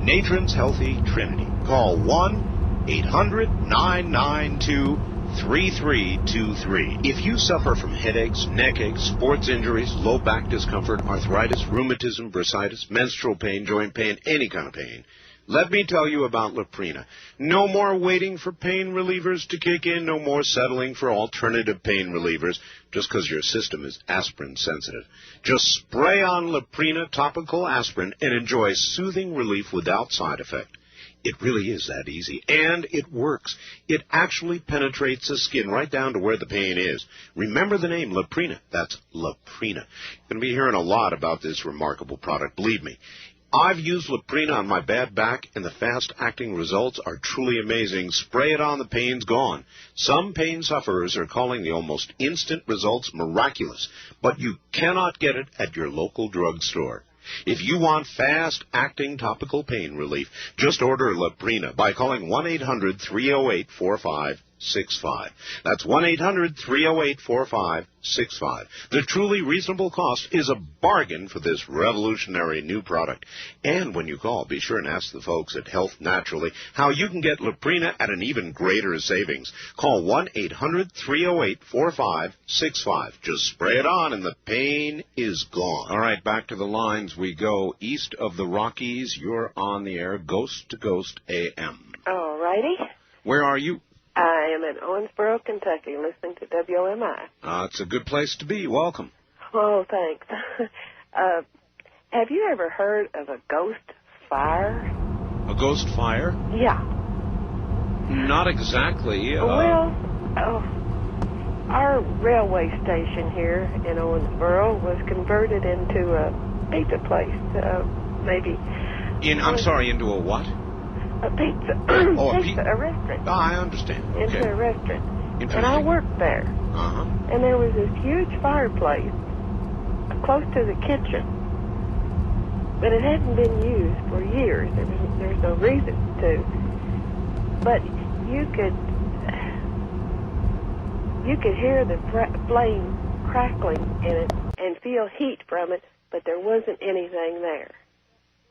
Natron's Healthy Trinity. Call 1-800-992-3323. If you suffer from headaches, neck aches, sports injuries, low back discomfort, arthritis, rheumatism, bursitis, menstrual pain, joint pain, any kind of pain, let me tell you about Leprina. No more waiting for pain relievers to kick in. No more settling for alternative pain relievers just because your system is aspirin sensitive. Just spray on Leprina topical aspirin and enjoy soothing relief without side effect. It really is that easy, and it works. It actually penetrates the skin right down to where the pain is. Remember the name, Leprina. That's Leprina. You're going to be hearing a lot about this remarkable product, believe me. I've used Leprina on my bad back, and the fast-acting results are truly amazing. Spray it on, the pain's gone. Some pain sufferers are calling the almost instant results miraculous, but you cannot get it at your local drugstore. If you want fast-acting topical pain relief, just order Leprina by calling 1-800-308-4565. That's 1-800-308-4565. The truly reasonable cost is a bargain for this revolutionary new product. And when you call, be sure and ask the folks at Health Naturally how you can get Leprina at an even greater savings. Call 1-800-308-4565. Just spray it on and the pain is gone. All right, back to the lines we go. East of the Rockies, you're on the air, Ghost to Ghost AM. All righty. Where are you? I am in Owensboro, Kentucky, listening to WMI. It's a good place to be. Welcome. Oh, thanks. Have you ever heard of a ghost fire? A ghost fire? Yeah. Not exactly. Our railway station here in Owensboro was converted into a pizza place, maybe. Into a what? A pizza. A restaurant. I understand. Okay. Into a restaurant. And I worked there. Uh-huh. And there was this huge fireplace close to the kitchen. But it hadn't been used for years. There's no reason to. But you could hear the flame crackling in it and feel heat from it, but there wasn't anything there.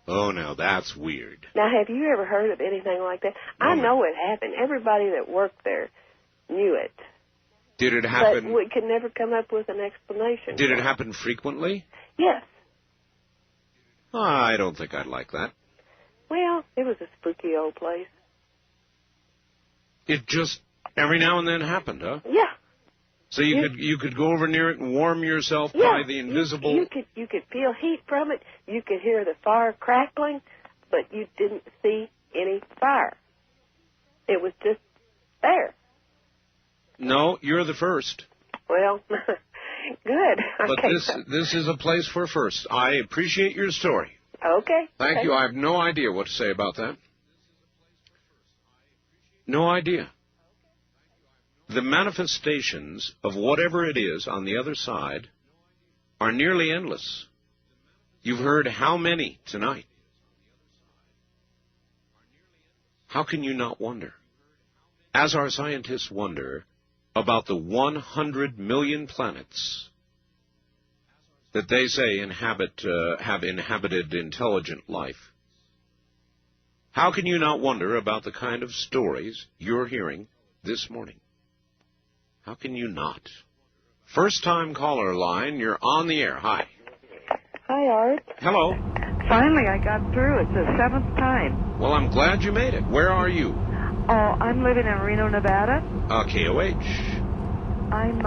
Oh, now that's weird. Now, have you ever heard of anything like that? I know it happened. Everybody that worked there knew it. Did it happen? But we could never come up with an explanation. Did it happen frequently? Yes. I don't think I'd like that. Well, it was a spooky old place. It just every now and then happened, huh? Yeah. So you could go over near it and warm yourself by the invisible. You could feel heat from it. You could hear the fire crackling, but you didn't see any fire. It was just there. No, you're the first. Well, good. But this is a place for first. I appreciate your story. Okay. Thank you. I have no idea what to say about that. No idea. The manifestations of whatever it is on the other side are nearly endless. You've heard how many tonight? How can you not wonder? As our scientists wonder about the 100 million planets that they say have inhabited intelligent life, how can you not wonder about the kind of stories you're hearing this morning? How can you not? First-time caller line, you're on the air. Hi. Hi, Art. Hello. Finally, I got through. It's the 7th time. Well, I'm glad you made it. Where are you? Oh, I'm living in Reno, Nevada. KOH. I'm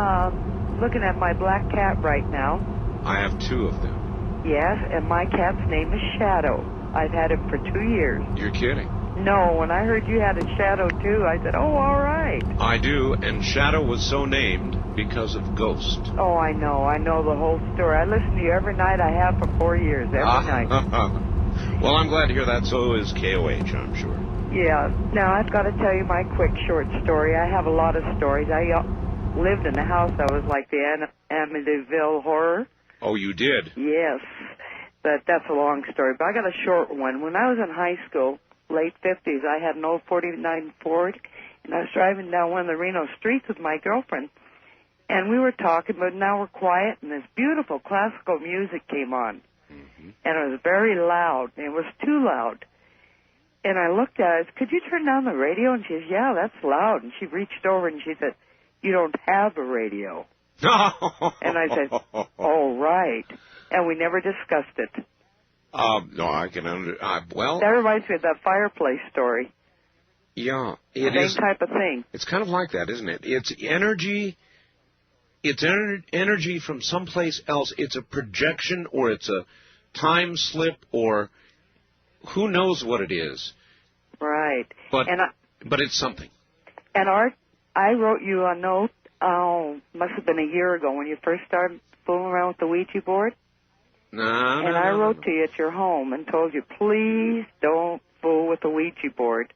looking at my black cat right now. I have 2 of them. Yes, and my cat's name is Shadow. I've had him for 2 years. You're kidding. No, when I heard you had a Shadow, too, I said, oh, all right. I do, and Shadow was so named because of Ghost. Oh, I know the whole story. I listen to you every night. I have for 4 years, every night. Well, I'm glad to hear that. So is KOH, I'm sure. Yeah. Now, I've got to tell you my quick short story. I have a lot of stories. I lived in a house that was like the Amityville Horror. Oh, you did? Yes. But that's a long story. But I got a short one. When I was in high school, late 50s, I had an old 49 Ford, and I was driving down one of the Reno streets with my girlfriend. And we were talking, but now we're quiet, and this beautiful classical music came on. Mm-hmm. And it was very loud. It was too loud. And I looked at her, I said, could you turn down the radio? And she says, yeah, that's loud. And she reached over and she said, you don't have a radio. And I said, oh, right. And we never discussed it. No, I can well... That reminds me of that fireplace story. Yeah, it is. Same type of thing. It's kind of like that, isn't it? It's energy... It's energy from someplace else. It's a projection, or it's a time slip, or who knows what it is. Right. But it's something. And Art, I wrote you a note, must have been a year ago when you first started fooling around with the Ouija board. And I wrote to you at your home and told you, please don't fool with the Ouija board.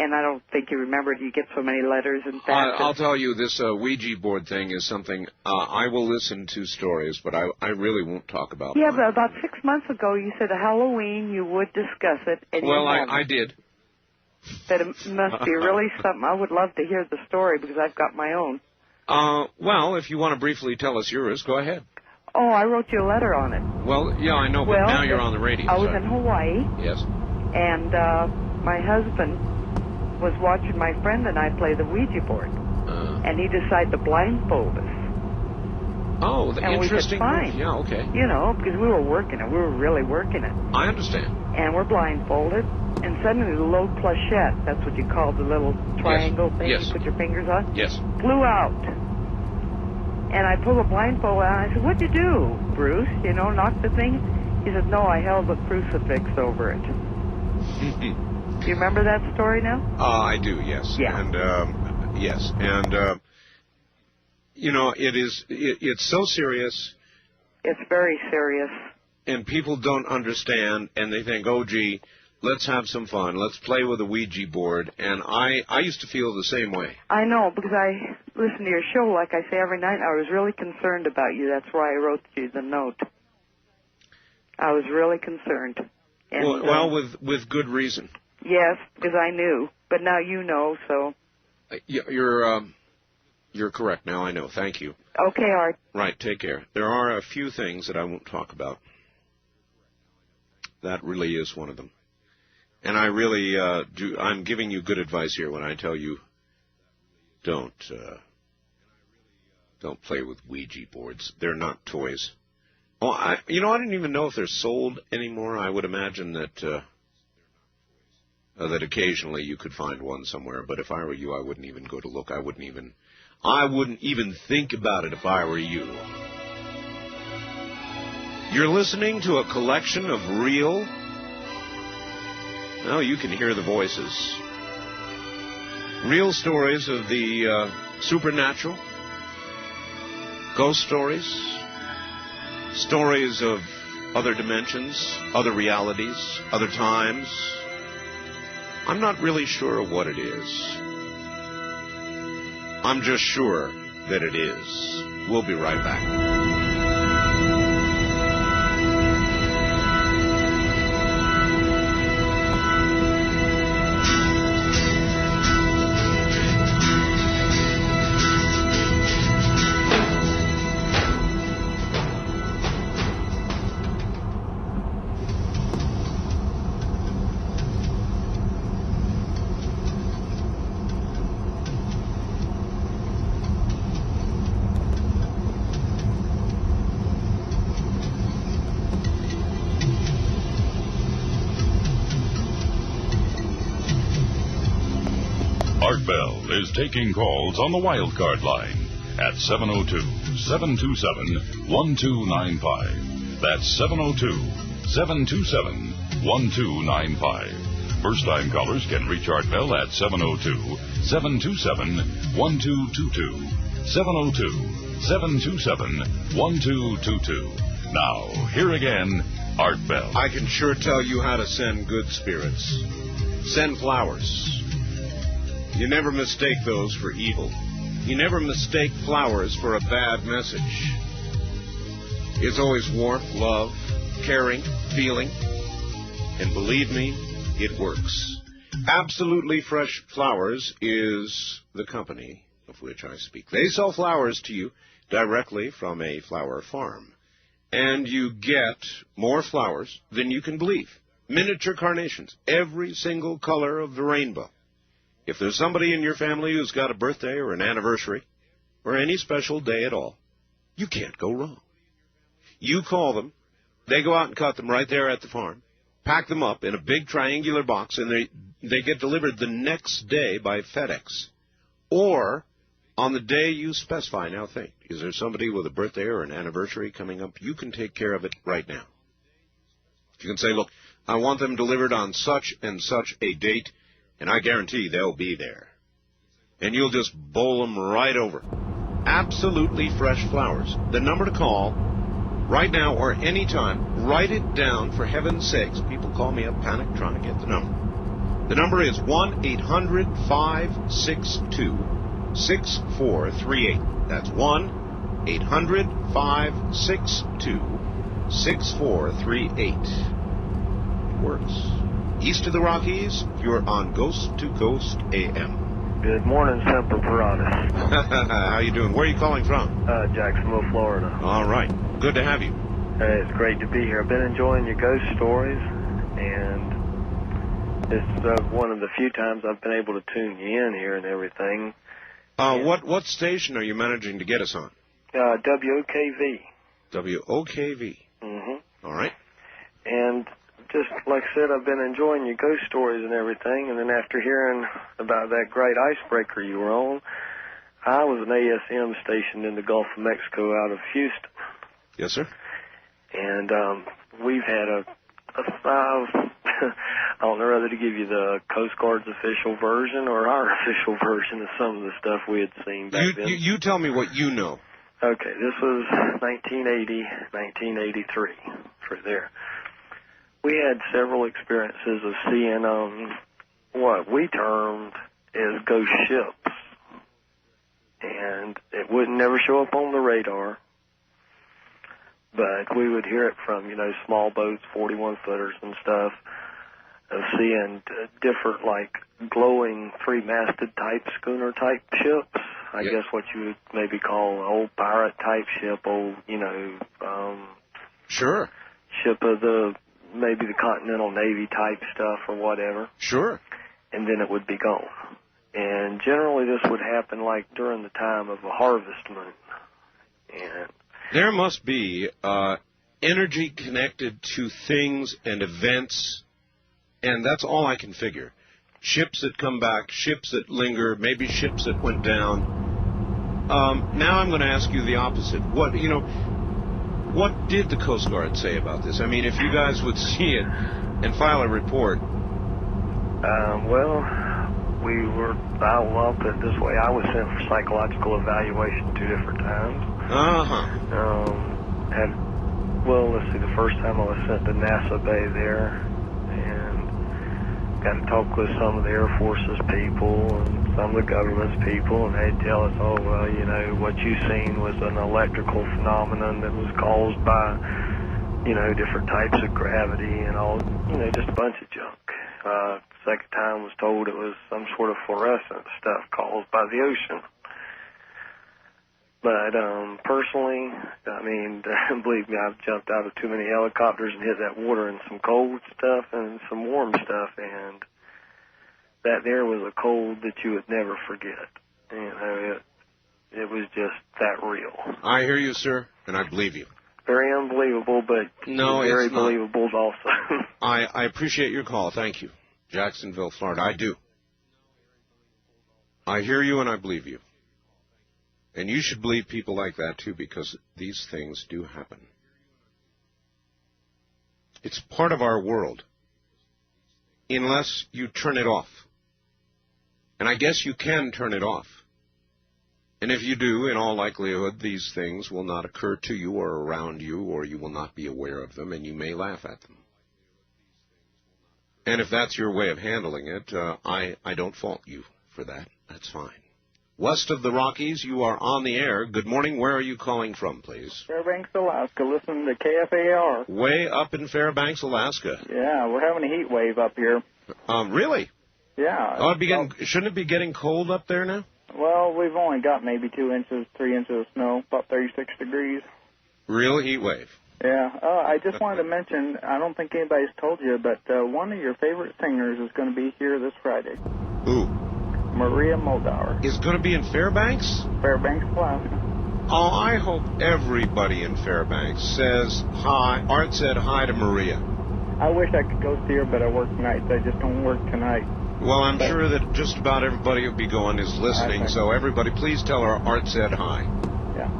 And I don't think you remembered. You get so many letters and faxes. I'll tell you, this Ouija board thing is something I will listen to stories, but I really won't talk about. Yeah, but about 6 months ago, you said at Halloween you would discuss it. And well, I did. But it must be really something. I would love to hear the story because I've got my own. Well, if you want to briefly tell us yours, go ahead. Oh, I wrote you a letter on it. Well, yeah, I know, but now you're on the radio. I was in Hawaii. Yes. And my husband was watching my friend and I play the Ouija board. And he decided to blindfold us. Oh, interesting. We said, fine. Yeah, okay. You know, because we were working it. We were really working it. I understand. And we're blindfolded. And suddenly the little planchette, that's what you call the little triangle thing you put your fingers on, flew out. And I pulled the blindfold out and I said, what'd you do, Bruce? You know, knock the thing? He said, no, I held the crucifix over it. Do you remember that story now? I do, yes. Yeah. And, yes. And, you know, it's so serious. It's very serious. And people don't understand, and they think, oh, gee, let's have some fun. Let's play with a Ouija board. And I used to feel the same way. I know, because I listen to your show, like I say, every night. I was really concerned about you. That's why I wrote you the note. I was really concerned. And, well, with good reason. Yes, because I knew. But now you know, so. You're correct now. I know. Thank you. Okay, Art. Right. Take care. There are a few things that I won't talk about. That really is one of them. And I really do. I'm giving you good advice here when I tell you don't play with Ouija boards. They're not toys. Oh, I didn't even know if they're sold anymore. I would imagine that that occasionally you could find one somewhere. But if I were you, I wouldn't even go to look. I wouldn't even think about it if I were you. You're listening to a collection of real... Well, you can hear the voices. Real stories of the supernatural. Ghost stories. Stories of other dimensions, other realities, other times. I'm not really sure what it is. I'm just sure that it is. We'll be right back. Art Bell is taking calls on the wildcard line. at 702-727-1295. That's 702-727-1295. First-time callers can reach Art Bell at 702-727-1222. 702-727-1222. Now, here again, Art Bell. I can sure tell you how to send good spirits. Send flowers. You never mistake those for evil. You never mistake flowers for a bad message. It's always warmth, love, caring, feeling. And believe me, it works. Absolutely Fresh Flowers is the company of which I speak. They sell flowers to you directly from a flower farm. And you get more flowers than you can believe. Miniature carnations, every single color of the rainbow. If there's somebody in your family who's got a birthday or an anniversary or any special day at all, you can't go wrong. You call them, they go out and cut them right there at the farm, pack them up in a big triangular box, and they get delivered the next day by FedEx. Or on the day you specify. Now think, is there somebody with a birthday or an anniversary coming up? You can take care of it right now. You can say, look, I want them delivered on such and such a date, and I guarantee they'll be there. And you'll just bowl them right over. Absolutely Fresh Flowers. The number to call right now or any time, write it down for heaven's sakes. People call me up panic trying to get the number. The number is 1-800-562-6438. That's 1-800-562-6438. It works. East of the Rockies, you're on Ghost to Ghost AM. Good morning, Semper Paratus. How you doing? Where are you calling from? Jacksonville, Florida. All right. Good to have you. It's great to be here. I've been enjoying your ghost stories, and this is one of the few times I've been able to tune you in here and everything. What station are you managing to get us on? WOKV. WOKV. Mm-hmm. All right. And just like I said, I've been enjoying your ghost stories and everything, and then after hearing about that great icebreaker you were on, I was an ASM stationed in the Gulf of Mexico out of Houston. Yes, sir. And we've had I don't know whether to give you the Coast Guard's official version or our official version of some of the stuff we had seen back then. You tell me what you know. Okay, this was 1980, 1983, for there. We had several experiences of seeing what we termed as ghost ships. And it wouldn't never show up on the radar, but we would hear it from, small boats, 41-footers and stuff, of seeing different, like, glowing three-masted type schooner-type ships. I guess what you would maybe call an old pirate-type ship, Sure. Ship of maybe the Continental Navy type stuff or whatever. Sure. And then it would be gone. And generally this would happen like during the time of a harvest moon. And there must be energy connected to things and events, and that's all I can figure. Ships that come back, ships that linger, maybe ships that went down. Now I'm going to ask you the opposite. What did the Coast Guard say about this? I mean, if you guys would see it and file a report. I'll put it this way. I was sent for psychological evaluation 2 different times. Let's see, the first time I was sent to NASA Bay there, and got to talk with some of the Air Force's people and some of the government's people, and they'd tell us, what you seen was an electrical phenomenon that was caused by, different types of gravity and all, just a bunch of junk. Second time was told it was some sort of fluorescent stuff caused by the ocean. But personally, believe me, I've jumped out of too many helicopters and hit that water in some cold stuff and some warm stuff, and that there was a cold that you would never forget. It was just that real. I hear you, sir, and I believe you. Very unbelievable, but very believable also. I appreciate your call. Thank you. Jacksonville, Florida. I do. I hear you and I believe you. And you should believe people like that, too, because these things do happen. It's part of our world, unless you turn it off. And I guess you can turn it off. And if you do, in all likelihood, these things will not occur to you or around you, or you will not be aware of them, and you may laugh at them. And if that's your way of handling it, I don't fault you for that. That's fine. West of the Rockies, you are on the air. Good morning. Where are you calling from, please? Fairbanks, Alaska. Listen to KFAR. Way up in Fairbanks, Alaska. Yeah, we're having a heat wave up here. Really? Yeah. Oh, shouldn't it be getting cold up there now? Well, we've only got maybe 2 inches, 3 inches of snow, about 36 degrees. Real heat wave. Yeah. I just wanted to mention, I don't think anybody's told you, but one of your favorite singers is going to be here this Friday. Who? Maria Muldaur. Is going to be in Fairbanks? Fairbanks, Alaska. Oh, I hope everybody in Fairbanks says hi. Art said hi to Maria. I wish I could go see her, but I work nights. I just don't work tonight. Well, I'm sure that just about everybody who'll be going is listening, so everybody please tell her Art said hi. Yeah.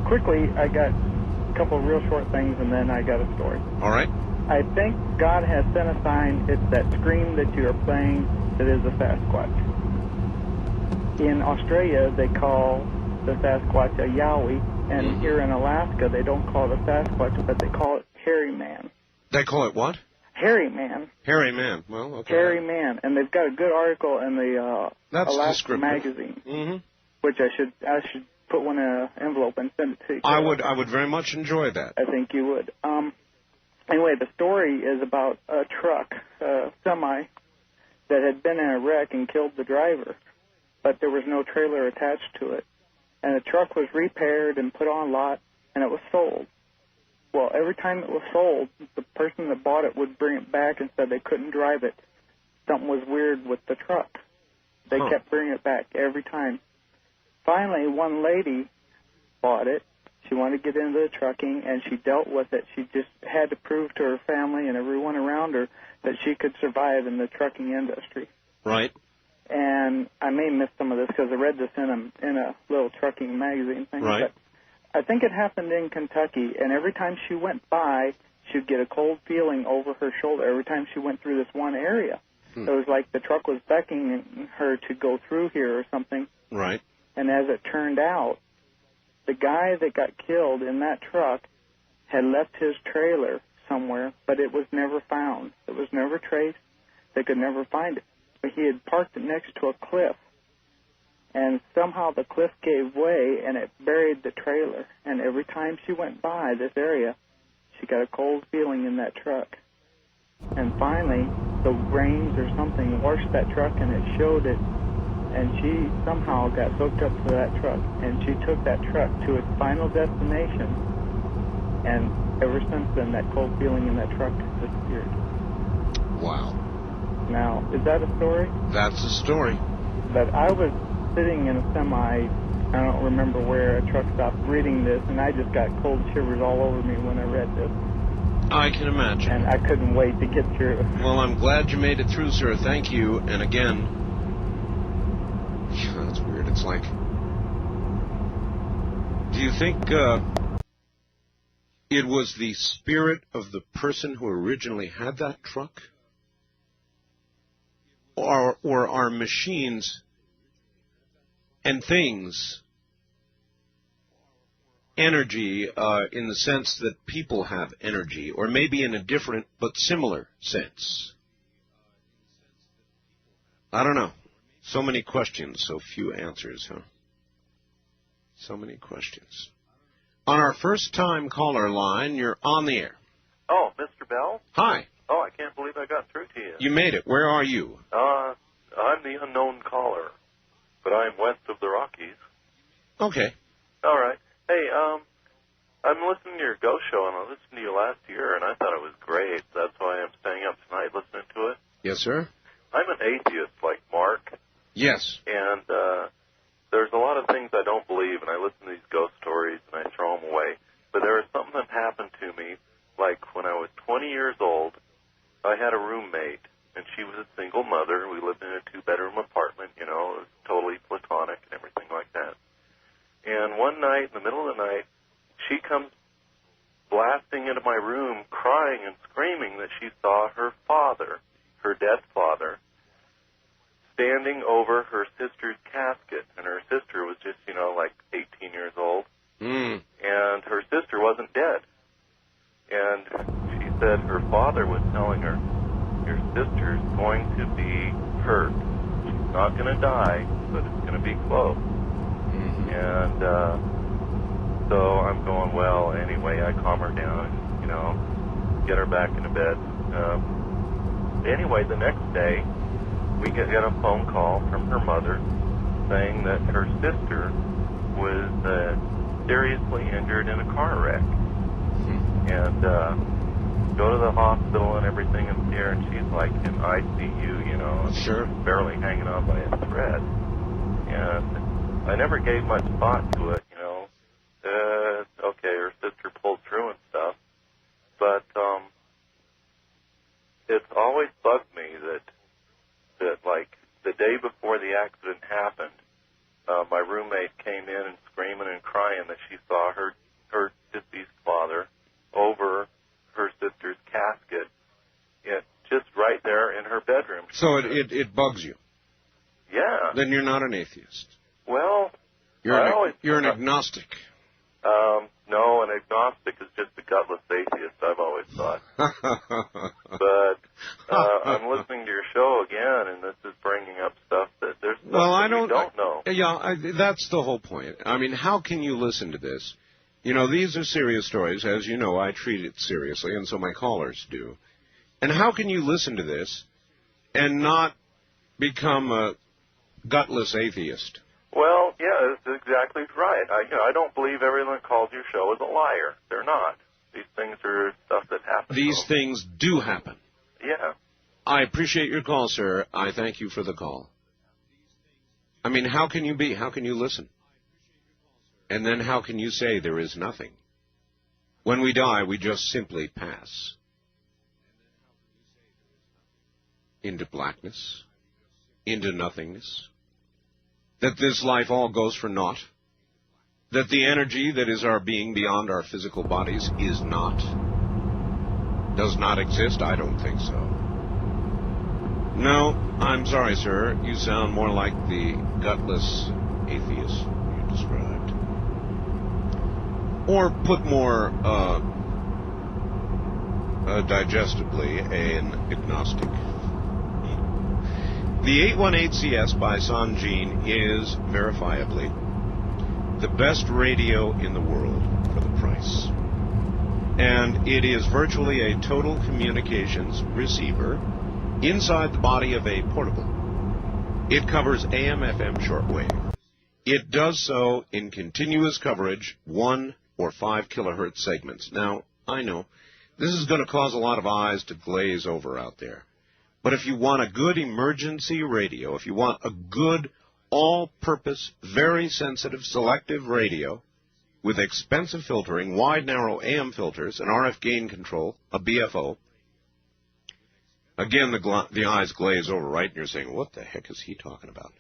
Quickly, I got a couple of real short things, and then I got a story. All right. I think God has sent a sign. It's that scream that you are playing that is a Sasquatch. In Australia, they call the Sasquatch a Yowie, and here in Alaska, they don't call it a Sasquatch, but they call it Hairy Man. They call it what? Hairy Man. Hairy Man. Well, okay. Hairy Man, and they've got a good article in the Alaska magazine, which I should put one in an envelope and send it to you. I would very much enjoy that. I think you would. Anyway, the story is about a truck, semi, that had been in a wreck and killed the driver, but there was no trailer attached to it. And the truck was repaired and put on lot, and it was sold. Well, every time it was sold, the person that bought it would bring it back and said they couldn't drive it. Something was weird with the truck. They kept bringing it back every time. Finally, one lady bought it. She wanted to get into the trucking, and she dealt with it. She just had to prove to her family and everyone around her that she could survive in the trucking industry. Right. And I may miss some of this because I read this in a little trucking magazine thing. Right. But I think it happened in Kentucky, and every time she went by, she'd get a cold feeling over her shoulder every time she went through this one area. It was like the truck was beckoning her to go through here or something. Right. And as it turned out, the guy that got killed in that truck had left his trailer somewhere, but it was never found. It was never traced. They could never find it. But he had parked it next to a cliff, and somehow the cliff gave way, and it buried the trailer. And every time she went by this area, she got a cold feeling in that truck. And finally, the rains or something washed that truck, and it showed it. And she somehow got hooked up to that truck, and she took that truck to its final destination. And ever since then, that cold feeling in that truck disappeared. Wow. Now, is that a story? That's a story. But I was sitting in a semi, I don't remember where, a truck stop, reading this, and I just got cold shivers all over me when I read this. I can imagine. And I couldn't wait to get through. Well, I'm glad you made it through, sir. Thank you. And again, that's weird. It's like, do you think it was the spirit of the person who originally had that truck? Or are machines and things energy in the sense that people have energy, or maybe in a different but similar sense? I don't know. So many questions, so few answers, huh? So many questions. On our first-time caller line, you're on the air. Oh, Mr. Bell? Hi. Oh, I can't believe I got through to you. You made it. Where are you? I'm the unknown caller, but I'm west of the Rockies. Okay. All right. Hey, I'm listening to your ghost show, and I listened to you last year, and I thought it was great. That's why I'm staying up tonight listening to it. Yes, sir? I'm an atheist like Mark. Yes. And there's a lot of things I don't believe, and I listen to these ghost stories, and I throw them away. But there was something that happened to me, like when I was 20 years old, I had a roommate, and she was a single mother. We lived in a 2-bedroom apartment, you know, it was totally platonic and everything like that. And one night, in the middle of the night, she comes blasting into my room, crying and screaming that she saw her father, her dead father, standing over her sister's casket. And her sister was just, like 18 years old. And her sister wasn't dead. And she said her father was telling her, your sister's going to be hurt. She's not going to die, but it's going to be close. And so I'm going, well, anyway, I calm her down, get her back into bed. Anyway, the next day, we get a phone call from her mother saying that her sister was seriously injured in a car wreck. And go to the hospital and everything and see her, and she's like in ICU, Sure. barely hanging on by a thread. And I never gave much thought to it, okay, her sister pulled through and stuff. But it's always bugged me that like the day before the accident happened, my roommate came in and screaming and crying that she saw her deceased father over her sister's casket, just right there in her bedroom. So it bugs you. Yeah. Then you're not an atheist. Well, you're an agnostic. No, an agnostic is just a gutless atheist, I've always thought. But I'm listening to your show again, and this is bringing up stuff that there's stuff that we don't know. Yeah, that's the whole point. I mean, how can you listen to this? These are serious stories. As you know, I treat it seriously, and so my callers do. And how can you listen to this and not become a gutless atheist? Well, yeah, that's exactly right. I don't believe everyone that calls your show is a liar. They're not. These things are stuff that happens. These things do happen. Yeah. I appreciate your call, sir. I thank you for the call. I mean, how can you listen? And then how can you say there is nothing? When we die, we just simply pass into blackness, into nothingness. That this life all goes for naught. That the energy that is our being beyond our physical bodies is not. Does not exist? I don't think so. No, I'm sorry, sir. You sound more like the gutless atheist you described. Or put more digestibly, an agnostic. The 818CS by Sanjin is verifiably the best radio in the world for the price. And it is virtually a total communications receiver inside the body of a portable. It covers AM/FM shortwave. It does so in continuous coverage, 1 or 5 kilohertz segments. Now, I know this is going to cause a lot of eyes to glaze over out there. But if you want a good emergency radio, if you want a good all-purpose, very sensitive, selective radio with expensive filtering, wide, narrow AM filters, an RF gain control, a BFO, again, the eyes glaze over, right? And you're saying, what the heck is he talking about?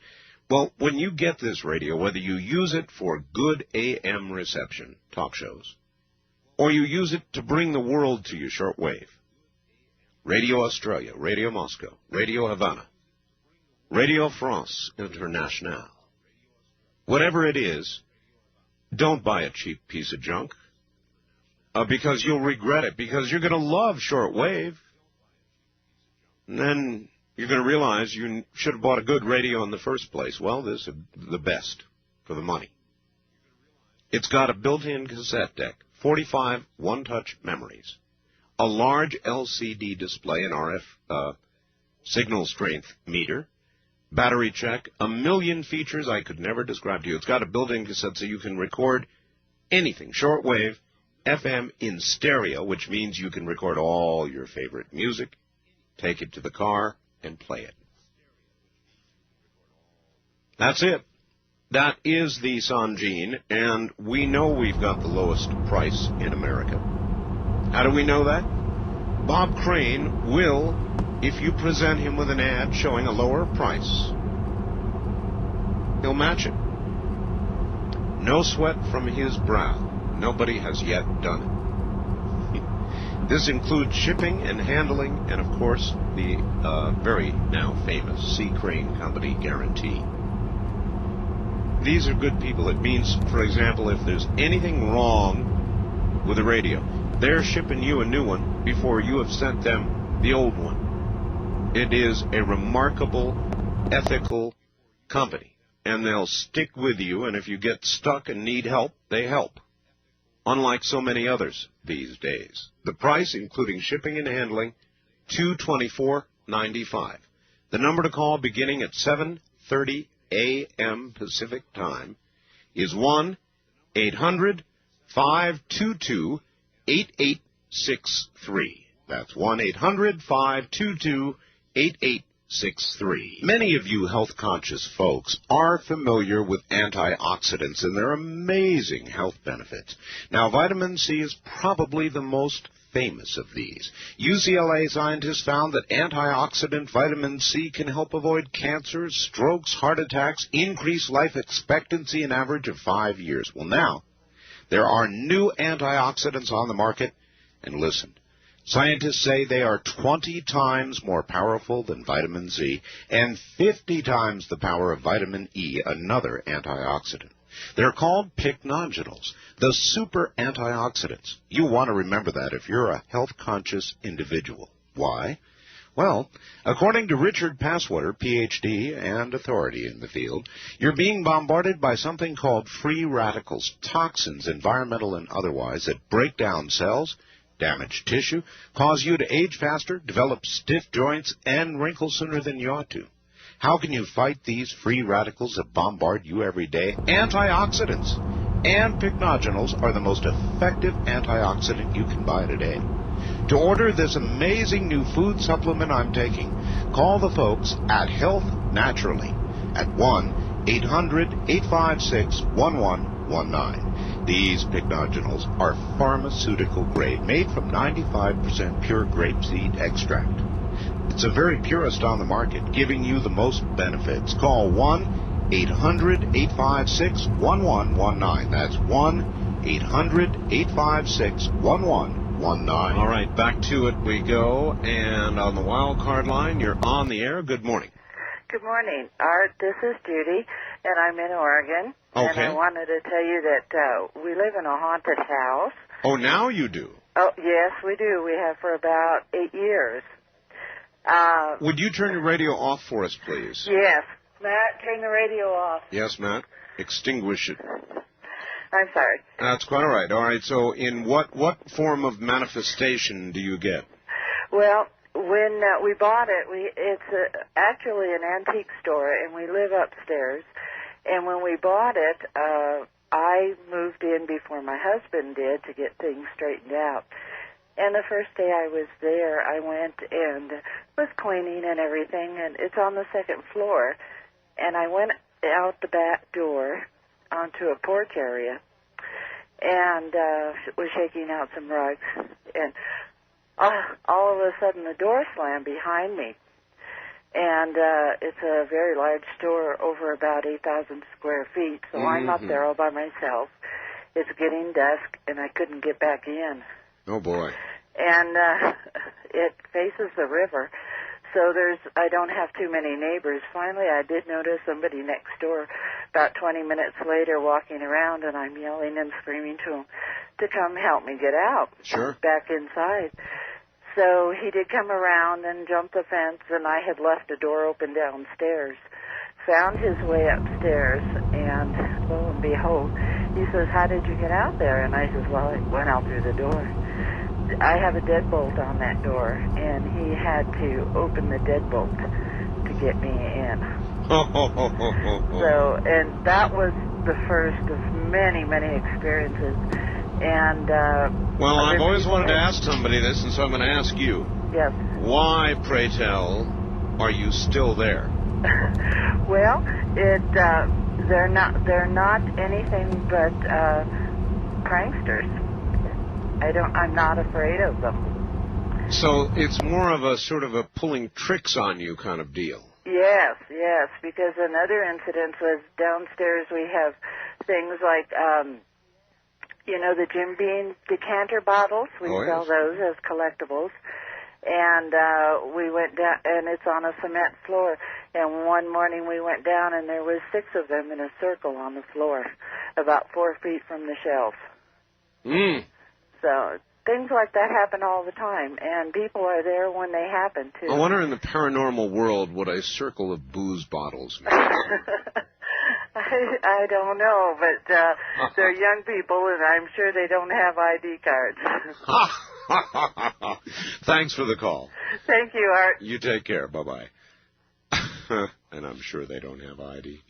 Well, when you get this radio, whether you use it for good AM reception, talk shows, or you use it to bring the world to you shortwave, Radio Australia, Radio Moscow, Radio Havana, Radio France Internationale. Whatever it is, don't buy a cheap piece of junk because you'll regret it, because you're going to love shortwave. And then you're going to realize you should have bought a good radio in the first place. Well, this is the best for the money. It's got a built-in cassette deck, 45 one-touch memories, a large LCD display, an RF signal strength meter, battery check, a million features I could never describe to you. It's got a built-in cassette so you can record anything, shortwave, FM in stereo, which means you can record all your favorite music, take it to the car, and play it. That's it. That is the Sanjin, and we know we've got the lowest price in America. How do we know that? Bob Crane will, if you present him with an ad showing a lower price, he'll match it. no sweat from his brow. Nobody has yet done it. This includes shipping and handling and, of course, the very now famous Sea Crane Company guarantee. These are good people. It means, for example, if there's anything wrong with the radio, they're shipping you a new one before you have sent them the old one. It is a remarkable, ethical company, and they'll stick with you, and if you get stuck and need help, they help. Unlike so many others these days. The price, including shipping and handling, $224.95. The number to call beginning at 7:30 a.m. Pacific Time is 1-800-522-8863. That's 1-800-522-8863. Many of you health-conscious folks are familiar with antioxidants and their amazing health benefits. Now, vitamin C is probably the most famous of these. UCLA scientists found that antioxidant vitamin C can help avoid cancers, strokes, heart attacks, increase life expectancy an average of 5 years. Well, now, there are new antioxidants on the market, and listen. Scientists say they are 20 times more powerful than vitamin C and 50 times the power of vitamin E, another antioxidant. They're called pycnogenols, the super antioxidants. You want to remember that if you're a health-conscious individual. Why? Well, according to Richard Passwater, Ph.D. and authority in the field, you're being bombarded by something called free radicals, toxins, environmental and otherwise, that break down cells, damage tissue, cause you to age faster, develop stiff joints, and wrinkle sooner than you ought to. How can you fight these free radicals that bombard you every day? Antioxidants and pycnogenols are the most effective antioxidant you can buy today. To order this amazing new food supplement I'm taking, call the folks at Health Naturally at 1-800-856-1119. These pycnogenols are pharmaceutical grade, made from 95% pure grapeseed extract. It's the very purest on the market, giving you the most benefits. Call 1-800-856-1119. That's 1-800-856-1119. All right, back to it we go. And on the wild card line, you're on the air. Good morning. Good morning, Art. This is Judy, and I'm in Oregon. Okay. And I wanted to tell you that we live in a haunted house. Oh, now you do. Oh, yes, we do. We have for about 8 years. Would you turn your radio off for us, please? Yes. Matt, turn the radio off. Yes, Matt. Extinguish it. I'm sorry. That's quite all right. All right, so in what form of manifestation do you get? Well, when we bought it, it's actually an antique store, and we live upstairs. And when we bought it, I moved in before my husband did to get things straightened out. And the first day I was there, I went and was cleaning and everything, and it's on the second floor. And I went out the back door onto a porch area and was shaking out some rugs. And all of a sudden, the door slammed behind me. And it's a very large store, over about 8,000 square feet, so I'm up there all by myself. It's getting dusk, and I couldn't get back in. Oh, boy. And it faces the river, so I don't have too many neighbors. Finally, I did notice somebody next door about 20 minutes later walking around, and I'm yelling and screaming to him to come help me get out. Sure. Back inside. So he did come around and jump the fence, and I had left a door open downstairs. Found his way upstairs, and lo and behold, he says, "How did you get out there?" And I says, "Well, I went out through the door." I have a deadbolt on that door, and he had to open the deadbolt to get me in. So, and that was the first of many, many experiences. And well, I've always wanted to ask somebody this, and so I'm going to ask you. Yes. Why, pray tell, are you still there? Well, they're not anything but pranksters. I'm not afraid of them. So it's more of a sort of a pulling tricks on you kind of deal. Yes, because another incident was downstairs we have things like, the Jim Beam decanter bottles. We sell those as collectibles. And we went down, and it's on a cement floor. And one morning we went down, and there was 6 of them in a circle on the floor, about 4 feet from the shelf. So things like that happen all the time, and people are there when they happen, too. I wonder in the paranormal world what a circle of booze bottles means. I don't know, but they're young people, and I'm sure they don't have ID cards. Thanks for the call. Thank you, Art. You take care. Bye-bye. And I'm sure they don't have ID.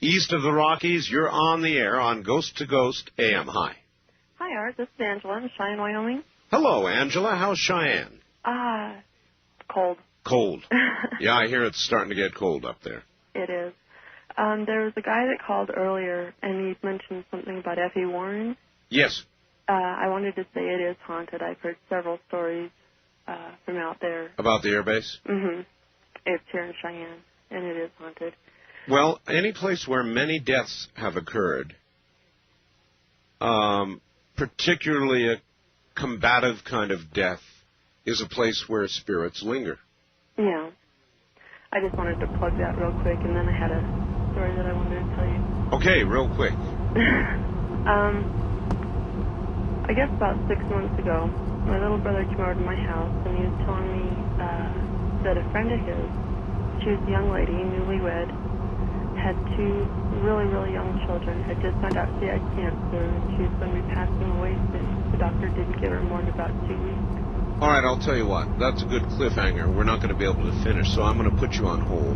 East of the Rockies, you're on the air on Ghost to Ghost AM. Hi. Hi, Art. This is Angela in Cheyenne, Wyoming. Hello, Angela. How's Cheyenne? Cold. Cold. Yeah, I hear it's starting to get cold up there. It is. There was a guy that called earlier, and he mentioned something about F.E. Warren. Yes. I wanted to say it is haunted. I've heard several stories from out there. About the airbase? Mm-hmm. It's here in Cheyenne, and it is haunted. Well, any place where many deaths have occurred, particularly a combative kind of death, is a place where spirits linger. Yeah. I just wanted to plug that real quick, and then I had a story that I wanted to tell you. Okay, real quick. I guess about 6 months ago, my little brother came over to my house, and he was telling me that a friend of his, she was a young lady, newlywed, had 2 really, really young children, had just found out she had cancer, and she was going to be passing away soon. The doctor didn't give her more than about 2 weeks. All right, I'll tell you what. That's a good cliffhanger. We're not going to be able to finish, so I'm going to put you on hold.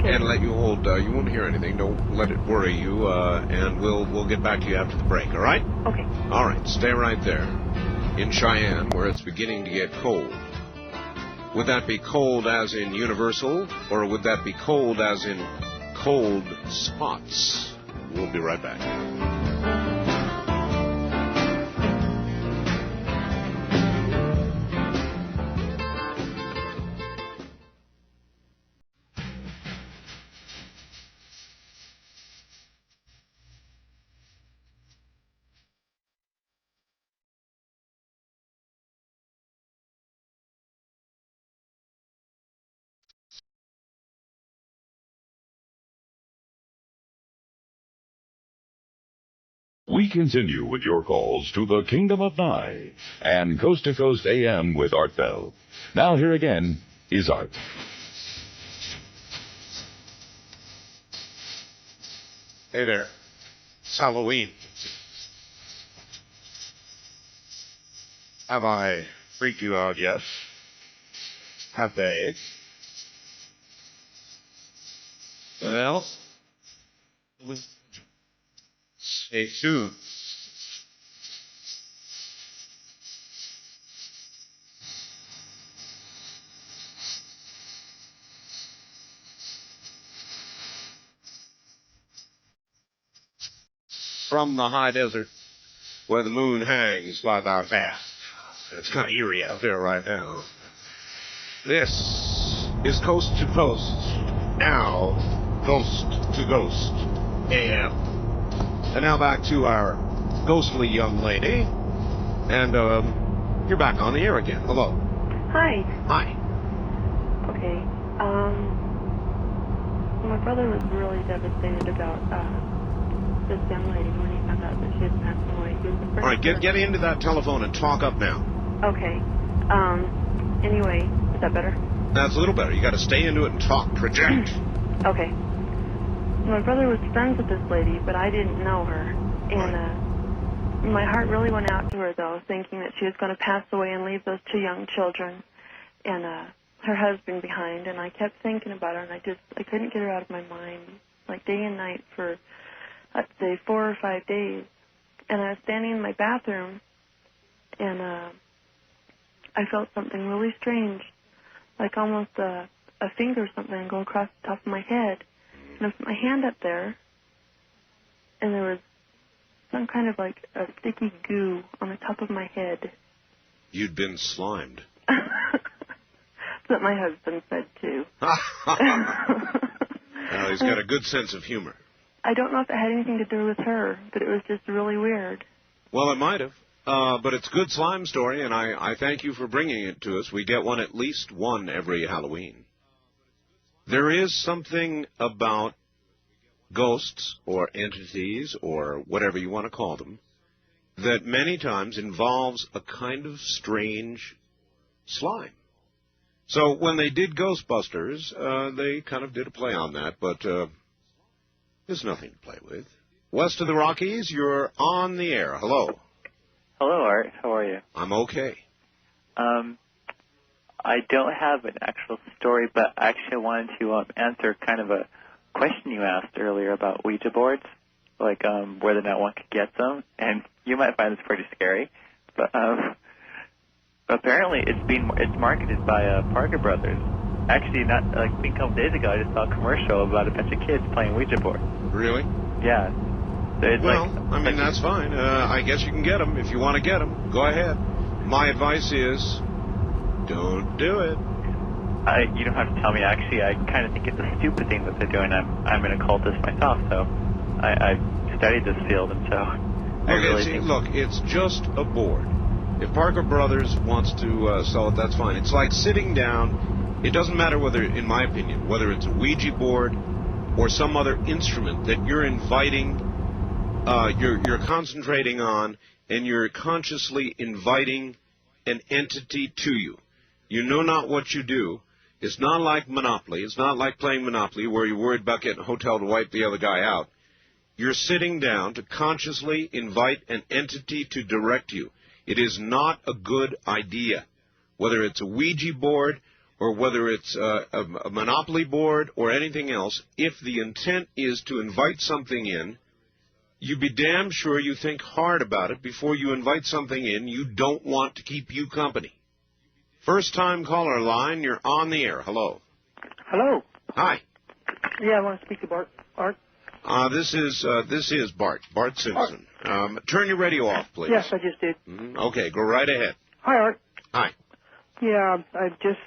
Okay. And let you hold. You won't hear anything. Don't let it worry you, and we'll get back to you after the break, all right? Okay. All right, stay right there. In Cheyenne, where it's beginning to get cold. Would that be cold as in universal, or would that be cold as in cold spots? We'll be right back. We continue with your calls to the Kingdom of Nye and Coast to Coast AM with Art Bell. Now here again is Art. Hey there. It's Halloween. Have I freaked you out yet? Have they? Well, stay tuned. From the high desert, where the moon hangs like our bath. It's kind of eerie out there right now. This is Coast to Coast. Now, Ghost to Ghost AM. And now back to our ghostly young lady. And, you're back on the air again. Hello. Hi. Hi. Okay. My brother was really devastated about this young lady when he found out that she had passed away. He was the first. All right, get into that telephone and talk up now. Okay. Anyway, is that better? That's a little better. You got to stay into it and talk. Project. Okay. My brother was friends with this lady, but I didn't know her. And my heart really went out to her, though, thinking that she was going to pass away and leave those 2 young children and her husband behind. And I kept thinking about her, and I couldn't get her out of my mind, like day and night for, I'd say, 4 or 5 days. And I was standing in my bathroom, and I felt something really strange, like almost a finger or something go across the top of my head. And I put my hand up there, and there was some kind of like a sticky goo on the top of my head. You'd been slimed. that my husband said, too. Well, he's got a good sense of humor. I don't know if it had anything to do with her, but it was just really weird. Well, it might have. But it's a good slime story, and I thank you for bringing it to us. We get at least one every Halloween. There is something about ghosts or entities or whatever you want to call them that many times involves a kind of strange slime. So when they did Ghostbusters, they kind of did a play on that, but there's nothing to play with. West of the Rockies, you're on the air. Hello. Hello, Art. How are you? I'm okay. I don't have an actual story, but actually I wanted to answer kind of a question you asked earlier about Ouija boards, like whether or not one could get them. And you might find this pretty scary, but apparently it's marketed by Parker Brothers. Actually, not like a couple days ago, I just saw a commercial about a bunch of kids playing Ouija boards. Really? Yeah. So it's that's fine. I guess you can get them if you want to get them. Go ahead. My advice is, don't do it. You don't have to tell me. Actually, I kind of think it's a stupid thing that they're doing. I'm an occultist myself, so I studied this field, and so I really think... Look, it's just a board. If Parker Brothers wants to sell it, that's fine. It's like sitting down. It doesn't matter whether, in my opinion, whether it's a Ouija board or some other instrument that you're inviting, you're concentrating on, and you're consciously inviting an entity to you. You know not what you do. It's not like Monopoly. It's not like playing Monopoly where you're worried about getting a hotel to wipe the other guy out. You're sitting down to consciously invite an entity to direct you. It is not a good idea, whether it's a Ouija board or whether it's a Monopoly board or anything else. If the intent is to invite something in, you be damn sure you think hard about it before you invite something in you don't want to keep you company. First-time caller line, you're on the air. Hello. Hello. Hi. Yeah, I want to speak to Art. This is Bart Simpson. Turn your radio off, please. Yes, I just did. Okay, go right ahead. Hi, Art. Hi. Yeah, I just,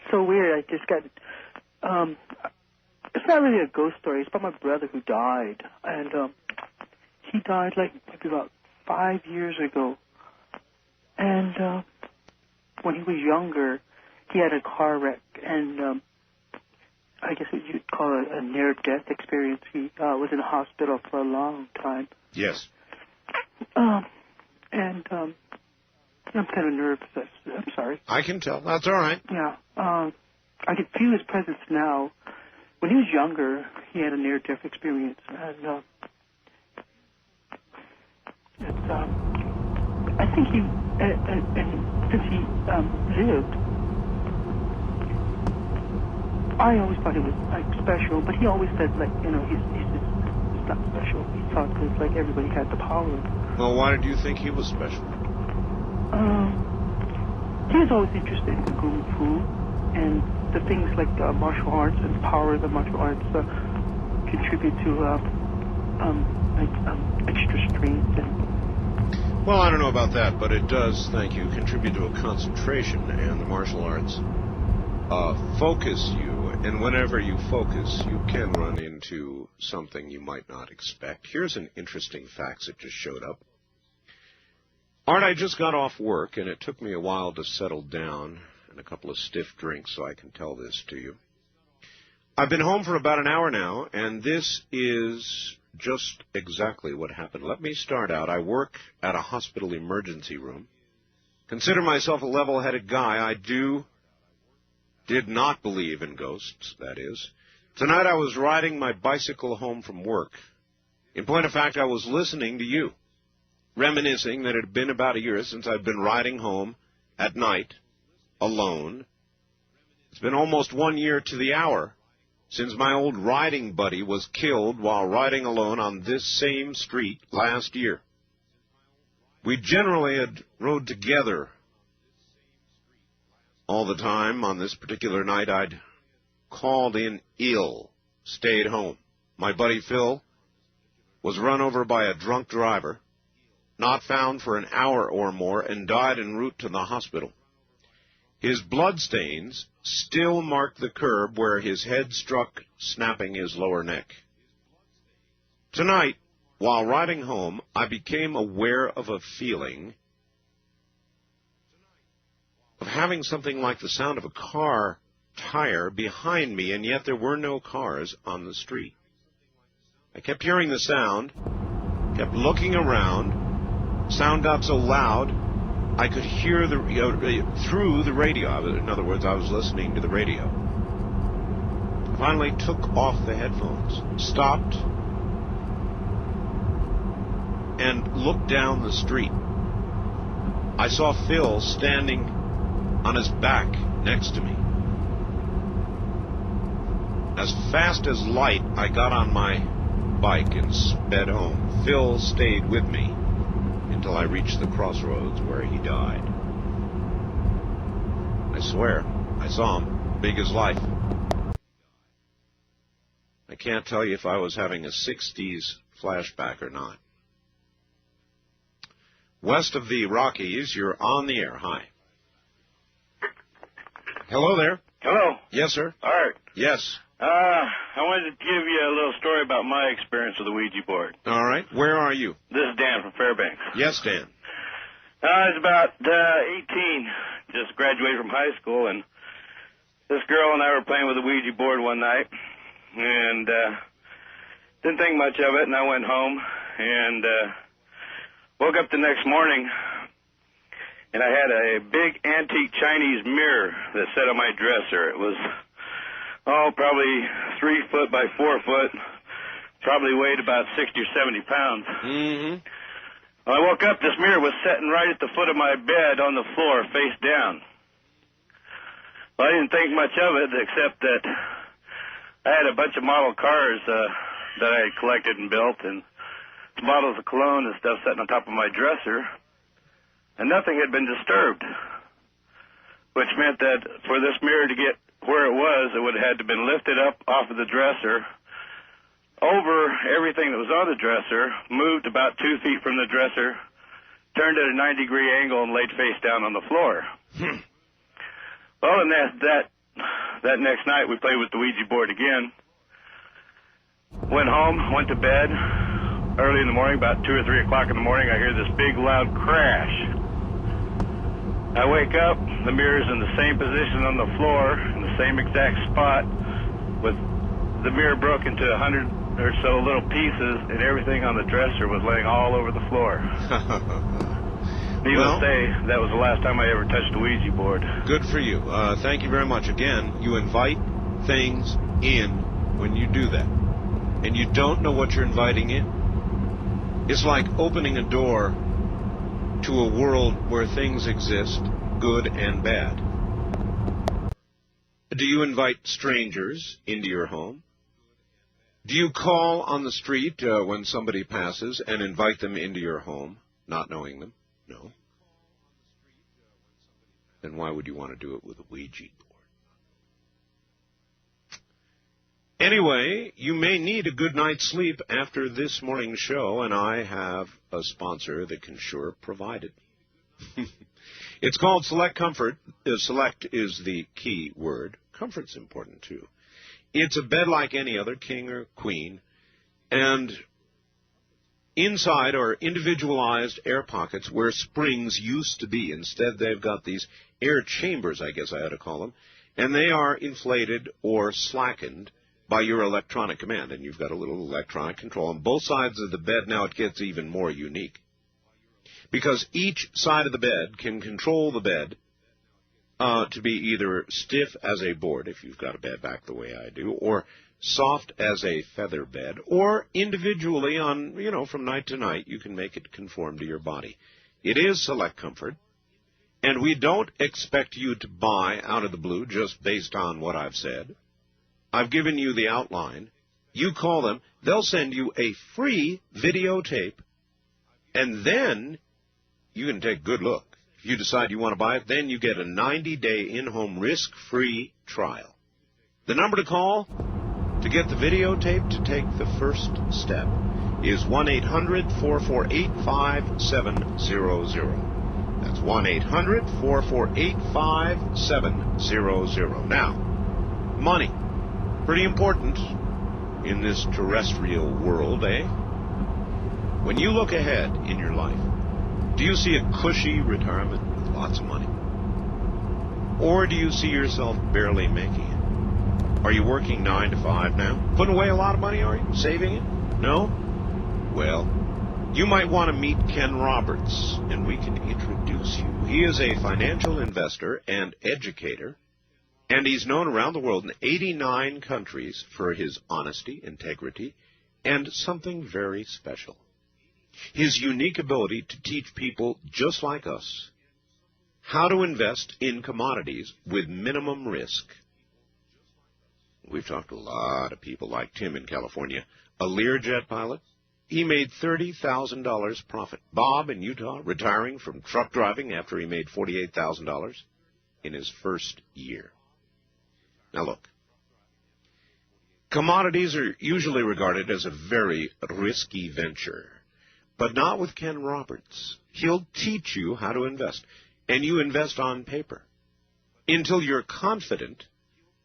so weird. I just got, it's not really a ghost story. It's about my brother who died. And, he died like maybe about 5 years ago. And, when he was younger, he had a car wreck and, I guess what you'd call a near-death experience. He was in the hospital for a long time. Yes. And I'm kind of nervous. I'm sorry. I can tell. That's all right. Yeah. I can feel his presence now. When he was younger, he had a near-death experience. And I think he, and since he lived, I always thought he was like special, but he always said like, you know, he's not special. He thought that like everybody had the power. Well, why did you think he was special? He was always interested in kung fu and the things like martial arts and the power of the martial arts contribute to extra strength. And well, I don't know about that, but it does, thank you, contribute to a concentration, and the martial arts focus you. And whenever you focus, you can run into something you might not expect. Here's an interesting fact that just showed up. Art, I just got off work, and it took me a while to settle down and a couple of stiff drinks so I can tell this to you. I've been home for about an hour now, and this is just exactly what happened. Let me start out. I work at a hospital emergency room. Consider myself a level-headed guy. Did not believe in ghosts, that is. Tonight I was riding my bicycle home from work. In point of fact, I was listening to you, reminiscing that it had been about a year since I'd been riding home at night, alone. It's been almost 1 year to the hour since my old riding buddy was killed while riding alone on this same street last year. We generally had rode together all the time. On this particular night, I'd called in ill, stayed home. My buddy Phil was run over by a drunk driver, not found for an hour or more, and died en route to the hospital. His bloodstains still marked the curb where his head struck, snapping his lower neck. Tonight, while riding home, I became aware of a feeling of having something like the sound of a car tire behind me, and yet there were no cars on the street. I kept hearing the sound, kept looking around. Sound got so loud, I could hear through the radio. In other words, I was listening to the radio. I finally took off the headphones, stopped, and looked down the street. I saw Phil standing on his back next to me. As fast as light, I got on my bike and sped home. Phil stayed with me until I reached the crossroads where he died. I swear, I saw him, big as life. I can't tell you if I was having a 60s flashback or not. West of the Rockies, you're on the air. Hi. Hello there. Hello. Yes, sir. Art. Yes. I wanted to give you a little story about my experience with the Ouija board. All right. Where are you? This is Dan from Fairbanks. Yes, Dan. I was about 18, just graduated from high school, and this girl and I were playing with the Ouija board one night, and didn't think much of it, and I went home, and woke up the next morning, and I had a big antique Chinese mirror that sat on my dresser. It was, probably 3 foot by 4 foot, probably weighed about 60 or 70 pounds. Mm-hmm. When I woke up, this mirror was sitting right at the foot of my bed on the floor, face down. Well, I didn't think much of it, except that I had a bunch of model cars that I had collected and built, and bottles of cologne and stuff sitting on top of my dresser, and nothing had been disturbed, which meant that for this mirror to get where it would have had to been lifted up off of the dresser, over everything that was on the dresser, moved about 2 feet from the dresser, turned at a 90-degree angle, and laid face down on the floor. Well, and that next night we played with the Ouija board again. Went home, went to bed. Early in the morning, about 2 or 3 o'clock in the morning, I hear this big loud crash. I wake up, the mirror's in the same position on the floor, in the same exact spot, with the mirror broke into 100 or so little pieces, and everything on the dresser was laying all over the floor. Needless to say, that was the last time I ever touched a Ouija board. Good for you. Thank you very much. Again, you invite things in when you do that, and you don't know what you're inviting in. It's like opening a door to a world where things exist, good and bad. Do you invite strangers into your home? Do you call on the street when somebody passes and invite them into your home, not knowing them? No. Then why would you want to do it with a Ouija board? Anyway, you may need a good night's sleep after this morning's show, and I have a sponsor that can sure provide it. It's called Select Comfort. Select is the key word. Comfort's important, too. It's a bed like any other, king or queen, and inside are individualized air pockets where springs used to be. Instead, they've got these air chambers, I guess I ought to call them, and they are inflated or slackened by your electronic command, and you've got a little electronic control on both sides of the bed. Now it gets even more unique, because each side of the bed can control the bed to be either stiff as a board, if you've got a bed back the way I do, or soft as a feather bed, or individually on, from night to night, you can make it conform to your body. It is Select Comfort, and we don't expect you to buy out of the blue just based on what I've said. I've given you the outline. You call them. They'll send you a free videotape, and then you can take a good look. If you decide you want to buy it, then you get a 90-day in-home risk-free trial. The number to call to get the videotape to take the first step is 1-800-448-5700. That's 1-800-448-5700. Now, money. Pretty important in this terrestrial world, eh? When you look ahead in your life, do you see a cushy retirement with lots of money? Or do you see yourself barely making it? Are you working 9 to 5 now? Putting away a lot of money, are you? Saving it? No? Well, you might want to meet Ken Roberts, and we can introduce you. He is a financial investor and educator, and he's known around the world in 89 countries for his honesty, integrity, and something very special. His unique ability to teach people just like us how to invest in commodities with minimum risk. We've talked to a lot of people like Tim in California, a Learjet pilot. He made $30,000 profit. Bob in Utah, retiring from truck driving after he made $48,000 in his first year. Now look, commodities are usually regarded as a very risky venture, but not with Ken Roberts. He'll teach you how to invest, and you invest on paper until you're confident,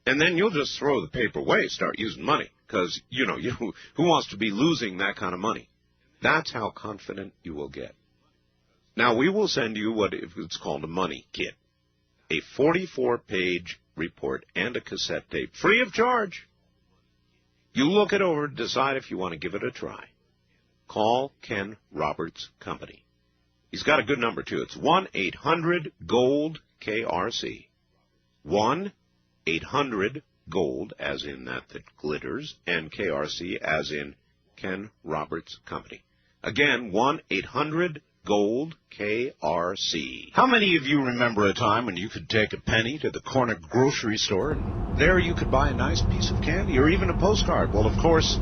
and then you'll just throw the paper away, start using money, because, who wants to be losing that kind of money? That's how confident you will get. Now, we will send you what it's called a money kit, a 44-page report and a cassette tape, free of charge. You look it over, decide if you want to give it a try. Call Ken Roberts Company. He's got a good number, too. It's 1-800-GOLD-KRC. 1-800-GOLD, as in that glitters, and KRC, as in Ken Roberts Company. Again, 1-800-GOLD-KRC. How many of you remember a time when you could take a penny to the corner grocery store, and there you could buy a nice piece of candy or even a postcard? Well, of course,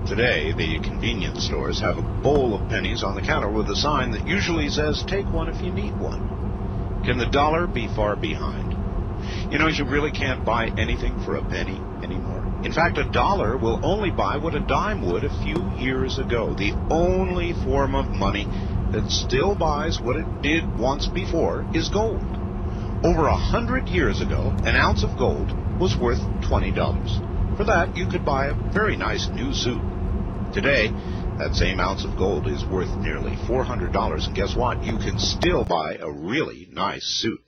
today the convenience stores have a bowl of pennies on the counter with a sign that usually says, "Take one if you need one." Can the dollar be far behind? You really can't buy anything for a penny anymore. In fact, a dollar will only buy what a dime would a few years ago. The only form of money that still buys what it did once before is gold. Over 100 years ago, an ounce of gold was worth $20. For that, you could buy a very nice new suit. Today, that same ounce of gold is worth nearly $400, and guess what? You can still buy a really nice suit.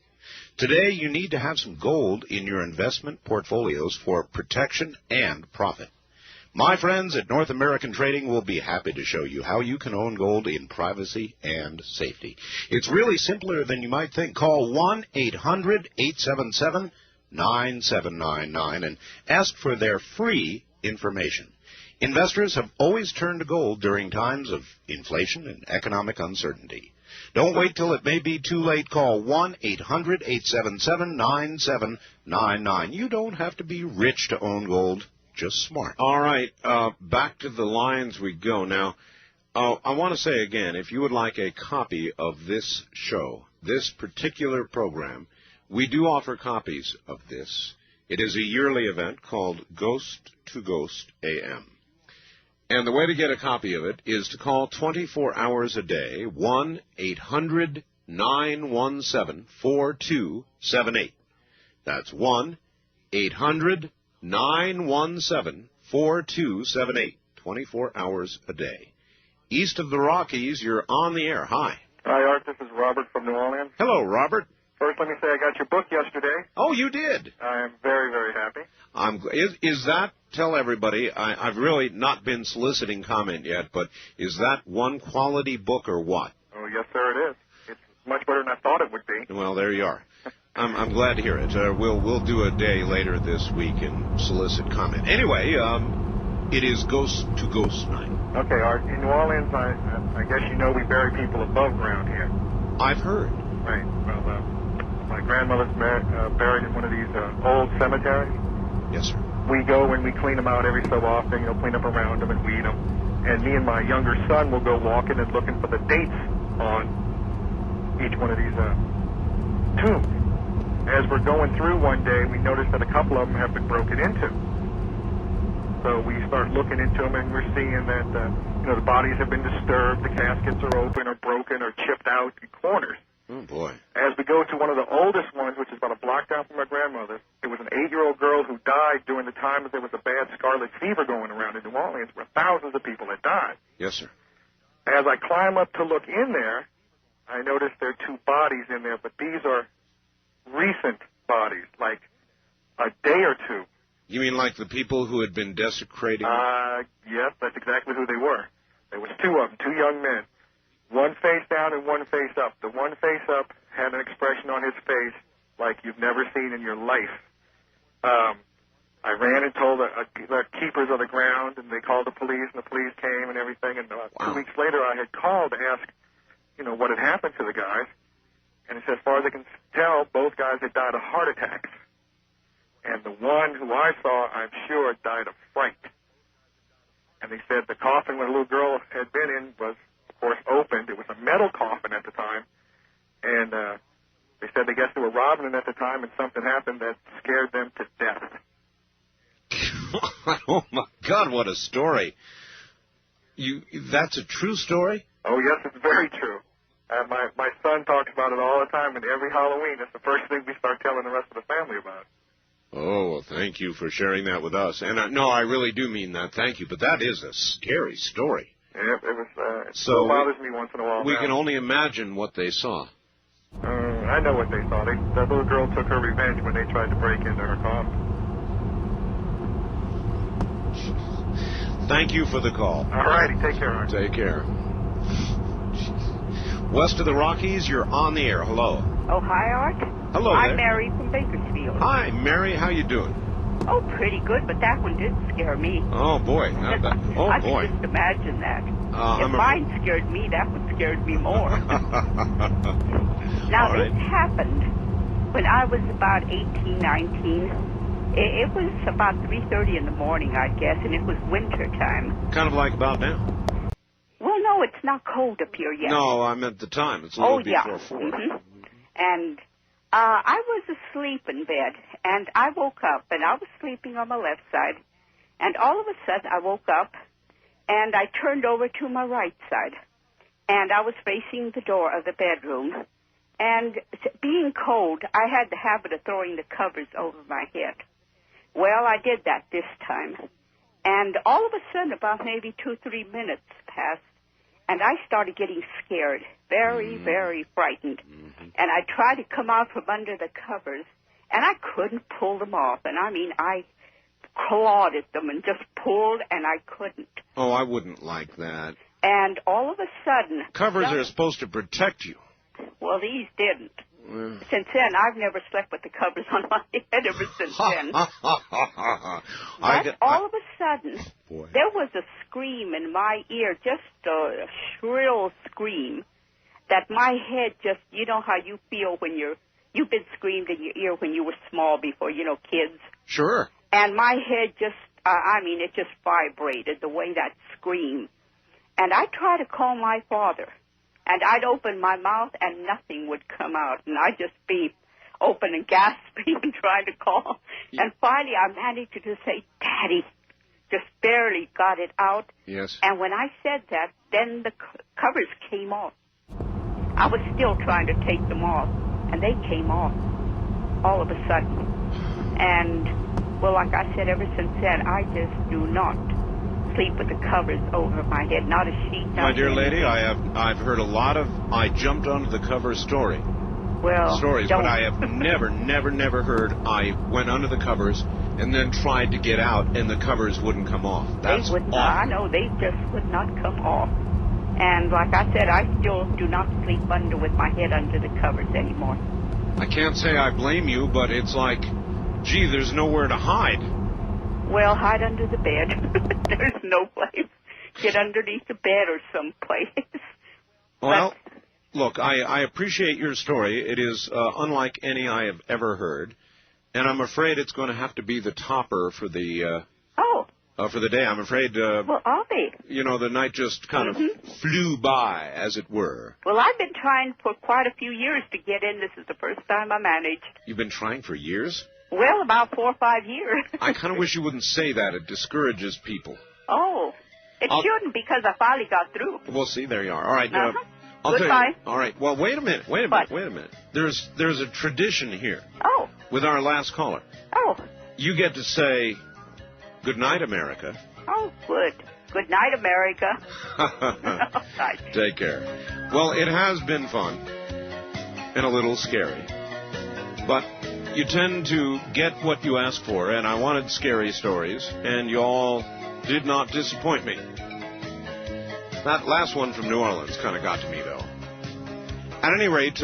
Today, you need to have some gold in your investment portfolios for protection and profit. My friends at North American Trading will be happy to show you how you can own gold in privacy and safety. It's really simpler than you might think. Call 1-800-877-9799 and ask for their free information. Investors have always turned to gold during times of inflation and economic uncertainty. Don't wait till it may be too late. Call 1-800-877-9799. You don't have to be rich to own gold, just smart. All right, back to the lines we go. Now, I want to say again, if you would like a copy of this show, this particular program, we do offer copies of this. It is a yearly event called Ghost to Ghost AM. And the way to get a copy of it is to call 24 hours a day, 1-800-917-4278. That's 1-800-917-4278, 24 hours a day. East of the Rockies, you're on the air. Hi. Hi, Art. This is Robert from New Orleans. Hello, Robert. First, let me say I got your book yesterday. Oh, you did? I am very, very happy. Is that, tell everybody, I've really not been soliciting comment yet, but is that one quality book or what? Oh, yes, sir, it is. It's much better than I thought it would be. Well, there you are. I'm glad to hear it. We'll do a day later this week and solicit comment. Anyway, it is Ghost to Ghost night. Okay, Art. In New Orleans, I guess you know we bury people above ground here. I've heard. Right. Well, my grandmother's buried in one of these old cemeteries. Yes, sir. We go and we clean them out every so often, clean up around them and weed them. And me and my younger son will go walking and looking for the dates on each one of these tombs. As we're going through one day, we notice that a couple of them have been broken into. So we start looking into them, and we're seeing that the bodies have been disturbed, the caskets are open or broken or chipped out in corners. Oh, boy. As we go to one of the oldest ones, which is about a block down from my grandmother, it was an 8-year-old girl who died during the time that there was a bad scarlet fever going around in New Orleans where thousands of people had died. Yes, sir. As I climb up to look in there, I notice there are 2 bodies in there, but these are recent bodies, like a day or 2. You mean like the people who had been desecrating? Yes, that's exactly who they were. There was 2 of them, 2 young men. One face down and one face up. The one face up had an expression on his face like you've never seen in your life. I ran and told the keepers of the ground, and they called the police, and the police came and everything. And 2 weeks later, I had called to ask, what had happened to the guys. And it said, as far as I can tell, both guys had died of heart attacks. And the one who I saw, I'm sure, died of fright. And they said the coffin where the little girl had been in was, of course, opened. It was a metal coffin at the time. And they said they guess they were robbing it at the time, and something happened that scared them to death. Oh, my God, what a story. That's a true story? Oh, yes, it's very true. My son talks about it all the time, and every Halloween, it's the first thing we start telling the rest of the family about. Oh, well, thank you for sharing that with us. And no, I really do mean that. Thank you. But that is a scary story. Yeah, it still bothers me once in a while. We can only imagine what they saw. I know what they saw. That little girl took her revenge when they tried to break into her coffin. Thank you for the call. All righty, take care, Art. Take care. West of the Rockies, you're on the air. Hello. Oh, hi, Art. Hello I'm there. Mary from Bakersfield. Hi, Mary. How you doing? Oh, pretty good, but that one did scare me. Oh, boy. Not that. Oh, I boy. can just imagine that. If I'm mine scared me, that one scared me more. Now, All right. this happened when I was about 18, 19. It was about 3:30 in the morning, I guess, and it was winter time. Kind of like about now. Well, no, it's not cold up here yet. No, I meant the time. It's a little before 4. Mm-hmm. And I was asleep in bed, and I woke up, and I was sleeping on my left side, and all of a sudden I woke up, and I turned over to my right side, and I was facing the door of the bedroom, and being cold, I had the habit of throwing the covers over my head. Well, I did that this time, and all of a sudden, about maybe 2-3 minutes passed, and I started getting scared, very, very frightened. And I tried to come out from under the covers, and I couldn't pull them off. And I mean, I clawed at them and just pulled, and I couldn't. Oh, I wouldn't like that. And all of a sudden... Covers are supposed to protect you. Well, these didn't. Since then, I've never slept with the covers on my head ever since then. But all of a sudden, there was a scream in my ear, just a shrill scream, that my head just, you know how you feel when you've been screamed in your ear when you were small before, kids. Sure. And my head just, it just vibrated the way that scream. And I tried to call my father. And I'd open my mouth, and nothing would come out. And I'd just be open and gasping and trying to call. Yeah. And finally, I managed to just say, Daddy. Just barely got it out. Yes. And when I said that, then the covers came off. I was still trying to take them off. And they came off all of a sudden. And, well, like I said, ever since then, I just do not sleep with the covers over my head, not a sheet. My dear lady, I've heard a lot of I jumped onto the cover stories, but I have never heard I went under the covers and then tried to get out and the covers wouldn't come off. That's awful. I know, they just would not come off. And like I said, I still do not sleep with my head under the covers anymore. I can't say I blame you, but it's like, gee, there's nowhere to hide. Well, hide under the bed. There's no place. Get underneath the bed or someplace. Well, look, I appreciate your story. It is unlike any I have ever heard, and I'm afraid it's going to have to be the topper for the for the day. I'm afraid. Well, I'll be. The night just kind of flew by, as it were. Well, I've been trying for quite a few years to get in. This is the first time I managed. You've been trying for years? Well, about 4 or 5 years. I kind of wish you wouldn't say that. It discourages people. Oh, it shouldn't, because I finally got through. Well, see, there you are. All right. I'll tell Goodbye. you. All right. Well, wait a minute. Wait a minute. There's a tradition here. Oh. With our last caller. Oh. You get to say, "Good night, America." Oh, good. Good night, America. Take care. Well, it has been fun and a little scary. But you tend to get what you ask for, and I wanted scary stories, and you all did not disappoint me. That last one from New Orleans kind of got to me, though. At any rate,